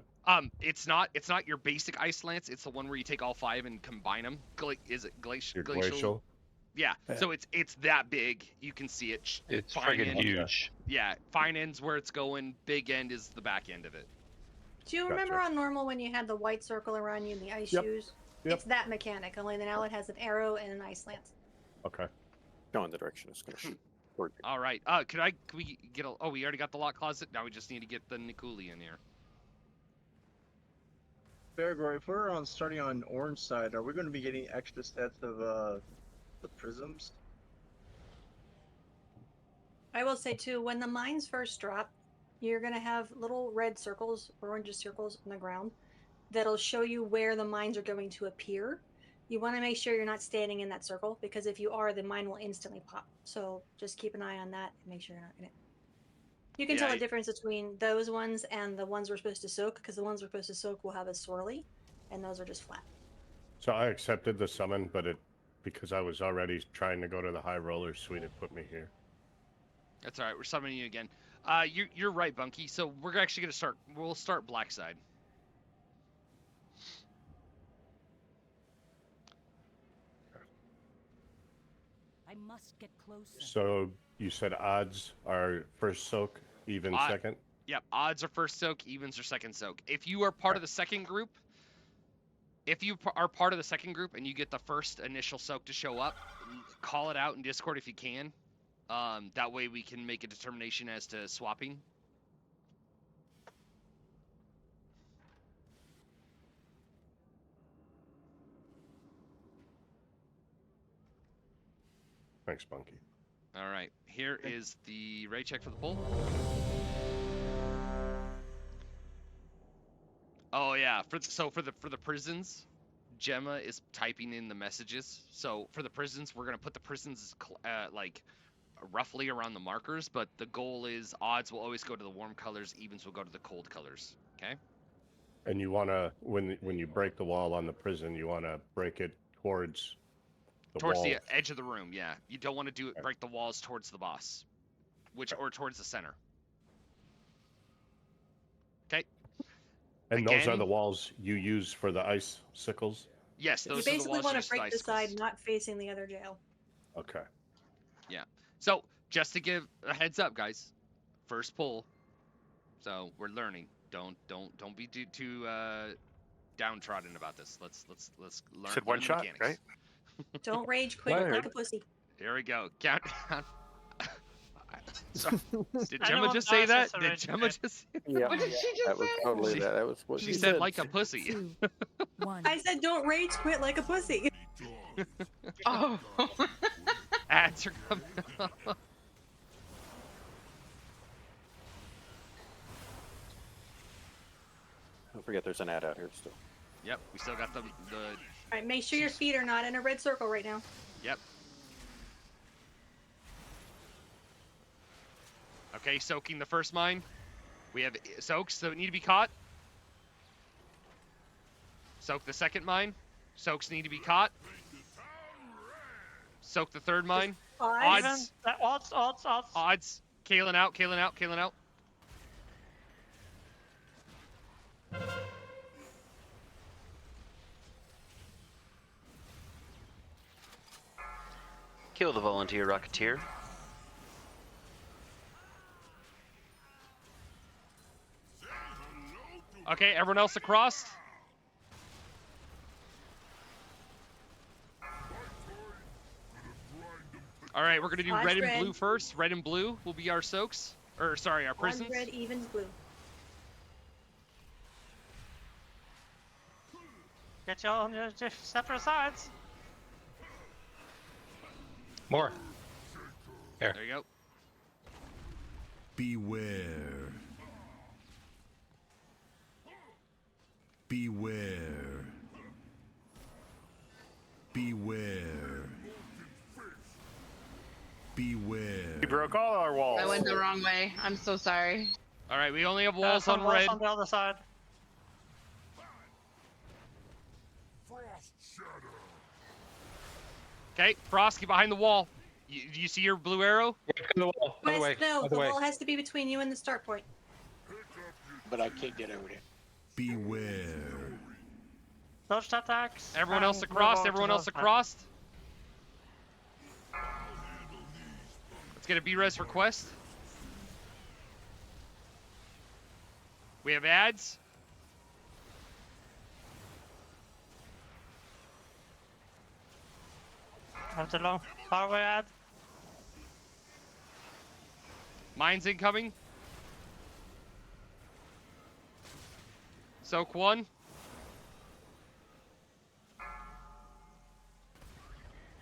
It's not your basic Ice Lance. It's the one where you take all 5 and combine them. Is it glacial? Your glacial. Yeah. So it's that big. You can see it. It's Fine friggin' end. huge. Yeah. Fine end's where it's going. Big end is the back end of it. Do you remember on normal when you had the white circle around you and the ice Yep. shoes? Yep. It's that mechanic, only now it has an arrow and an ice lance. Okay. Go in the direction it's going to shoot. All right. Can we get a? Oh, we already got the lock closet. Now we just need to get the Nikuli in here. Baragor, if we're starting on orange side, are we going to be getting extra sets of the prisms? I will say too, when the mines first drop, you're gonna have little red circles, orange circles on the ground that'll show you where the mines are going to appear. You want to make sure you're not standing in that circle, because if you are, the mine will instantly pop. So just keep an eye on that and make sure you're not in it. You can Yeah, tell the difference between those ones and the ones we're supposed to soak, because the ones we're supposed to soak will have a swirly, and those are just flat. So I accepted the summon, but because I was already trying to go to the high roller suite, it put me here. That's all right. We're summoning you again. You're right, Bunky. So we're actually gonna start. We'll start black side. I must get closer. So you said odds are first soak, even second? Yep. Odds are first soak. Evens are second soak. If you are part of the second group, and you get the first initial soak to show up, call it out in Discord if you can. That way we can make a determination as to swapping. Thanks, Bunky. All right. Here is the raid check for the poll. Oh yeah. For the prisons, Gemma is typing in the messages. So for the prisons, we're gonna put the prisons like roughly around the markers, but the goal is odds will always go to the warm colors, evens will go to the cold colors. Okay. And you want to, when you break the wall on the prison, you want to break it towards the Towards wall. the edge of the room, yeah. You don't want to break the walls towards the boss, or towards the center. Okay. And those are Again- the walls you use for the ice sickles? Yes, You those are the basically walls want used to for break the icicles. side not facing the other jail. Okay. Yeah. So just to give a heads up, guys, first pull. So we're learning. Don't be too downtrodden about this. Let's learn. Said one learn the shot, mechanics. right? Don't rage quit Word. like a pussy. Here we go. Countdown. Sorry. Did Gemma Anyone just say dies, that? it's a Did rage Gemma quit. just? Yeah, What did she just that was say? totally She- that. That was what She she said like a 2, pussy. 1. I said don't rage quit like a pussy. Oh. Ads are coming. Don't forget, there's an ad out here still. Yep, we still got the Alright, make sure your feet are not in a red circle right now. Yep. Okay, soaking the first mine. We have soaks that need to be caught. Soak the second mine. Soaks need to be caught. Soak the third mine. Odds. Odds. Kalen out, Kalen out, Kalen out. Kill the volunteer rocketeer. Okay, everyone else across. All right, we're gonna do Odds red and red. blue first. Red and blue will be our soaks, or sorry, our prisons. 1 red evens blue. Get you on your separate sides. More. There. There you go. Beware. Beware. Beware. Beware. We broke all our walls. I went the wrong way. I'm so sorry. All right, we only have walls Some on walls red. on the other side. Okay, Frosky behind the wall. Do you see your blue arrow? The wall. Other way. West, no, Other the way. wall has to be between you and the start point. But I can't get over there. Beware. Dodged attacks. Everyone and else move across. over to Everyone the else other side. across. Let's get a B-res request. We have ads. Have the long power ad. Mines incoming. Soak one.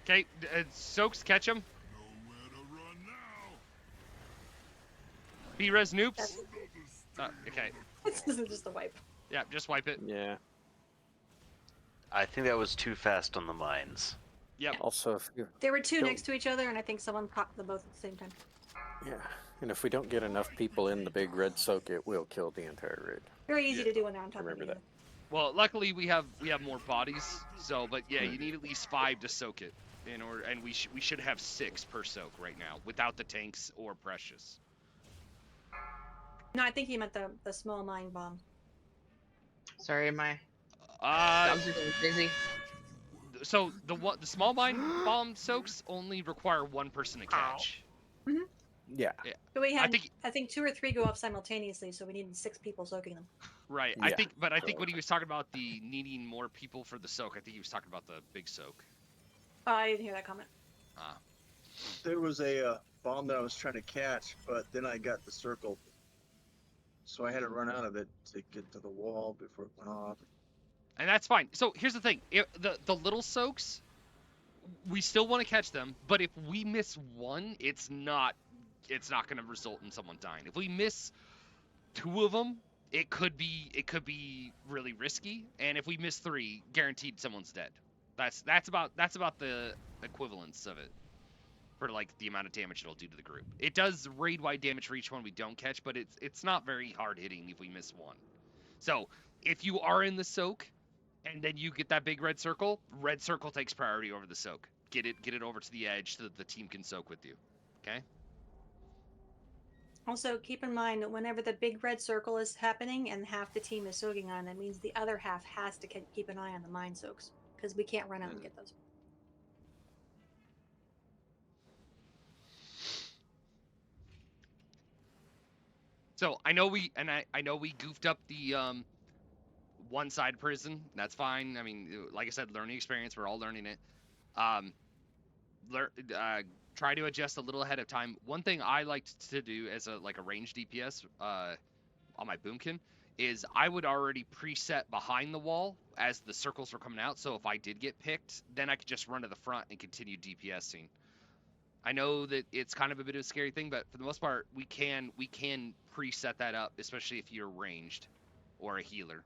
Okay, soaks catch him. B-res noops. Okay. This isn't just a wipe. Yeah, just wipe it. Yeah. I think that was too fast on the mines. Yep. Also, if you, There were two Don't- next to each other, and I think someone popped them both at the same time. yeah, and if we don't get enough people in the big red soak, it will kill the entire raid. Very easy to do when they're on top Remember of you. that. Well, luckily we have more bodies. So, but yeah, you need at least 5 to soak it in order, and we should have 6 per soak right now without the tanks or precious. No, I think he meant the small mine bomb. Sorry, my Uh, dogs are going crazy. so the small mine bomb soaks only require 1 person to catch. Yeah. Yeah. But we had, think- I think 2 or 3 go off simultaneously, so we needed 6 people soaking them. Right. Yeah. I think when he was talking about the needing more people for the soak, I think he was talking about the big soak. Oh, I didn't hear that comment. Ah. There was a bomb that I was trying to catch, but then I got the circle, so I had to run out of it to get to the wall before it went off. And that's fine. So here's the thing: the little soaks, we still want to catch them, but if we miss one, it's not going to result in someone dying. If we miss 2 of them, it could be really risky. And if we miss 3, guaranteed someone's dead. That's about the equivalence of it for like the amount of damage it'll do to the group. It does raid-wide damage for each one we don't catch, but it's not very hard hitting if we miss 1. So if you are in the soak and then you get that big red circle takes priority over the soak. Get it over to the edge so that the team can soak with you. Okay? Also, keep in mind that whenever the big red circle is happening and half the team is soaking on, that means the other half has to keep an eye on the mine soaks, because we can't run out and get those. So I know we goofed up the one side prison. That's fine. I mean, like I said, learning experience. We're all learning it. Try to adjust a little ahead of time. One thing I liked to do as a range DPS on my boomkin is I would already preset behind the wall as the circles were coming out. So if I did get picked, then I could just run to the front and continue DPSing. I know that it's kind of a bit of a scary thing, but for the most part, we can preset that up, especially if you're ranged or a healer.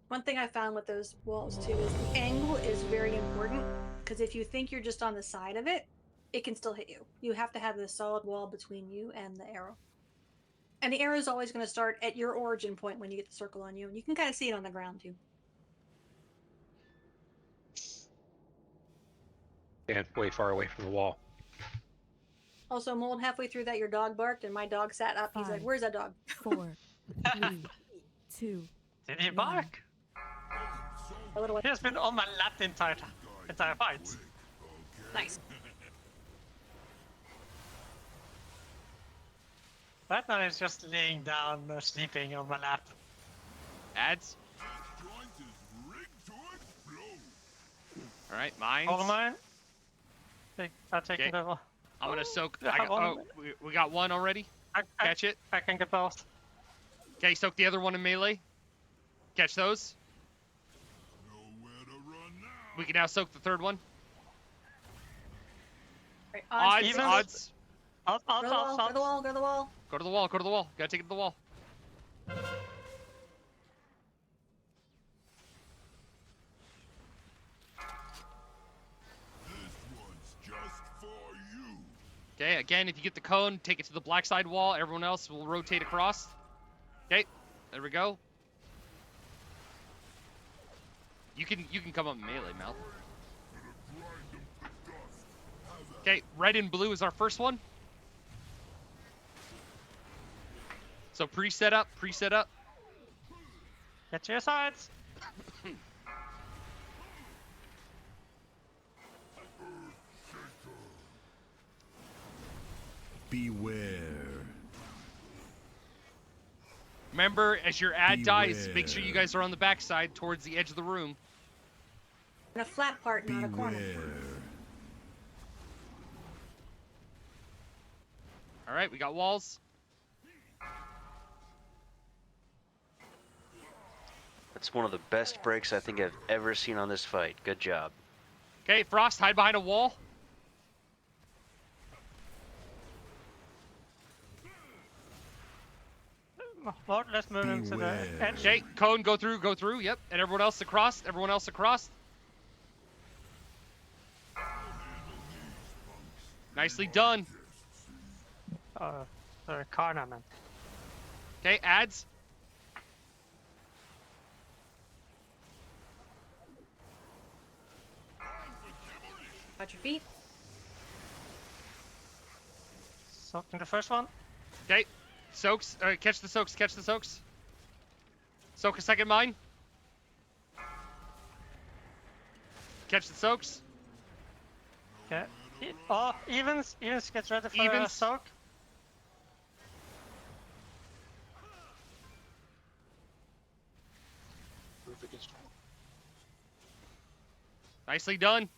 One thing I found with those walls too is the angle is very important, because if you think you're just on the side of it, it can still hit you. You have to have the solid wall between you and the arrow. And the arrow is always going to start at your origin point when you get the circle on you, and you can kind of see it on the ground too. And way far away from the wall. Also, Mold, halfway through that, your dog barked, and my dog sat up. He's like, "Where's that dog?" 4, 3, 2. Did he bark? A little. He has been on my lap the entire fight. Nice. Right now he's just laying down, sleeping on my lap. Ads. All right, mines. All of mine. I'll take it over. I'm gonna soak. I We got one already. Catch it. I can get both. Okay, soak the other one in melee. Catch those. We can now soak the third one. Right, Odds. Odds. Go to the wall. Go to the wall. Go to the wall. Go to the wall. Go to the wall. Gotta take it to the wall. Okay, again, if you get the cone, take it to the black side wall. Everyone else will rotate across. Okay, there we go. You can come up melee, Mel. Okay, red and blue is our first one. So pre-set up. Get to your sides. Beware. Remember, as your ad dies, make sure you guys are on the backside towards the edge of the room. In a flat part, not a corner. All right, we got walls. That's one of the best breaks I think I've ever seen on this fight. Good job. Okay, Frost, hide behind a wall. Lord, let's move him to the edge. Okay, cone, go through, yep. And everyone else across, Nicely done. Sorry, Karna, man. Okay, ads. Watch your feet. Soaking the first one. Okay, soaks, catch the soaks. Soak a second mine. Catch the soaks. Okay. Oh, evens gets ready for Evens. a soak. Nicely done.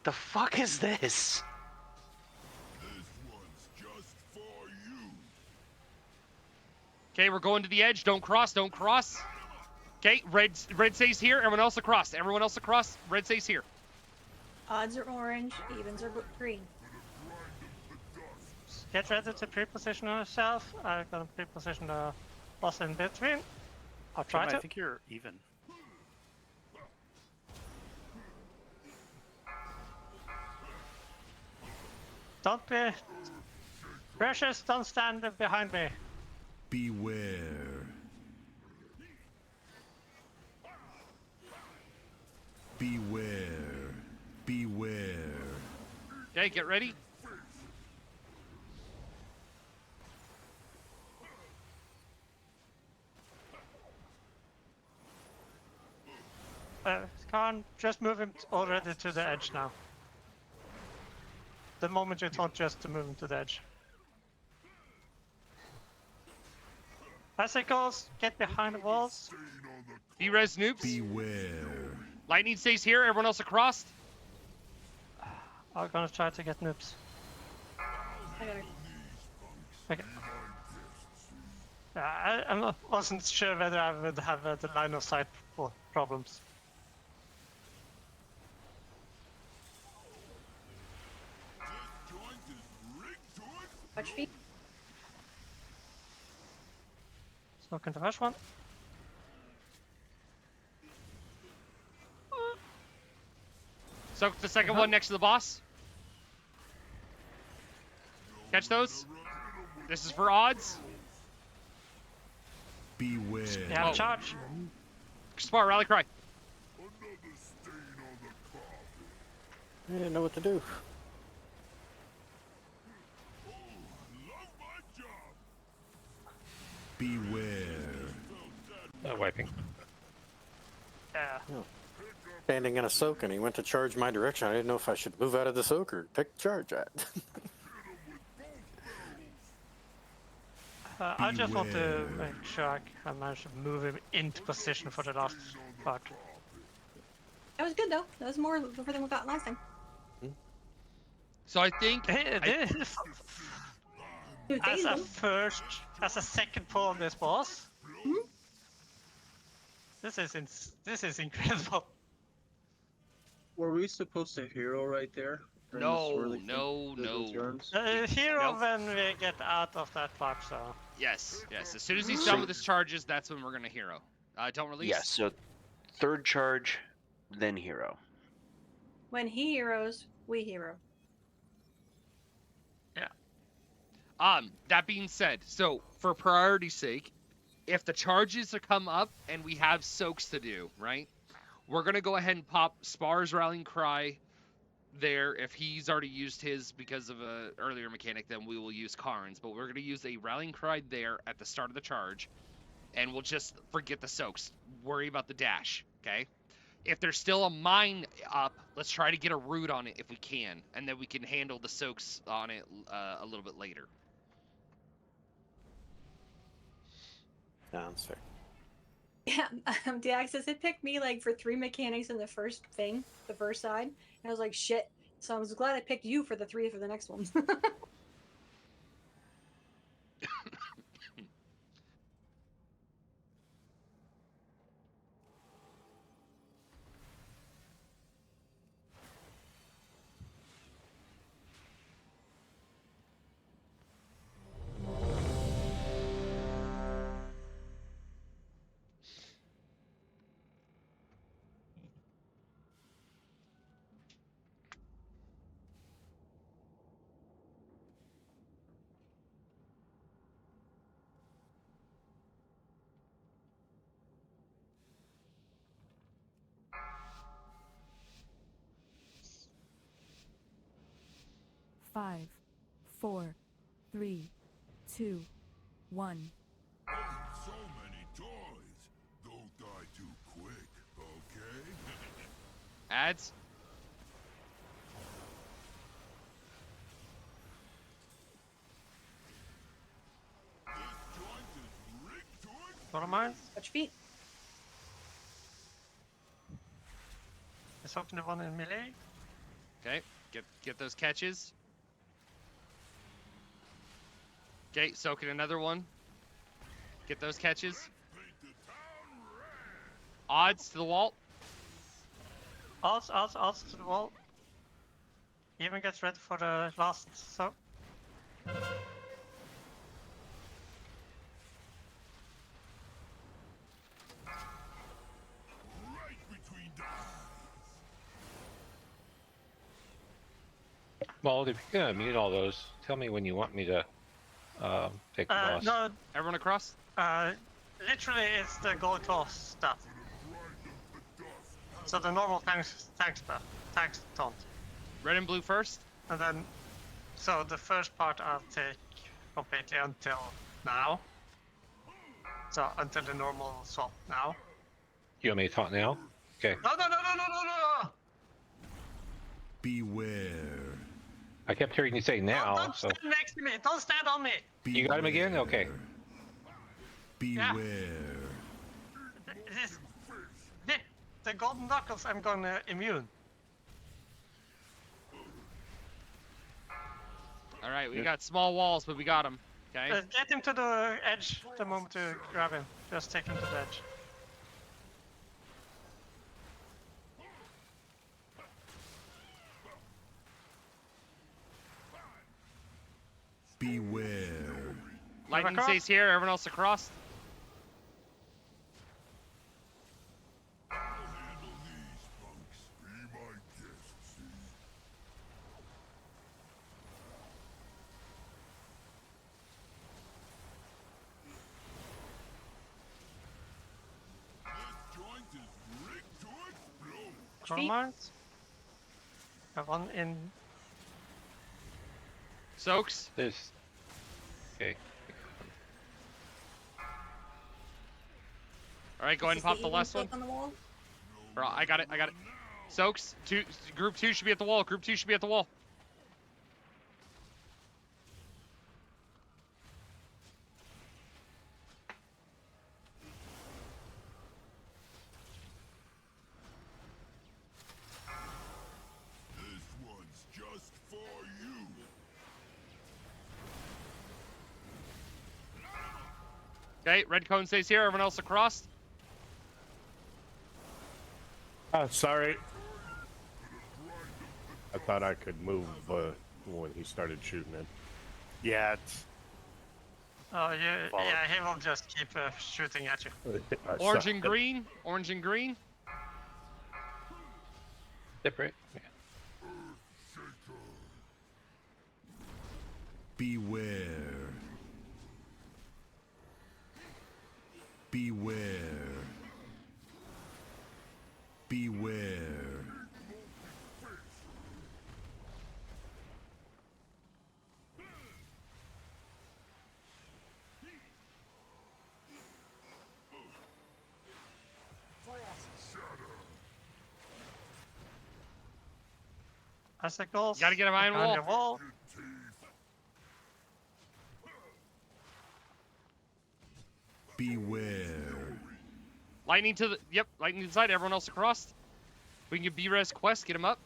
The fuck is this? Okay, we're going to the edge. Don't cross. Okay, red stays here. Everyone else across. Red stays here. Odds are orange. Evens are green. Get ready to pre-position yourself. I'm gonna pre-position the boss in between. I'll try to. I think you're even. Don't be precious. Don't stand behind me. Beware. Okay, get ready. Khan, just move him already to the edge now. The moment you told just to move him to the edge. Bicycles, get behind the walls. B-res noobs. Beware. Lightning stays here. Everyone else across. I'm gonna try to get noobs. I got her. Okay. I wasn't sure whether I would have the line of sight problems. Watch feet. Smoking the first one. Soak the second one next to the boss. Catch those. This is for odds. Beware. Yeah, charge. Spar, rally cry. I didn't know what to do. Beware. Not wiping. Yeah. Oh. Standing in a soak, and he went to charge my direction. I didn't know if I should move out of the soak or take the charge at. I just want to make sure I manage to move him into position for the last part. That was good though. That was more than we got last time. So I think as a second pull on this boss, this is incredible. Were we supposed to hero right there? during the swirly thing? No. turns? Hero when we get out of that part, so. Yes. As soon as he's done with his charges, that's when we're gonna hero. Don't release. Yeah, so third charge, then hero. When he heroes, we hero. That being said, so for priority's sake, if the charges come up and we have soaks to do, right? We're gonna go ahead and pop Spar's Rallying Cry there. If he's already used his because of a earlier mechanic, then we will use Karn's. But we're gonna use a Rallying Cry there at the start of the charge, and we'll just forget the soaks. Worry about the dash, okay? If there's still a mine up, let's try to get a root on it if we can, and then we can handle the soaks on it a little bit later. Sounds fair. Yeah, Deaxis, it picked me like for 3 mechanics in the first thing, the first side. And I was like, shit. So I was glad I picked you for the 3 for the next one. Five, 4, 3, 2, 1. So many toys. Don't die too quick, okay? Ads. What am I? Watch feet. Is something the one in melee? Okay, get those catches. Okay, soaking another one. Get those catches. Odds to the wall. Odds to the wall. Even gets ready for the last, so. Well, if you're gonna mute all those, tell me when you want me to take the boss. No, everyone across? Literally it's the gold class stuff. So the normal tank stuff, tanks taunt. Red and blue first? And then, so the first part I'll take completely until now. So until the normal swap now. You want me to taunt now? Okay. No! Beware. I kept hearing you say now, Don't so. stand next to me! Don't stand on me! You got him again? Okay. Beware. The golden knuckles I'm gonna immune. All right, we got small walls, but we got him. Okay. Get him to the edge the moment to grab him. Just take him to the edge. Beware. Lightning stays here. Everyone else across. Mines. Have one in. Soaks. There's. Okay. All right, go ahead and pop the last one. On the wall? I got it. Soaks. Group 2 should be at the wall. Group 2 should be at the wall. This one's just for you. Okay, red cone stays here. Everyone else across. Oh, sorry. I thought I could move when he started shooting it. Yeah, it's. Oh, yeah, he will just keep shooting at you. Orange and green. Orange and green. Separate. Yeah. Beware. Beware. Beware. Icicles. Gotta get a iron behind wall. your wall. Beware. Lightning to the. Yep, lightning to the side. Everyone else across. We can get B-Res Quest. Get him up.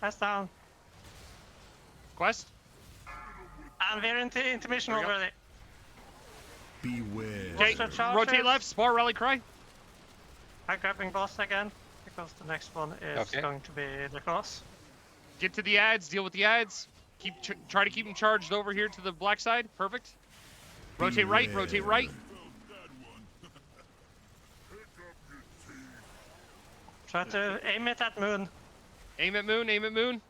That's down. Quest. And we're into intermission There we go. already. Beware. Okay, rotate left. Spar rally cry. I'm grabbing boss again because the next one is Okay. going to be the cross. Get to the ads. Deal with the ads. Try to keep them charged over here to the black side. Perfect. Rotate right. Rotate right. Try to aim it at moon. Aim at moon. Aim at moon.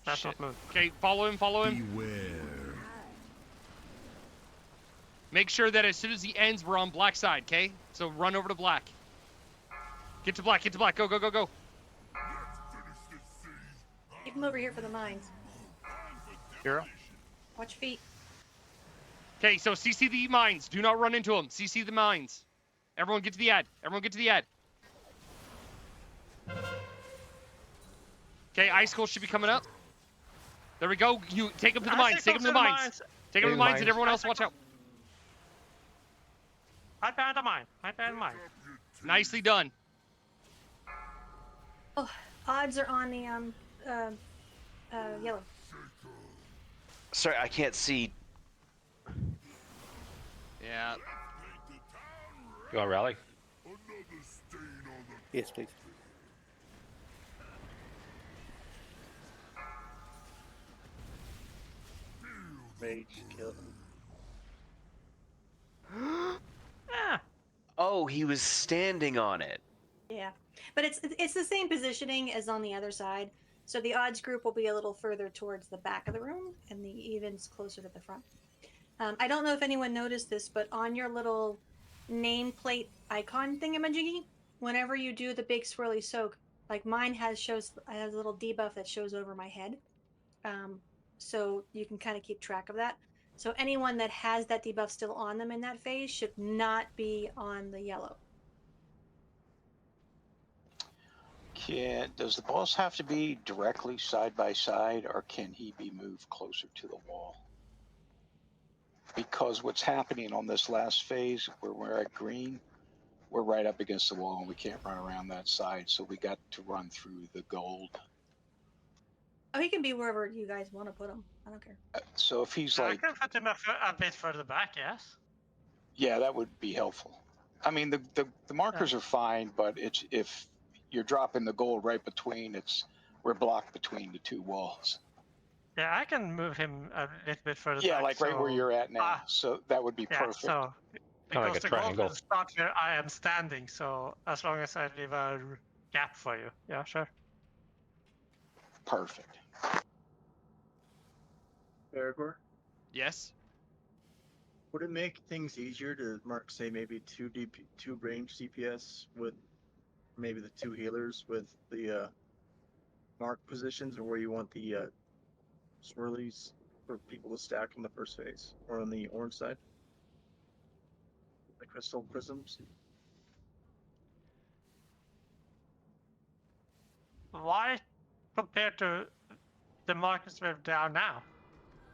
That's not moon. Okay, follow him. Follow him. Beware. Make sure that as soon as he ends, we're on black side. Okay. So run over to black. Get to black. Get to black. Go. Go. Go. Go. Keep him over here for the mines. Hero. Watch feet. Okay, so CC the mines. Do not run into them. CC the mines. Everyone get to the ad. Everyone get to the ad. Okay, Icicle should be coming up. There we go. You take him to the mines. Take him to the mines. Take him to the mines, and everyone else watch out. Right behind the mine. Right behind the mine. Nicely done. Oh, odds are on the yellow. Sorry, I can't see. Yeah. You want rally? Yes, please. Rage kill. Oh, he was standing on it. Yeah, but it's the same positioning as on the other side. So the odds group will be a little further towards the back of the room, and the evens closer to the front. I don't know if anyone noticed this, but on your little nameplate icon thingamajiggy, whenever you do the big swirly soak, like mine has a little debuff that shows over my head, so you can kind of keep track of that. So anyone that has that debuff still on them in that phase should not be on the yellow. Does the boss have to be directly side by side, or can he be moved closer to the wall? Because what's happening on this last phase, where we're at green, we're right up against the wall and we can't run around that side, so we got to run through the gold. Oh, he can be wherever you guys want to put him. I don't care. So if he's I like, can put him a bit further back, yes. yeah, that would be helpful. I mean, the markers are fine, but it's if you're dropping the gold right between, we're blocked between the two walls. Yeah, I can move him a little bit further Yeah, back. like right where you're at now. So that would be yeah, perfect. So, Kinda like because a the gold triangle. will start where I am standing, so as long as I leave a gap for you. Yeah, sure. Perfect. Aragorn, Yes. would it make things easier to mark, say, maybe two range DPS with maybe the 2 healers with the mark positions, or where you want the swirlies for people to stack on the first phase or on the orange side? The crystal prisms. Why compared to the markers we have down now?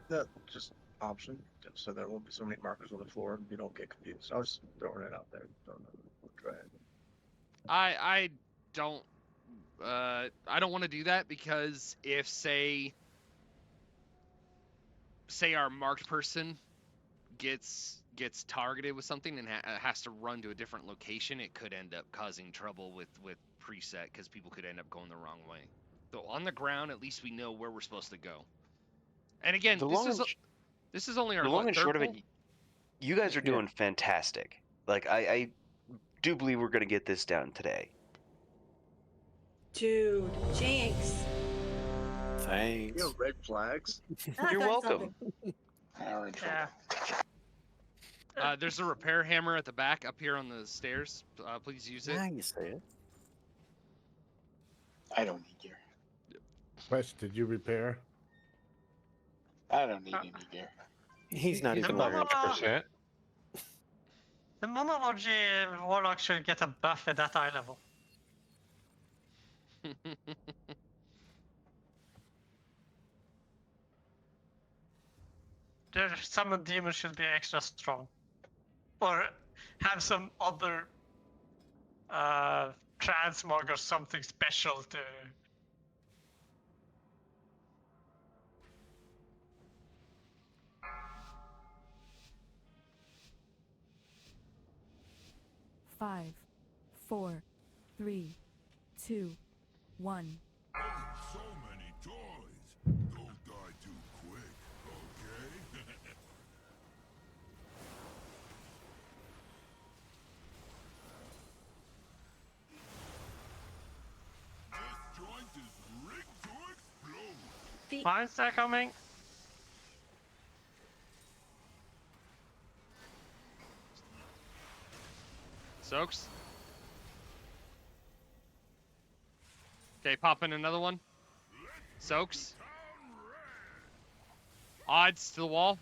That just option, so there won't be so many markers on the floor and you don't get confused. I was throwing it out there. Don't know. We'll try it. I don't want to do that, because if say our marked person gets targeted with something and has to run to a different location, it could end up causing trouble with preset, because people could end up going the wrong way. So on the ground, at least we know where we're supposed to go. And again, this is only our The long and third short of it, pull? you guys are doing fantastic. Like I do believe we're gonna get this down today. Dude, Jinx. Thanks. You know, red flags. You're welcome. Yeah. There's a repair hammer at the back up here on the stairs. Please use it. Now you say it. I don't need gear. Wes, did you repair? I don't need any gear. He's not even Mono- 100%. The Monology Warlock should get a buff at that eye level. The summon demon should be extra strong. Or have some other transmog or something special to... Five, 4, 3, 2, 1. So many toys. Don't die too quick, okay? This joint is rigged to explode. Mines are coming. Soaks. Okay, pop in another one. Soaks. Odds to the wall.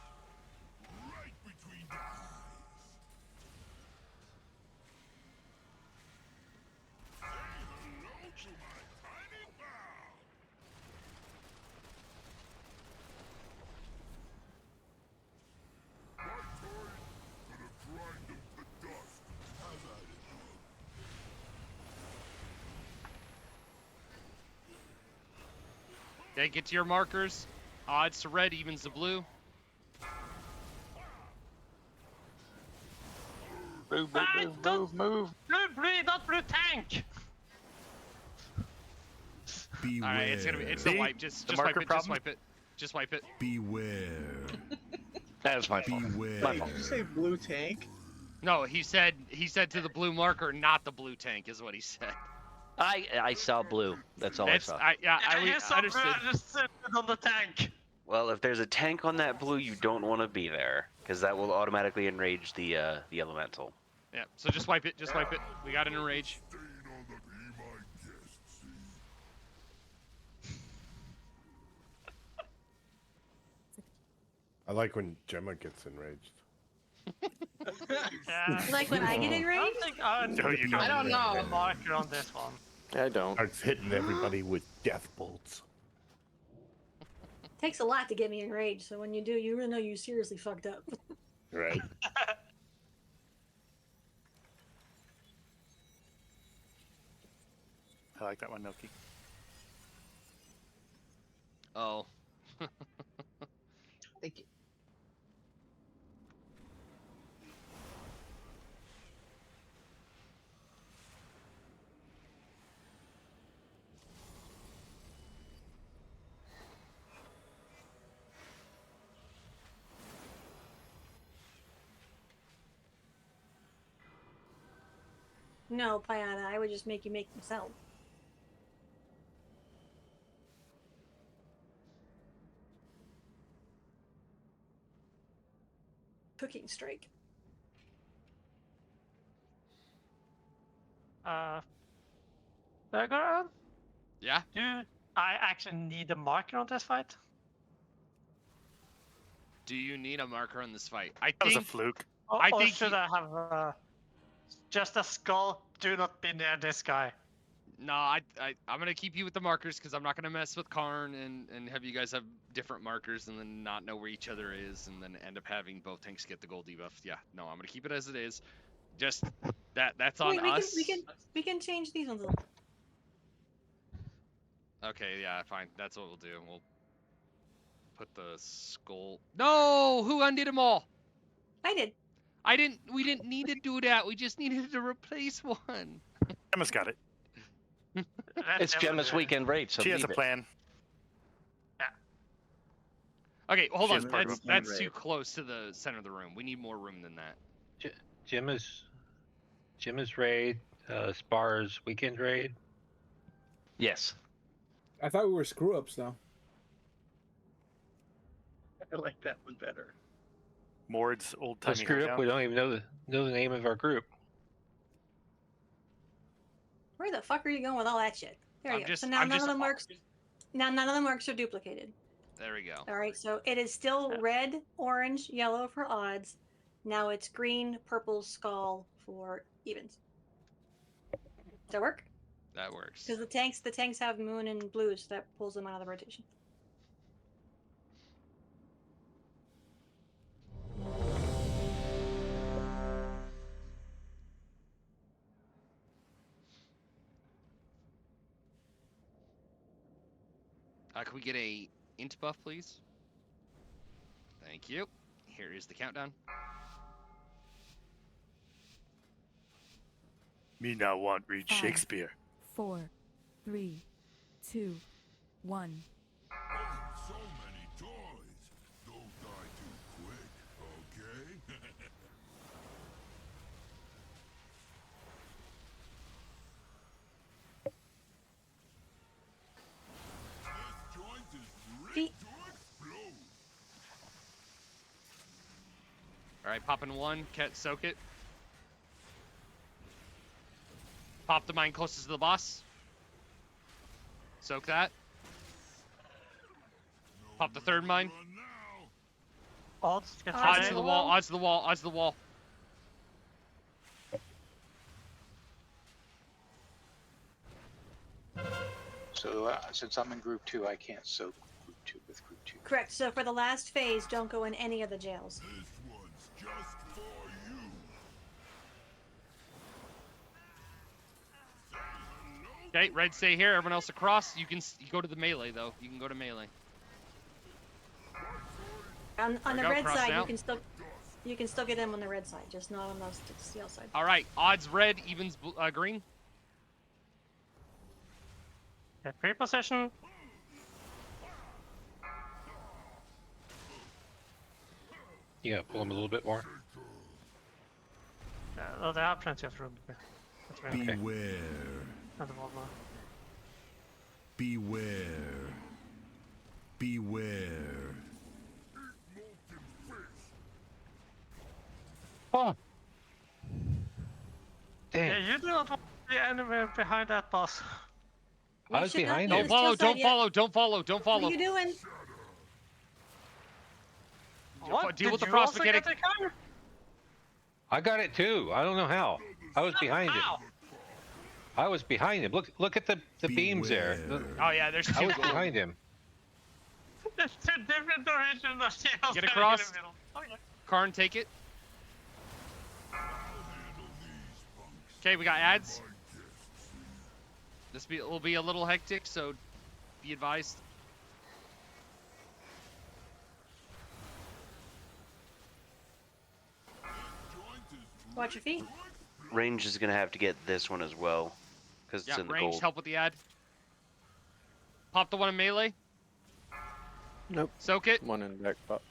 Right between the eyes. Say hello to my tiny pal. My toys gonna grind them to dust. Have at it, hug. Okay, get to your markers. Odds to red evens to blue. Move, move. Blue, not blue tank! Alright, it's gonna be it's See? a wipe. Just The wipe marker it, just problem? wipe it. Just wipe it. Beware. That was my fault. Beware. My fault. Did you say blue tank? No, he said to the blue marker, not the blue tank, is what he said. I saw blue. That's all It's, I saw. I saw understood. blue, I just sit on the tank. Well, if there's a tank on that blue, you don't want to be there, because that will automatically enrage the elemental. Yeah, so just wipe it. Just wipe it. We got an enrage. I like when Gemma gets enraged. Yeah. Like when I get I enraged? don't think I No, you don't. I don't know. a marker on this one. I don't. Starts hitting everybody with death bolts. Takes a lot to get me enraged, so when you do, you really know you seriously fucked up. Right. I like that one, Noki. Oh. Thank you. No, Piana, I would just make you make yourself. Cooking strike. Bergeron? Yeah? Do I actually need a marker on this fight? Do you need a marker on this fight? I That was think a fluke. Or, I or think should I have just a skull? Do not be near this guy. No, I'm gonna keep you with the markers because I'm not gonna mess with Karn and have you guys have different markers and then not know where each other is and then end up having both tanks get the gold debuff. Yeah, no, I'm gonna keep it as it is. Just that's on Wait, us. we can change these ones. Okay, yeah, fine. That's what we'll do. We'll put the skull. No, who undid them all? I did. I didn't. We didn't need to do that. We just needed to replace one. Gemma's got it. It's Gemma's weekend raid, so She has a leave it. plan. Okay, hold She on. has part of a That's plan too raid. close to the center of the room. We need more room than that. Gemma's raid, Spar's weekend raid. Yes. I thought we were screw ups though. I like that one better. Mord's old So timey. screwed up. We don't even know the name of our group. Where the fuck are you going with all that shit? There you I'm go. just- So now I'm none just- of the marks. Now none of the marks are duplicated. There we go. All right, so it is still red, orange, yellow for odds. Now it's green, purple, skull for evens. Does that work? That works. Because the tanks have moon and blue, so that pulls them out of the rotation. Can we get a int buff, please? Thank you. Here is the countdown. Me now want read 5, Shakespeare. 4, 3, 2, 1. So many toys. Don't die too quick, okay? This joint is ready to explode. All right, pop in one. Soak it. Pop the mine closest to the boss. Soak that. Pop the third mine. Odds, get Odds ready. to the wall. Odds to the wall. Odds to the wall. So since I'm in group 2, I can't soak group 2 with group 2. Correct. So for the last phase, don't go in any of the jails. This one's just for you. Okay, red stay here. Everyone else across. You go to the melee though. You can go to melee. On There the we go, red cross side, out. you can still get them on the red side, just not on the steel side. All right, odds red, evens green. Get pre-possession. You gotta pull them a little bit more. Oh, there are plenty of room. Beware. At the moment. Beware. Beware. Oh. Yeah, Damn. you do not want to be anywhere behind that boss. I was should not behind be him. Don't follow. steel Don't side yet. follow. Don't follow. Don't What follow. are you doing? What? Deal Did with the you frost also mechanic. get a car? I got it too. I don't know how. I was behind him. How? I was behind him. Look at the beams there. Oh yeah, there's I two was gold. behind him. There's two different directions. Get across. Karn, take it. Okay, we got ads. This will be a little hectic, so be advised. Watch your feet. Range is gonna have to get this one as well, because it's Yeah, in the range, gold. help with the ad. Pop the one in melee. Nope. Soak it. One in back pop.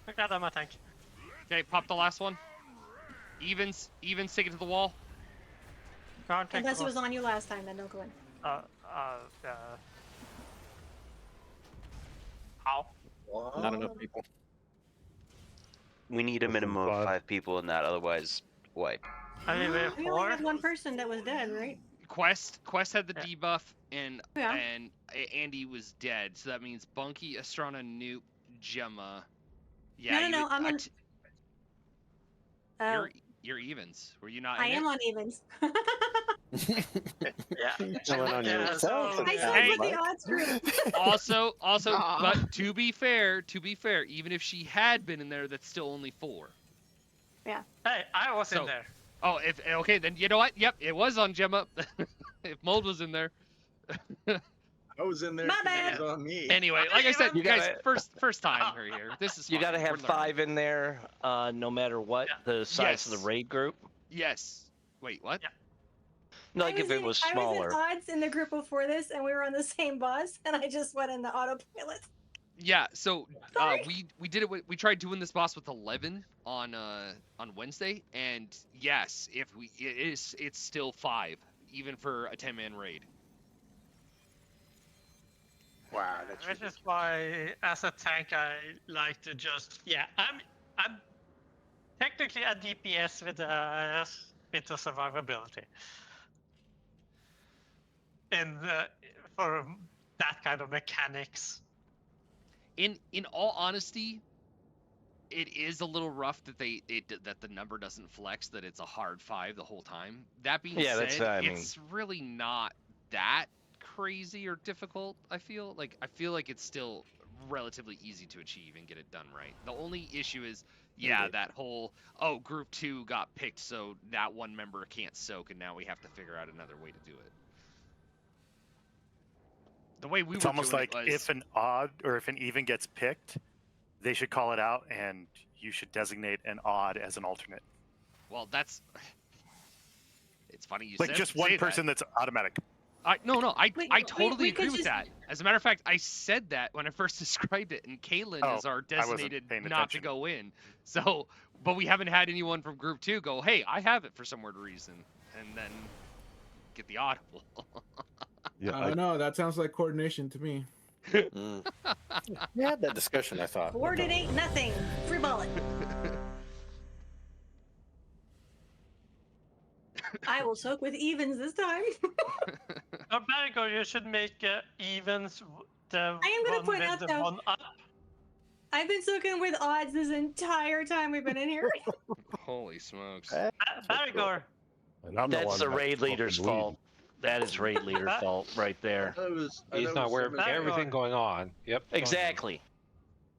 I got on my tank. Okay, pop the last one. Evens, stick it to the wall. Can't take Unless the it was on you last time, then don't go in. How? Not enough people. We need a minimum of 5 people in that, otherwise, wipe. I mean, We only had one person that was dead, right? Quest had the debuff, and Yeah. and Andy was dead, so that means Bunky, Astrana, Noop, Gemma. Yeah, No, I'm on. You're evens. Were you not? I in am it? on evens. Yeah. Telling on yourself. I sold Hey. with the odds group. Also, Aw. but to be fair, even if she had been in there, that's still only 4. Yeah. Hey, I was So- in there. Oh, okay, then you know what? Yep, it was on Gemma. If Mold was in there. I was in there. My 'cause bad. It was on me. Anyway, like I said, You guys, gotta- first time we're here. This is You fun. got to We're have learning. 5 in there, no matter what the size of Yes. the raid group. Yes. Wait, what? Like if it was smaller. I was in odds in the group before this, and we were on the same boss, and I just went in the autopilot. Yeah, so Sorry. we did it. We tried doing this boss with 11 on Wednesday, and yes, it's still 5, even for a 10-man raid. Wow, that's Which is why, as a tank, I like to just I'm technically a DPS with a bit of survivability. For that kind of mechanics. In all honesty, it is a little rough that that the number doesn't flex, that it's a hard 5 the whole time. That being Yeah, said, that's what I mean. it's really not that crazy or difficult. I feel like it's still relatively easy to achieve and get it done right. The only issue is that whole group 2 got picked, so that one member can't soak, and now we have to figure out another way to do it. The way we It's were almost doing like it was, if an odd or if an even gets picked, they should call it out, and you should designate an odd as an alternate. well, that's it's funny you Like said just say one that. person that's automatic. I totally we could agree with just- that. As a matter of fact, I said that when I first described it, and Kaylin Oh, is our I wasn't designated paying not to attention. go in. So, but we haven't had anyone from Group 2 go, hey, I have it for some weird reason, and then get the audible. Yeah, I don't know. That sounds like coordination to me. We had that discussion, I thought. Board it ain't nothing. Free bullet. I will soak with evens this time. Barigo, you should make evens the I am gonna one point with out, the though- one up. I've been soaking with odds this entire time we've been in here. Holy smokes. Barrigor. And I'm the That's one the that's raid leader's fucking fault. That is raid leader's fault right there. He's not aware of everything going on. Yep. Exactly.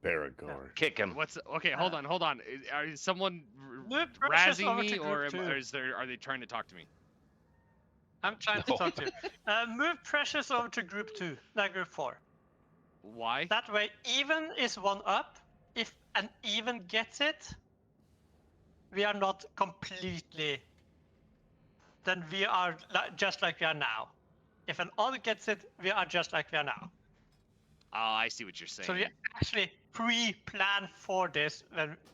Barrigor. Kick him. Okay, hold on. Is someone Move Precious razzing over me, to or Group 2. are they trying to talk to me? I'm trying to talk to you. Move Precious over to Group 2, not Group 4. Why? That way, even is one up. If an even gets it, we are not completely. Then we are just like we are now. If an odd gets it, we are just like we are now. Oh, I see what you're saying. So we actually pre-plan for this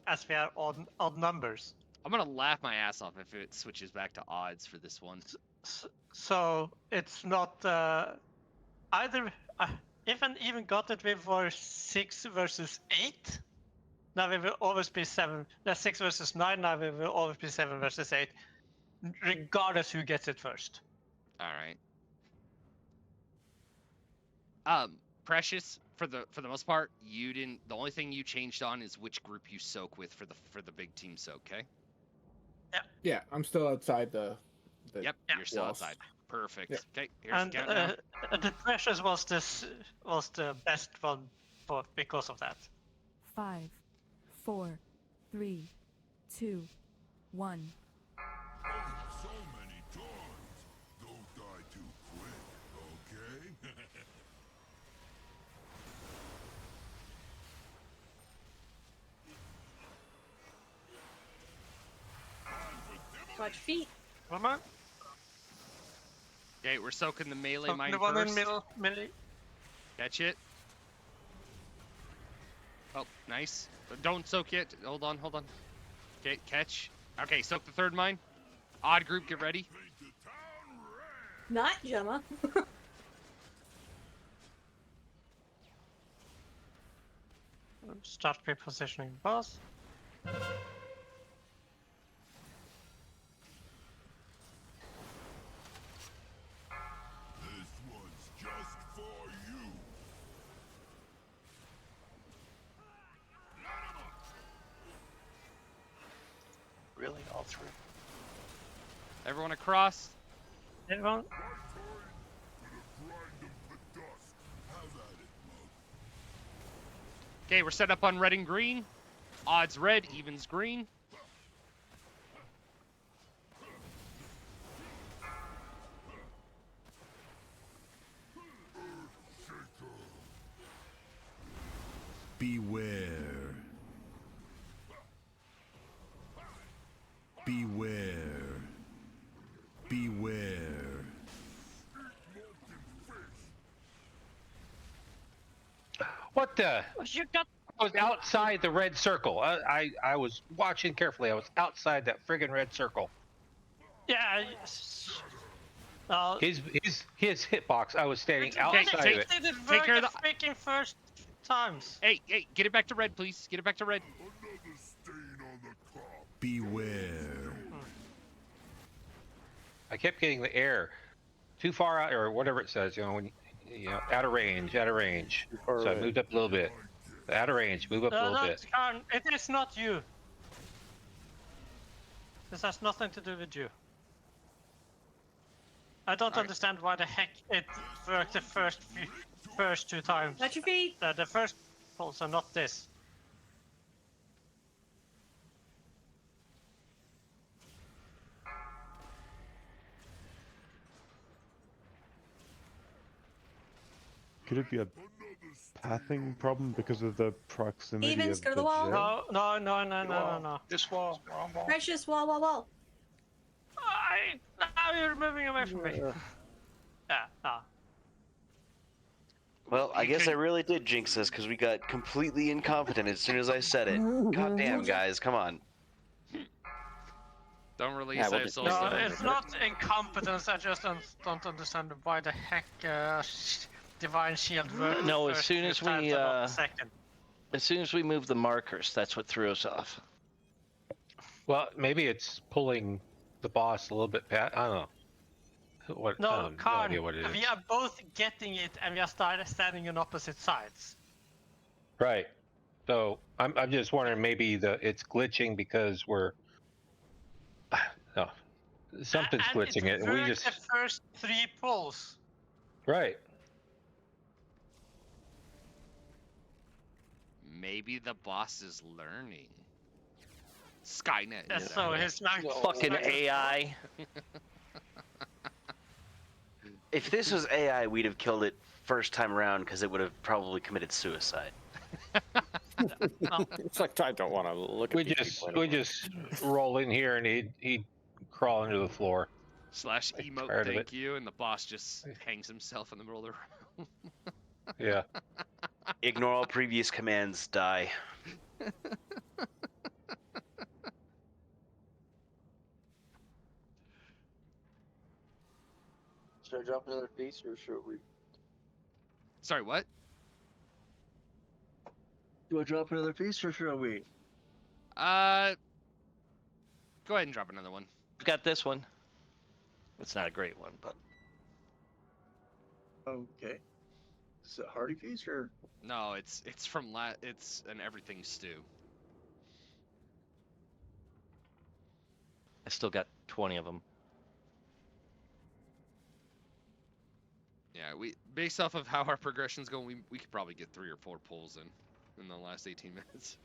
as we are on odd numbers. I'm gonna laugh my ass off if it switches back to odds for this one. So it's not either. If an even got it, we were 6 versus 8. Now we will always be 7. 6 versus 9. Now we will always be 7 versus 8, regardless who gets it first. All right. Precious, for the most part, you didn't. The only thing you changed on is which group you soak with for the big team soak. Okay. Yeah, I'm still outside the Yep. You're still walls. outside. Perfect. Yeah. Okay. Here's And the countdown. the Precious was the best one because of that. 5, 4, 3, 2, 1. So many toys. Don't die too quick, okay? Watch feet. One more. Okay, we're soaking the melee Soak mine the one first. in middle. Melee. Catch it. Oh, nice. But don't soak yet. Hold on. Okay, catch. Okay, soak the third mine. Odd group, get ready. Not Gemma. Start repositioning boss. This one's just for you. Really, all through. Everyone across. Everyone. Okay, we're set up on red and green. Odds red, evens green. Beware. Beware. Beware. What the? You got. I was outside the red circle. I was watching carefully. I was outside that friggin' red circle. Yeah. His hitbox. I was standing Okay, outside of it. Take care of the freaking first times. Hey, get it back to red, please. Get it back to red. Beware. I kept getting the air too far out, or whatever it says. When out of range, out of range. So I moved up a little bit. Out of range, move up a little bit. It is not you. This has nothing to do with you. I don't understand why the heck it worked the first two times. Watch your feet. The first pulse are not this. Could it be a pathing problem because of the proximity Evens, of go to the wall. jet? No. This wall. Wrong wall. Precious, wall. Now you're moving away from me. Yeah. Well, I guess I really did jinx this because we got completely incompetent as soon as I said it. God damn, guys, come on. Don't release Yeah, we'll it. just- No, it's not incompetence. I just don't understand why the heck Divine Shield worked. No, the as first soon few as times we and not the second. as soon as we move the markers, that's what threw us off. Well, maybe it's pulling the boss a little bit. I don't know. What? I No, have no Khan, idea what it is. we are both getting it, and we are standing on opposite sides. Right. So I'm just wondering, maybe it's glitching because we're no, something's And glitching it, and we worked just the first three pulls. right. Maybe the boss is learning. Skynet. Yeah, is so out. his not Fucking AI. If this was AI, we'd have killed it first time around because it would have probably committed suicide. It's like I don't want to look at We these just people we anymore. just roll in here, and he'd crawl into the floor. / emote tired of thank it. you, and the boss just hangs himself in the middle of the room. Yeah. Ignore all previous commands, die. Should I drop another piece or should we? Sorry, what? Do I drop another piece or should we? Go ahead and drop another one. We've got this one. It's not a great one, but Okay. Is it Hearty Feast or? No, it's from it's an everything stew. I still got 20 of them. Yeah, based off of how our progression's going, we could probably get 3 or 4 pulls in the last 18 minutes.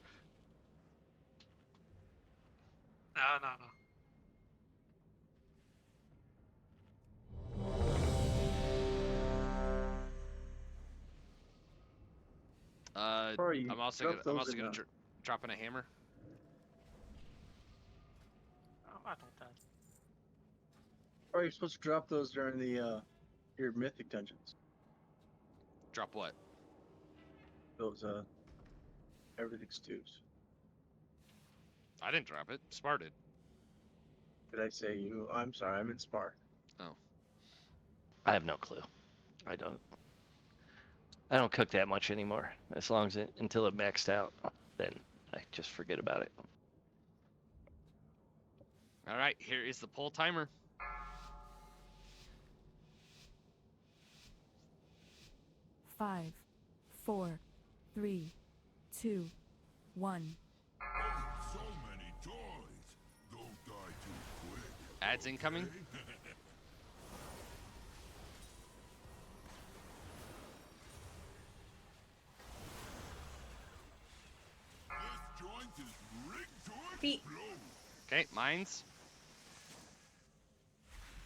No. Sorry, I'm also drop gonna those in the- drop in a hammer. Oh, I don't know. Or you're supposed to drop those during the your mythic dungeons. Drop what? Those everything stews. I didn't drop it. Spar did. Did I say you? I'm sorry, I'm in Spar. Oh. I have no clue. I don't cook that much anymore. As long as until it maxed out, then I just forget about it. All right, here is the pull timer. Five, 4, 3, 2, 1. So many toys. Don't die too quick. Ads incoming. This joint is rigged to Feet. Okay, mines.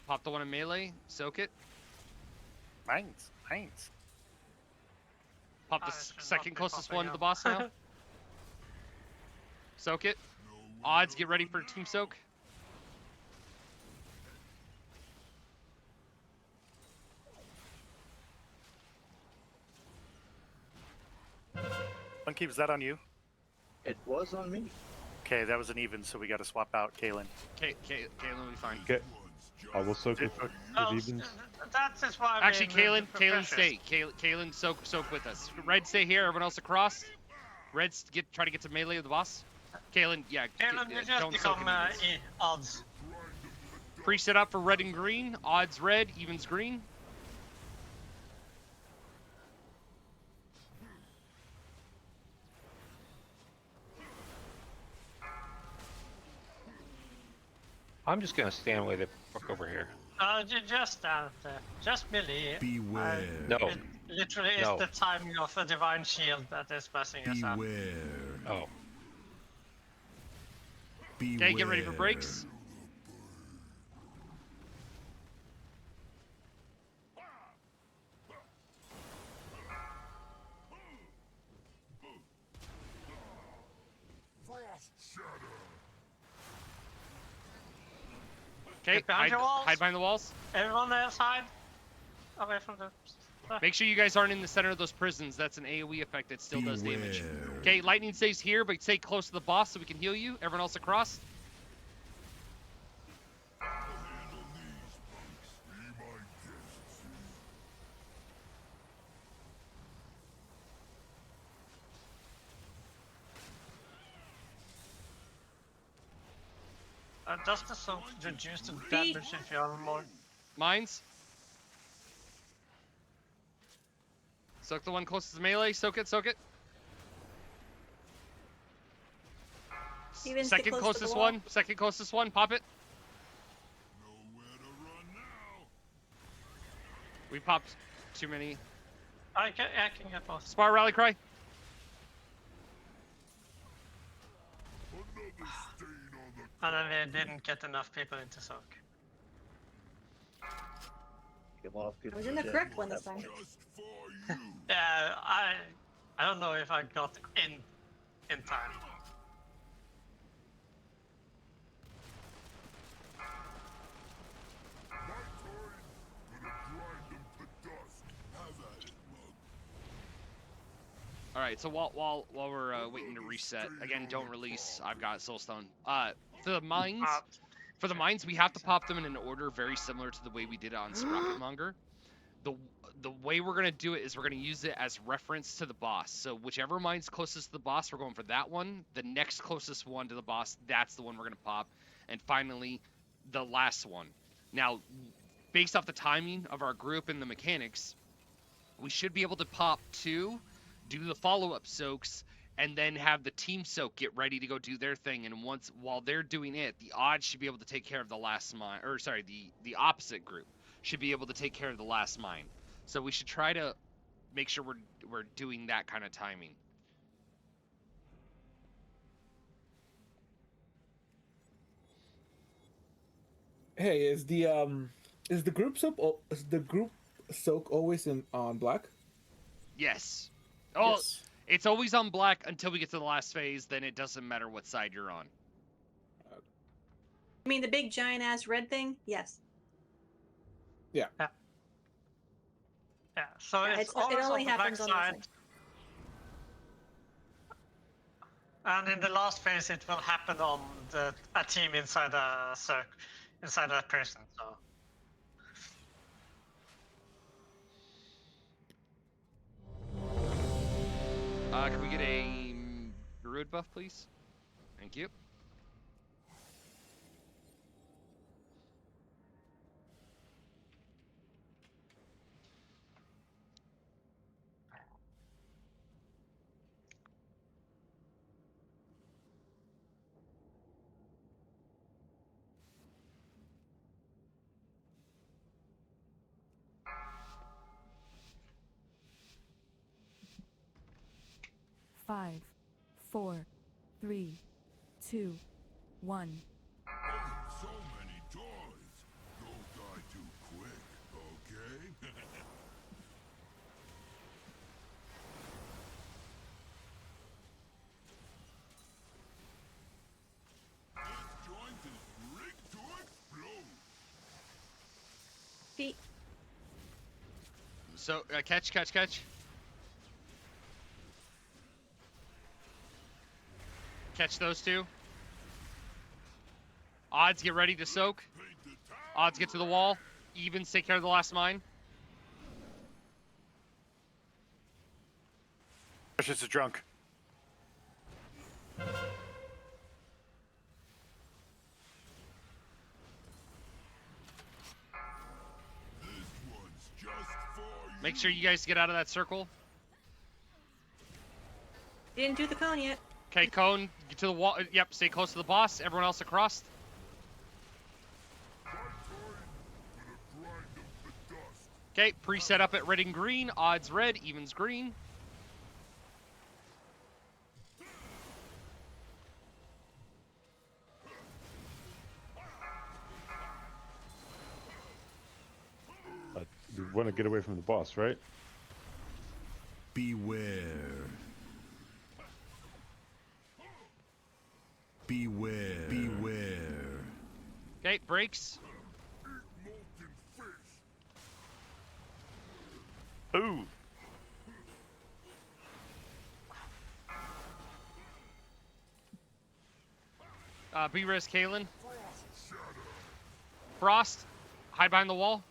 Pop the one in melee. Soak it. Mines. Pop the I should not second be closest popping one to the up. boss now. Soak it. Odds, get ready for team soak. Monkey, was that on you? It was on me. Okay, that was an even, so we got to swap out Kalen. Kaylin will be fine. Okay. I will soak with No, evens. that is why. Actually, we moved the Kaylin, professors. stay. Kaylin, soak with us. Red, stay here. Everyone else across. Red, try to get to melee with the boss. Kaylin, yeah. Kaylin, you just don't soak become in evens. odds. Pre-set up for red and green. Odds red, evens green. I'm just gonna stand way the fuck over here. Just stand there. Just melee. Beware. No. It literally is No. the timing of a divine shield that is messing us up. Beware. Oh. Okay, get ready for breaks. Frost shatter. Okay, Get behind your walls. hide behind the walls. Everyone else hide away from the. Make sure you guys aren't in the center of those prisons. That's an AoE effect that still does damage. Beware. Okay, lightning stays here, but stay close to the boss so we can heal you. Everyone else across. Handle these punks. Be my guests. Does the soak reduce the damage if you have more? Mines. Soak the one closest to melee. Soak it. Evens, get Second close to the closest wall. one. Second closest one. Pop it. Nowhere to run now. We popped too many. I can get both. Spar rally cry. Another stain on the And then we didn't get enough people into soak. Get a lot of people I was in the dead correct one at this that time. point. just for you. Yeah, I don't know if I got in time. My turn. Gonna grind them to dust. Have at it, mug. All right. So while we're waiting to reset, again, don't release. I've got Soulstone. For the mines. For the mines, we have to pop them in an order very similar to the way we did it on Sprocketmonger. The way we're gonna do it is we're gonna use it as reference to the boss. So whichever mine's closest to the boss, we're going for that one. The next closest one to the boss, that's the one we're gonna pop. And finally, the last one. Now, based off the timing of our group and the mechanics, we should be able to pop 2, do the follow-up soaks, and then have the team soak get ready to go do their thing. And while they're doing it, the odds should be able to take care of the last mine, or sorry, the opposite group should be able to take care of the last mine. So we should try to make sure we're doing that kind of timing. Hey, is the group soak always on black? Yes. Oh, Yes. it's always on black until we get to the last phase. Then it doesn't matter what side you're on. I mean, the big giant ass red thing? Yes. Yeah. Yeah. So Yeah, it's it always only on the black happens on the side. And in the last phase, it will happen on a team inside a circle, inside a person. So. Can we get a druid buff, please? Thank you. Five, 4, 3, 2, 1. So many toys. Don't die too quick, okay? This joint is rigged to explode. Feet. So catch. Catch those 2. Odds, get ready to soak. Odds, get to the wall. Evens, take care of the last mine. It's a drunk. Make sure you guys get out of that circle. Didn't do the cone yet. Okay, cone, get to the wall. Yep, stay close to the boss. Everyone else across. Okay, pre-set up at red and green. Odds red, evens green. We want to get away from the boss, right? Beware. Beware. Beware. Okay, breaks. Ooh. B-res Kalen. Frost, hide behind the wall.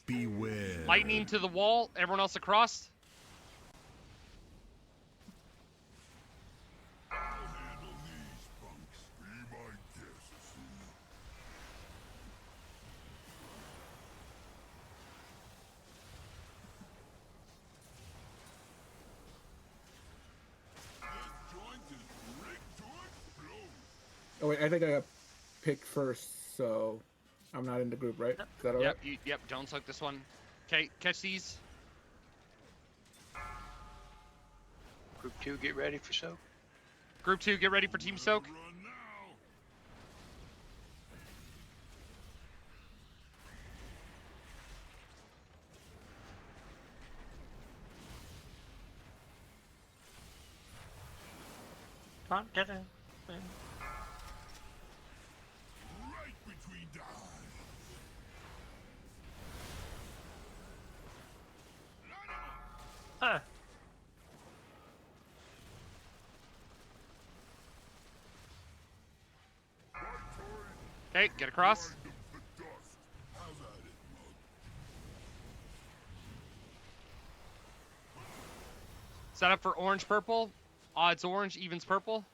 Beware. Lightning to the wall. Everyone else across. Oh wait, I think I got picked first, so I'm not in the group, right? Is that alright? Yep, yep. Don't soak this one. Okay, catch these. Group 2, get ready for soak. Group 2, get ready for team soak. Come on, get in. Right between the eyes. Ah. Okay, get across. Set up for orange purple. Odds orange, evens purple.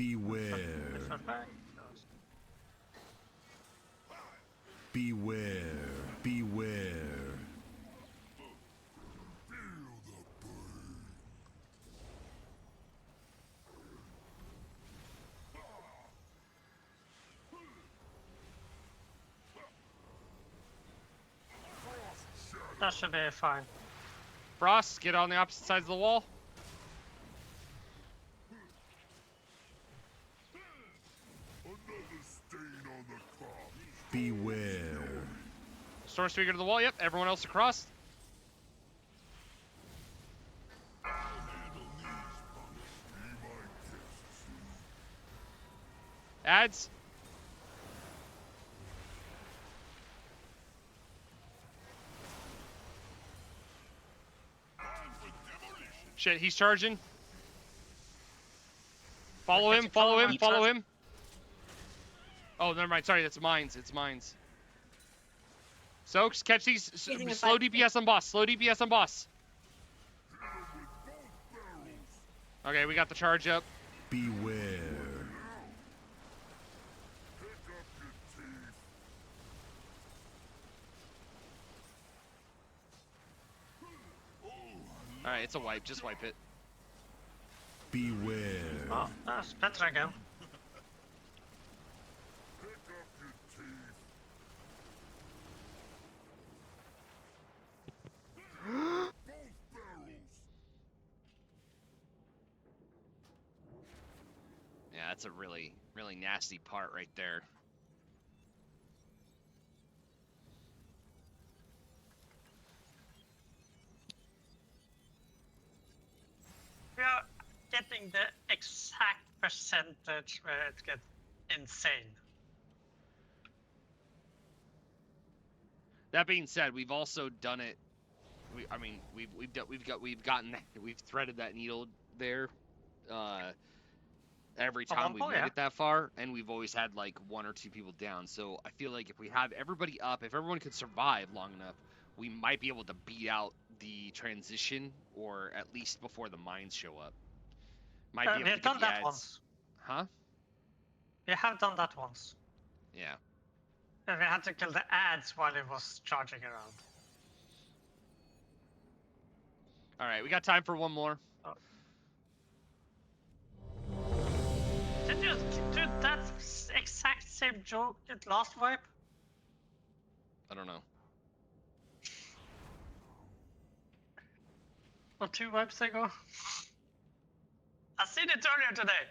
Beware. Different bag. Beware. Beware. That should be fine. Frost, get on the opposite sides of the wall. Beware. Storm Speaker to the wall. Yep. Everyone else across. Ads. Shit, he's charging. Follow him, follow him, follow him. Oh, never mind. Sorry, that's mines. It's mines. Soaks, catch these. Slow DPS on boss. Slow DPS on boss. Okay, we got the charge up. Beware. Alright, it's a wipe. Just wipe it. Beware. Oh, that's better again. Yeah, that's a really, really nasty part right there. We are getting the exact percentage where it gets insane. That being said, we've also done it. We've threaded that needle there. Every time we've made it that far, and we've always had like 1 or 2 people down. So I feel like if we have everybody up, if everyone could survive long enough, we might be able to beat out the transition, or at least before the mines show up. Might be able to We've done get the that ads. once. Huh? We have done that once. Yeah. And we had to kill the ads while it was charging around. All right, we got time for one more. Did you do that exact same joke at last wipe? I don't know. Or 2 wipes ago? I seen it earlier today.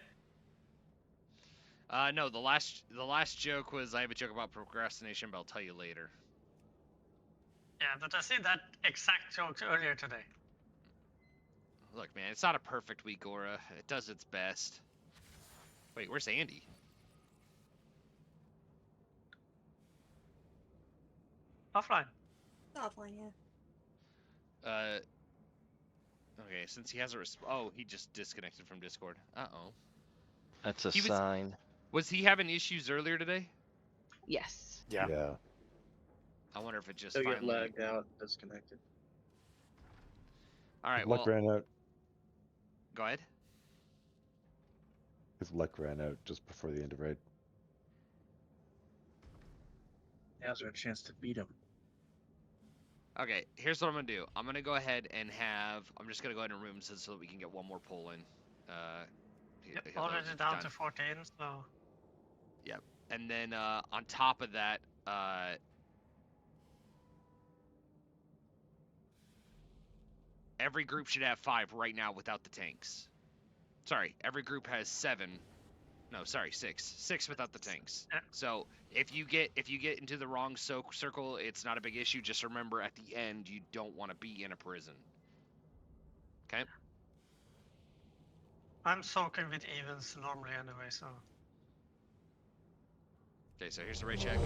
No, the last joke was I have a joke about procrastination, but I'll tell you later. Yeah, but I seen that exact joke earlier today. Look, man, it's not a perfect week, Aura. It does its best. Wait, where's Andy? Offline. Offline, yeah. Okay, since he hasn't oh, he just disconnected from Discord. Uh-oh. That's a sign. Was he having issues earlier today? Yes. Yeah. Yeah. I wonder if it just They'll get finally... lagged out, disconnected. Alright, Luck well... ran out. Go ahead. His luck ran out just before the end of raid. Now's our chance to beat him. Okay, here's what I'm gonna do. I'm gonna go ahead and have... I'm just gonna go ahead and remove him so that we can get one more pull in. Yep, already down to 14, so... Yep. And then on top of that, every group should have 5 right now without the tanks. Sorry, every group has 7. No, sorry, 6. 6 without the tanks. Yeah. So if you get into the wrong circle, it's not a big issue. Just remember at the end you don't want to be in a prison. Okay? I'm soaking with evens normally anyway, so... Okay, so here's the raid check.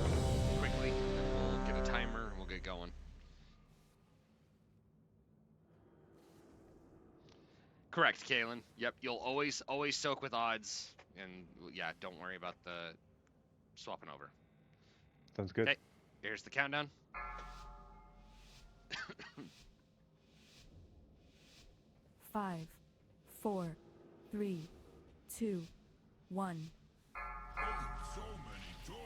Quickly, and then we'll get a timer and we'll get going. Correct, Kalen. Yep, you'll always soak with odds, and yeah, don't worry about the swapping over. Sounds good. Okay, here's the countdown. 5, 4, 3, 2, 1. Oh, so many toys.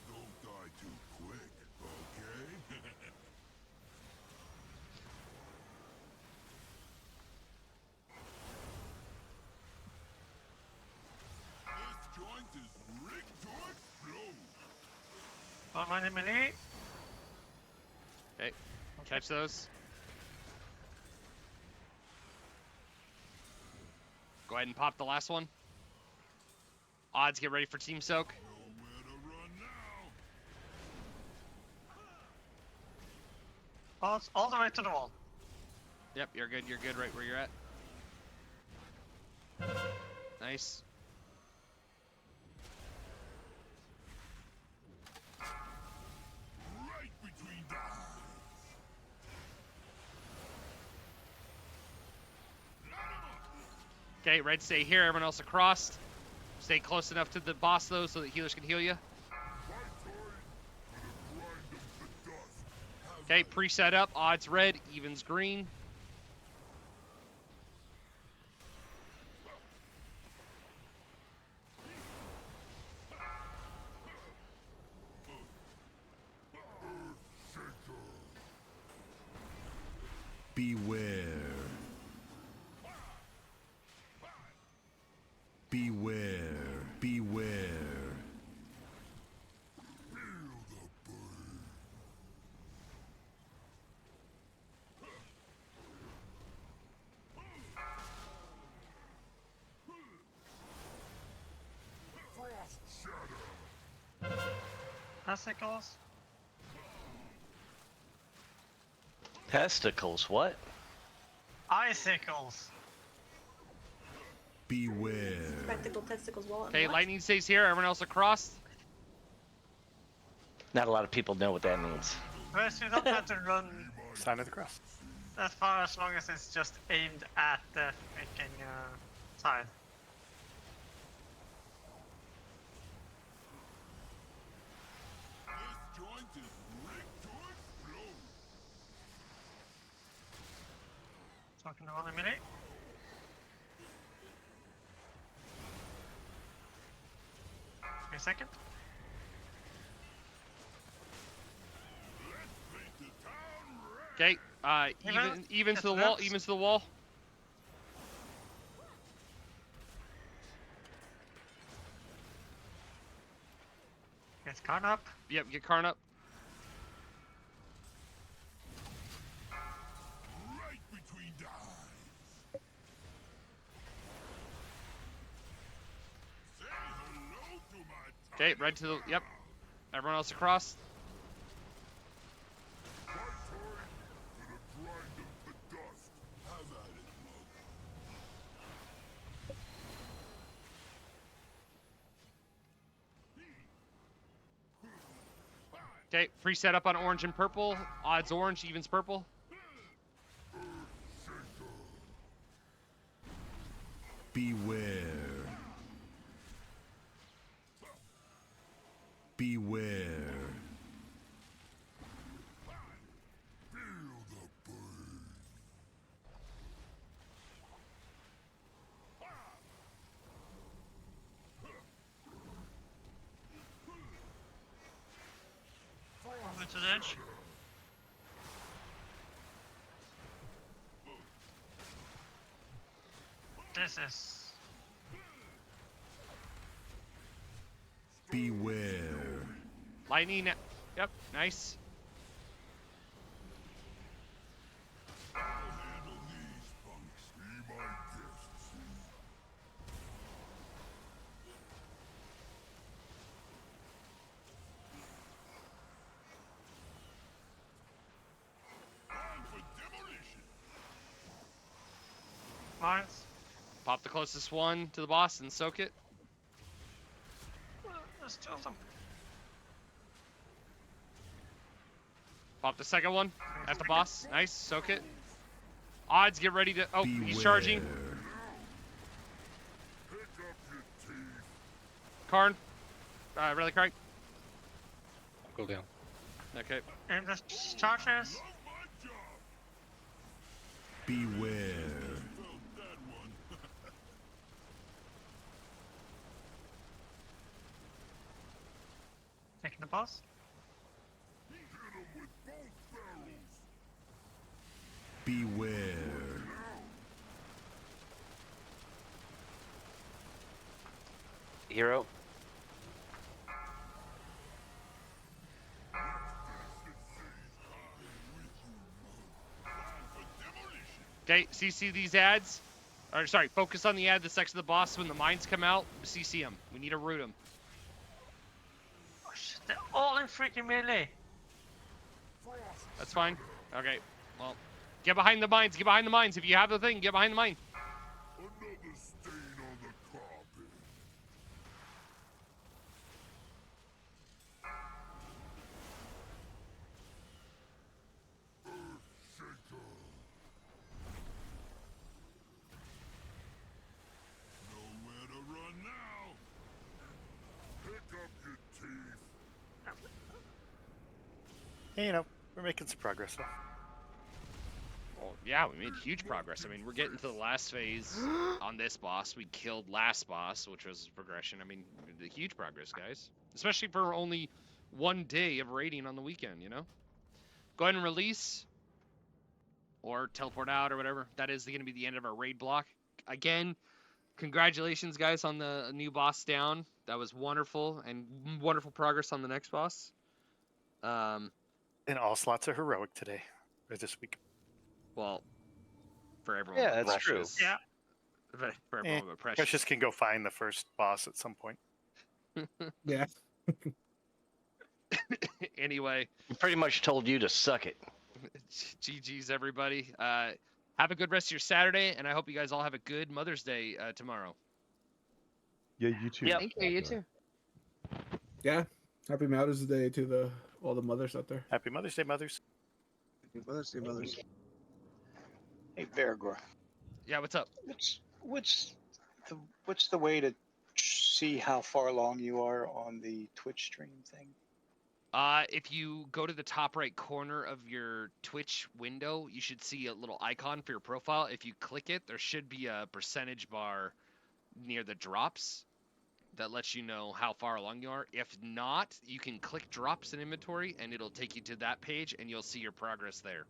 Don't die too quick, okay? This joint is rigged to explode. One money melee. Okay, catch those. Go ahead and pop the last one. Odds, get ready for team soak. Nowhere to run now. Oh, it's all the way to the wall. Yep, you're good. You're good right where you're at. Nice. Right between the eyes. Okay, Red, stay here. Everyone else across. Stay close enough to the boss, though, so that healers can heal you. Okay, preset up. Odds red, evens green. Beware. Beware. Beware. Testicles. Testicles, what? Icicles. Beware. Spectacle testicles wallet. Okay, lightning stays here. Everyone else across. Not a lot of people know what that means. First, you don't have to run Sign of the cross. that far as long as it's just aimed at the freaking side. This joint is rigged to explode. Talking to one a minute. Give me a second. Okay, even to the wall. Even to the wall. Get Karn up. Yep, get Karn up. Right between the eyes. Say hello to my Okay, red to the. Yep. Everyone else across. Okay, preset up on orange and purple. Odds orange, evens purple. Beware. Beware. Feel the burn. Over to the edge. This is Beware. Lightning. Yep, nice. I'll handle these punks. Be my guests. Time for demolition. mines. Pop the closest one to the boss and soak it. There's two of them. Pop the second one at the boss. Nice, soak it. Odds, get ready to. Oh, he's charging. Pick up your teeth. Karn. Really, Craig? Go down. Okay. And the charges. Beware. the boss. Beware. Hero. Okay, CC these ads. Or sorry, focus on the ad that's next to the boss. When the mines come out, CC them. We need to root them. Oh shit, they're all in freaking melee. That's fine. Okay, well, get behind the mines. Get behind the mines. If you have the thing, get behind the mine. Another stain on the carpet. Earthshaker. Nowhere to run now. Pick up your teeth. You know, we're making some progress though. Well, yeah, we made huge progress. I mean, we're getting to the last phase on this boss. We killed last boss, which was progression. I mean, we did huge progress, guys. Especially for only one day of raiding on the weekend, you know? Go ahead and release. Or teleport out or whatever. That is going to be the end of our raid block. Again, congratulations, guys, on the new boss down. That was wonderful. And wonderful progress on the next boss. And all slots are heroic today, or this week. Well, for everyone. Yeah, but that's true. Precious. Yeah. For everyone but Precious. Precious can go find the first boss at some point. Yeah. Anyway. Pretty much told you to suck it. GG's, everybody. Have a good rest of your Saturday, and I hope you guys all have a good Mother's Day tomorrow. Yeah, you too. Yep. Thank you. You too. Yeah. Happy Mother's Day to all the mothers out there. Happy Mother's Day, mothers. Mother's Day, mothers. Hey, Vergor. Yeah, what's up? What's the way to see how far along you are on the Twitch stream thing? If you go to the top right corner of your Twitch window, you should see a little icon for your profile. If you click it, there should be a percentage bar near the drops that lets you know how far along you are. If not, you can click drops in inventory and it'll take you to that page and you'll see your progress there.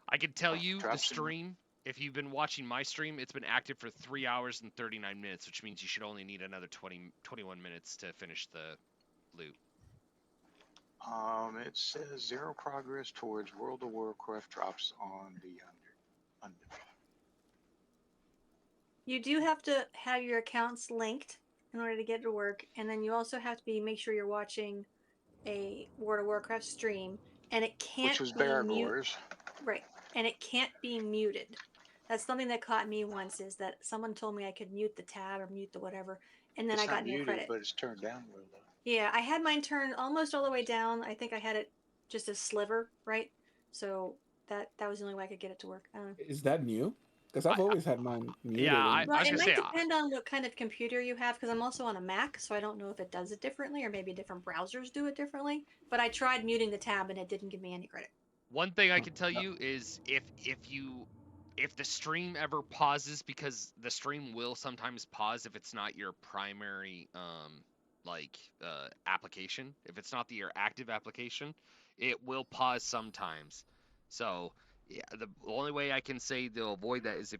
I can tell you the Drops in- stream, if you've been watching my stream, it's been active for 3 hours and 39 minutes, which means you should only need another 21 minutes to finish the loot. It says 0 progress towards World of Warcraft drops on the under. You do have to have your accounts linked in order to get it to work, and then you also have to make sure you're watching a World of Warcraft stream, and it can't Which was be Baragor's. Right, and it can't be muted. That's something that caught me once. Is that someone told me I could mute the tab or mute the whatever, and then It's I got not no muted, credit. but it's turned down real low. Yeah, I had mine turned almost all the way down. I think I had it just a sliver, right? So that was the only way I could get it to work. I don't know. Is that new? Because I've always had mine muted. Yeah, Well, it might depend on what kind of computer you have, because I'm also on a Mac, so I don't know if it does it differently, or maybe different browsers do it differently. But I tried muting the tab, and it didn't give me any credit. One thing I can tell you is if the stream ever pauses, because the stream will sometimes pause if it's not your primary application. If it's not your active application, it will pause sometimes. So yeah, the only way I can say they'll avoid that is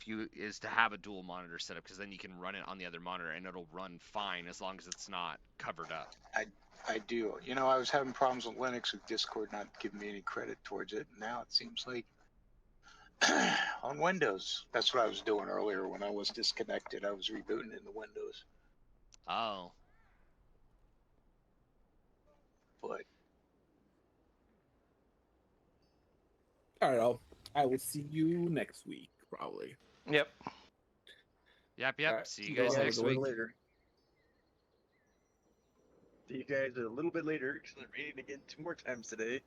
to have a dual monitor setup, because then you can run it on the other monitor and it'll run fine as long as it's not covered up. I do. You know, I was having problems with Linux with Discord not giving me any credit towards it. Now it seems like on Windows, that's what I was doing earlier when I was disconnected. I was rebooting into Windows. Oh. But All right, I will see you next week, probably. Yep. Yep. Alright, See you guys Yeah, next a little week. later. See you guys a little bit later, because I'm reading again 2 more times today.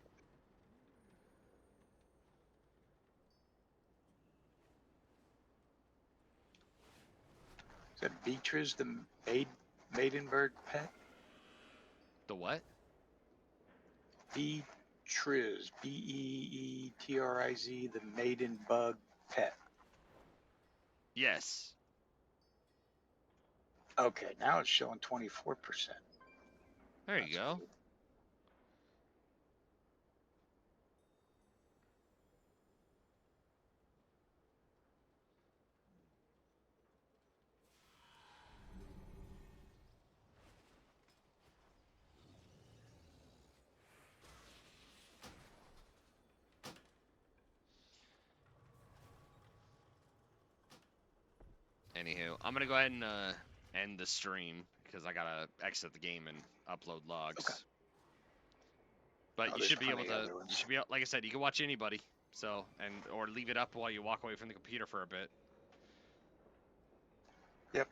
is that Beatriz, the maiden bird pet? The what? Beatriz, Beeetriz, the maiden bug pet. Yes. Okay, now it's showing 24%. There you go. Anywho, I'm gonna go ahead and end the stream because I gotta exit the game and upload logs. Okay. But Oh, you there's should be able plenty to. of other You ones. should be like I said. You can watch anybody. So or leave it up while you walk away from the computer for a bit. Yep.